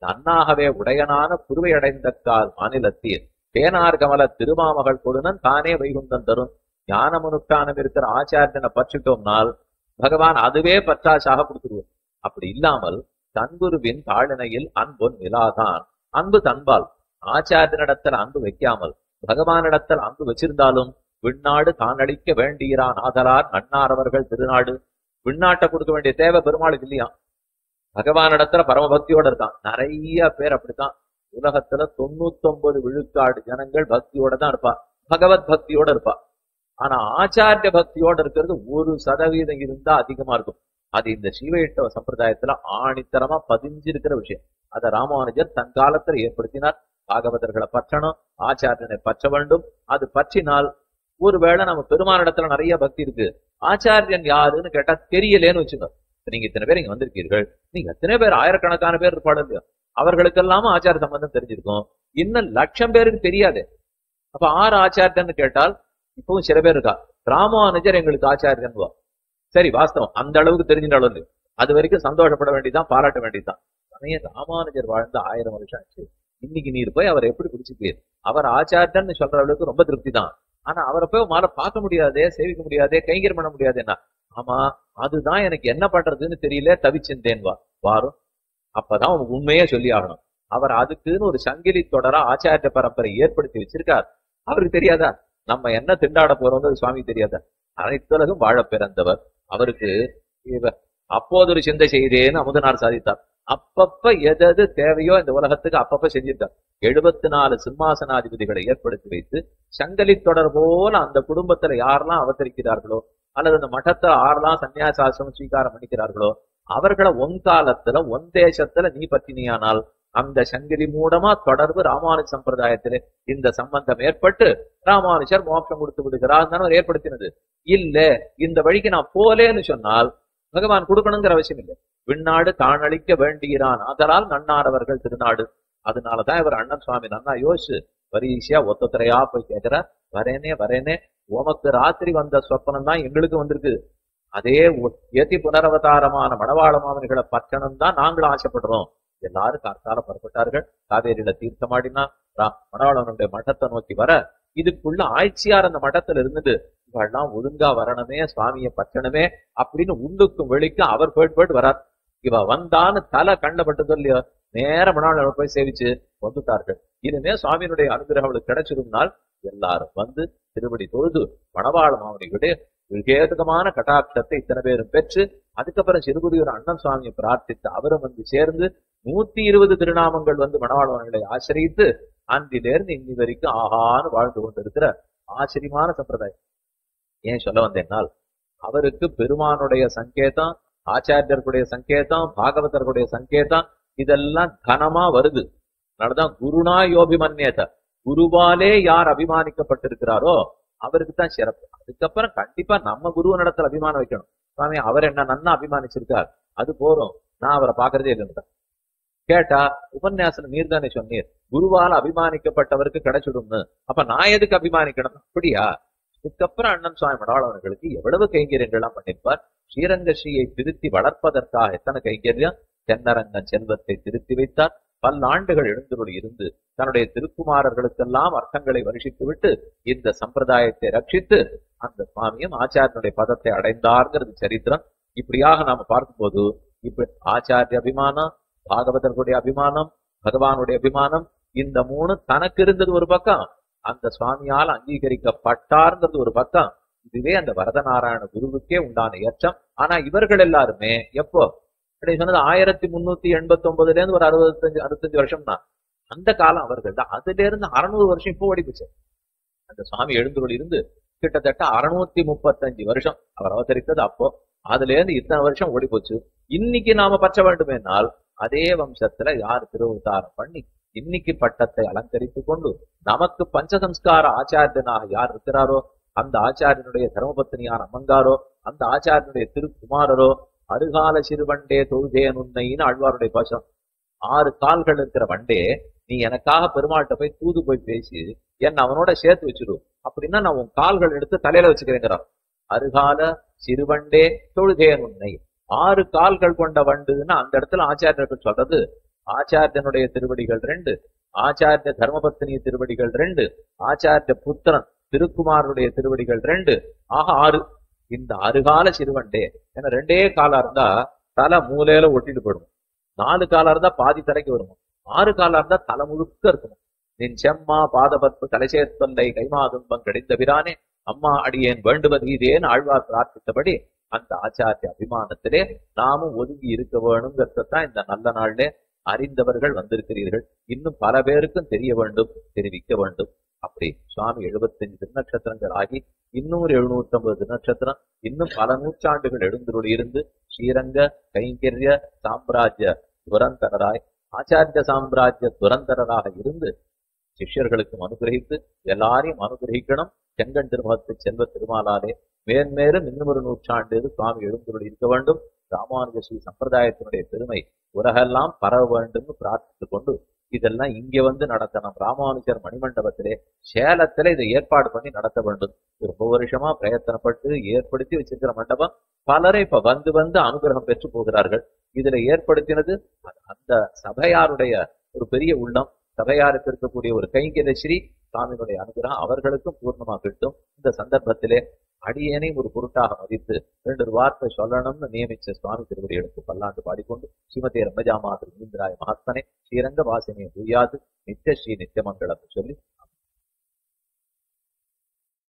நன்னாகவே உடையனான குருவை அடைந்த கால் மாநிலத்தில் தேனார் கமல திருமாமகள் கொடுனன் தானே வைகுந்தம் தரும். ஞானம் அனுஷ்டானம் இருக்கிற ஆச்சாரியனை பற்றிட்டோம்னால் பகவான் அதுவே பற்றாசாக கொடுத்துருவோம். அப்படி இல்லாமல் தன்புருவின் தாழினையில் அன்பொன் நிலாதான். அன்பு தன்பால் ஆச்சாரியனிடத்தில் அன்பு வைக்காமல் பகவானிடத்தில் அன்பு வச்சிருந்தாலும் விண்ணாடு தான் அளிக்க வேண்டியிறான் ஆதலார் நன்னாரவர்கள் திருநாடு. விண்ணாட்டை கொடுக்க வேண்டிய தேவை பெருமாளுக்கு இல்லையா? பகவானிடத்துல பரமபக்தியோட இருக்கான். நிறைய பேர் அப்படித்தான். உலகத்துல 99 விழுக்காடு ஜனங்கள் பக்தியோட தான் இருப்பா, பகவத் பக்தியோட இருப்பா. ஆனா ஆச்சாரிய பக்தியோட இருக்கிறது 1% இருந்தா அதிகமா இருக்கும். அது இந்த சீவையிட்ட சம்பிரதாயத்துல ஆணித்தரமா பதிஞ்சிருக்கிற விஷயம். அதை ராமானுஜர் தன் காலத்துல ஏற்படுத்தினார். பாகவதர்களை பற்றணும், ஆச்சாரியனை பற்ற வேண்டும். அது பற்றினால் ஒருவேளை நம்ம பெருமானிடத்துல நிறைய பக்தி இருக்கு, ஆச்சாரியன் யாருன்னு கேட்டா தெரியலேன்னு வச்சுக்கோ. நீங்க இத்தனை பேர் இங்க வந்திருக்கீர்கள், நீங்க எத்தனை பேர், ஆயிரக்கணக்கான பேர் இருப்பாடு இல்லையா, அவர்களுக்கெல்லாம் ஆச்சார சம்பந்தம் தெரிஞ்சிருக்கும். இன்னும் 1,00,000 பேருக்கு தெரியாது. அப்ப 6 ஆச்சாரியன்னு கேட்டால் இப்பவும் சில பேர் இருக்கா, ராமானுஜர் எங்களுக்கு ஆச்சாரியன். சரி, வாஸ்தவம், அந்த அளவுக்கு தெரிஞ்சின்ற அது வரைக்கும் சந்தோஷப்பட வேண்டியதுதான், பாராட்ட வேண்டியதுதான். ராமானுஜர் வாழ்ந்த 1000 வருஷம் ஆச்சு. இன்னைக்கு நீர் போய் அவர் எப்படி பிடிச்சிப்பீர்? அவர் ஆச்சாரியன்னு சொல்ற அளவுக்கு ரொம்ப திருப்தி தான். ஆனா அவரை போய் மாற பார்க்க முடியாதே, சேவிக்க முடியாதே, கைங்கர் பண்ண முடியாதுன்னா, ஆமா அதுதான் எனக்கு என்ன பண்றதுன்னு தெரியல, தவிச்சிருந்தேன் வாரும். அப்பதான் உனக்கு உண்மையே சொல்லி ஆகணும். அவர் அதுக்குன்னு ஒரு சங்கிலி தொடரா ஆச்சாரிய பரம்பரை ஏற்படுத்தி வச்சிருக்கார். அவருக்கு தெரியாதா நம்ம என்ன திண்டாட போறோம்னு? சுவாமி தெரியாதா? அனைத்துலகும் வாழ பிறந்தவர். அவருக்கு அப்போது ஒரு சிந்தை செய்தேன்னு அமுதனார் சாதித்தார். அப்பப்ப எது தேவையோ இந்த உலகத்துக்கு அப்பப்ப செஞ்சிருக்கார். 74 சிம்மாசனாதிபதிகளை ஏற்படுத்தி வைத்து சங்கலி தொடர் போல அந்த குடும்பத்துல யாரெல்லாம் அவதரிக்கிறார்களோ, அல்லது அந்த மட்டத்தை ஆரெல்லாம் சன்னியாசாசிரமம் ஸ்வீகாரம் பண்ணிக்கிறார்களோ, அவர்களை ஒன்காலத்துல தேசத்துல நீ பற்றினியானால் அந்த சங்கிலி மூலமா தொடர்பு ராமானுஜ சம்பிரதாயத்திலே இந்த சம்பந்தம் ஏற்பட்டு ராமானுஜர் மோட்சம் கொடுத்து விடுகிறார் ஏற்படுத்தினது. இல்ல இந்த வழிக்கு நான் போலேன்னு சொன்னால் பகவான் கொடுக்கணுங்கிற அவசியம் இல்லை. விண்ணாடு தான் அளிக்க வேண்டியிறான் ஆதலால் நன்னாரவர்கள் திருநாடு. அதனாலதான் இவர் அண்ணன் சுவாமி நன்னா யோசிச்சு வரிசையா ஒத்தரையா போய் கேட்கிறார். வரேனே உமக்கு ராத்திரி வந்த சொப்பனம் தான் எங்களுக்கு வந்திருக்கு. அதே ஏத்தி புனரவதாரமான மணவாள மாமனிகளை பற்றணும் தான் நாங்களும் ஆசைப்படுறோம். எல்லாரும் கார்த்தால புறப்பட்டார்கள். காவேரியில தீர்த்தமாடினா மணவாளனுடைய மட்டத்தை நோக்கி வர, இதுக்குள்ள ஆய்ச்சியார் அந்த மட்டத்துல இருந்துட்டு இவெல்லாம் ஒழுங்கா வரணுமே, சுவாமியை பற்றணுமே அப்படின்னு உள்ளுக்கும் வெளிக்கும் அவர் போயிட்டு வரார். இவ வந்தான்னு தலை கண்ட பட்டதோ இல்லையோ, நேர மணவாளனை போய் சேவிச்சு வந்துட்டார்கள். இனிமே சுவாமியினுடைய அனுகிரகம் அவளுக்கு கிடைச்சிருந்தால் எல்லாரும் வந்து திருவடி தொழுது மணவாள மாமனிகளுடைய விகேதமான கட்டாட்சத்தை இத்தனை பேரும் பெற்று, அதுக்கப்புறம் சிறுகுடியூர் அண்ணன் சுவாமியை பிரார்த்தித்து அவரும் வந்து சேர்ந்து 120 திருநாமங்கள் வந்து மணவாளவன்களை ஆசிரியித்து அன்றிலிருந்து இன்னி வரைக்கும் ஆகான்னு வாழ்ந்து கொண்டிருக்கிற ஆச்சரியமான சம்பிரதாயம். ஏன் சொல்ல வந்தேன்னால், அவருக்கு பெருமானுடைய சங்கேதம், ஆச்சாரியர்களுடைய சங்கேதம், பாகவதர்களுடைய சங்கேதம் இதெல்லாம் கனமா வருது. அதனாலதான் குருனா யோபிமன்யத, குருவாலே யார் அபிமானிக்கப்பட்டிருக்கிறாரோ அவருக்கு தான் சிறப்பு. அதுக்கப்புறம் கண்டிப்பா நம்ம குரு நடத்துல அபிமானம் வைக்கணும். சுவாமி அவர் என்ன நன்னா அபிமானிச்சிருக்கார், அது போறோம், நான் அவரை பாக்குறதே இல்லைன்னு கேட்டா, உபன்யாசம் நீர் தானே சொன்னீர் குருவால் அபிமானிக்கப்பட்டவருக்கு கிடைச்சிடும்னு, அப்ப நான் எதுக்கு அபிமானிக்கணும்? அப்படியா? இதுக்கப்புறம் அண்ணன் சுவாமி மடாளவர்களுக்கு எவ்வளவு கைங்கரியங்கள்லாம் பண்ணிருப்பார். ஸ்ரீரங்கஸ்ரீயை திருத்தி வளர்ப்பதற்காக எத்தனை கைங்கரியம். தென்னரங்கன் செல்வத்தை திருத்தி வைத்தார். பல்லாண்டுகள் எழுந்தருள் இருந்து தன்னுடைய திருக்குமாரர்களுக்கெல்லாம் அர்த்தங்களை வருஷித்து விட்டு இந்த சம்பிரதாயத்தை ரட்சித்து அந்த சுவாமியும் ஆச்சாரியனுடைய பதத்தை அடைந்தார்ங்கிறது சரித்திரம். இப்படியாக நாம பார்க்கும்போது இப்ப ஆச்சாரிய அபிமானம், பாகவதர்களுடைய அபிமானம், பகவானுடைய அபிமானம், இந்த மூணு தனக்கு இருந்தது ஒரு பக்கம், அந்த சுவாமியால் அங்கீகரிக்கப்பட்டார்ங்கிறது ஒரு பக்கம். இதுவே அந்த வரதநாராயண குருவுக்கே உண்டான ஏற்றம். ஆனா இவர்கள் எல்லாருமே எப்போ சொன்னது 1389 இருந்து ஒரு 65 வருஷம் தான் அந்த காலம் அவர்கள் தான். அதுல இருந்து 600 வருஷம் இப்போ ஓடிப்போச்சு. அந்த சுவாமி எழுந்தருள் இருந்து கிட்டத்தட்ட 635 வருஷம் அவர் அவதரித்தது. அப்போ அதுல இருந்து இத்தனை வருஷம் ஓடி போச்சு. இன்னைக்கு நாம பற்ற வேண்டுமேனால் அதே வம்சத்துல யார் திருவதாரம் பண்ணி இன்னைக்கு பட்டத்தை அலங்கரித்து கொண்டு நமக்கு பஞ்சசம்ஸ்கார ஆச்சாரியனாக யார் இருக்கிறாரோ, அந்த ஆச்சாரியனுடைய தர்மபத்னியான அம்மங்காரோ, அந்த ஆச்சாரியனுடைய திருக்குமாரரோ, அருகால சிறுவண்டே தொழுதேன் உன்னைன்னு ஆழ்வாருடைய பாசம். 6 கால்கள் இருக்கிற வண்டே, நீ எனக்காக பெருமாள்கிட்ட போய் தூது போய் பேசி என்ன அவனோட சேர்த்து வச்சிரு, அப்படின்னா நான் உன் கால்கள் எடுத்து தலையில வச்சுக்கிறேங்கிறான். அருகால சிறுவண்டே தொழுதேன் உன்னை. 6 கால்கள் கொண்ட வண்டுன்னா அந்த இடத்துல ஆச்சாரியர்கள் சொல்றது ஆச்சாரியனுடைய திருவடிகள் 2, ஆச்சாரிய தர்மபத்னி திருவடிகள் 2, ஆச்சாரிய புத்திரன் திருக்குமாருடைய திருவடிகள் 2, ஆக 6. இந்த அருகால சிறுவண்டே, ஏன்னா 2 காலா இருந்தா தலை மூலையில ஒட்டிட்டு போயிடும், 4 காலா இருந்தா பாதி தலைக்கு வரும், 6 காலா இருந்தா தலை முழுக்க இருக்கணும். நின் செம்மா பாதபத்ம தலைசேத்தொல்லை கைமாதுன்பம் கிடைத்த பிரானே அம்மா அடியேன் வேண்டுவது இதேன்னு ஆழ்வார் பிரார்த்தித்தபடி அந்த ஆச்சாரிய அபிமானத்திலே நாமும் ஒதுங்கி இருக்க வேணுங்கிறதான் இந்த நல்ல நாள்ல அறிந்தவர்கள் வந்திருக்கிறீர்கள். இன்னும் பல பேருக்கும் தெரிய வேண்டும், தெரிவிக்க வேண்டும். அப்படி சுவாமி 75 திருநட்சத்திரங்கள் ஆகி இன்னொரு 750 திருநட்சத்திரம், இன்னும் பல நூற்றாண்டுகள் எழுந்தருள் இருந்து ஸ்ரீரங்க கைங்கரிய சாம்ராஜ்ய துரந்தரராய், ஆச்சாரிய சாம்ராஜ்ய துரந்தரராக இருந்து சிஷ்யர்களுக்கும் அனுகிரகித்து எல்லாரையும் அனுகிரகிக்கணும். செங்கன் திருமுகத்து செல்வ திருமாலாலே மேன்மேலும் இன்னும் ஒரு நூற்றாண்டு சுவாமி எழுந்தருள் இருக்க வேண்டும். ராமானுஜ ஸ்ரீ சம்பிரதாயத்தினுடைய பெருமை உலகெல்லாம் பரவ வேண்டும் பிரார்த்தித்துக் கொண்டு இதெல்லாம் இங்க வந்து நடத்தணும். ராமானுஜர் மணிமண்டபத்திலே சேலத்துல இதை ஏற்பாடு பண்ணி நடத்த வேண்டும். ரொம்ப வருஷமா பிரயத்தனப்பட்டு ஏற்படுத்தி வச்சிருக்கிற மண்டபம் பலரை இப்ப வந்து வந்து அனுகிரகம் பெற்று போகிறார்கள். இதுல ஏற்படுத்தினது அந்த சபையாருடைய ஒரு பெரிய உள்ளம், சபையாருக்கு இருக்கக்கூடிய ஒரு கைங்கரிய ஸ்ரீ சுவாமியினுடைய அனுகிரகம் அவர்களுக்கும் பூர்ணமா கிட்டும். இந்த சந்தர்ப்பத்திலே அடியேனை ஒரு பொருட்டாக மதித்து 2 வார்த்தை சொல்லணும்னு நியமிச்ச சுவாமி திருவடி எடுத்து பல்லாண்டு பாடிக்கொண்டு ஸ்ரீமதி ரம்பஜாமாதிரி இந்திராய மகாத்மனே ஸ்ரீரங்க வாசினியை புரியாது நித்திய ஸ்ரீ நித்தியமங்கலம் சொல்லி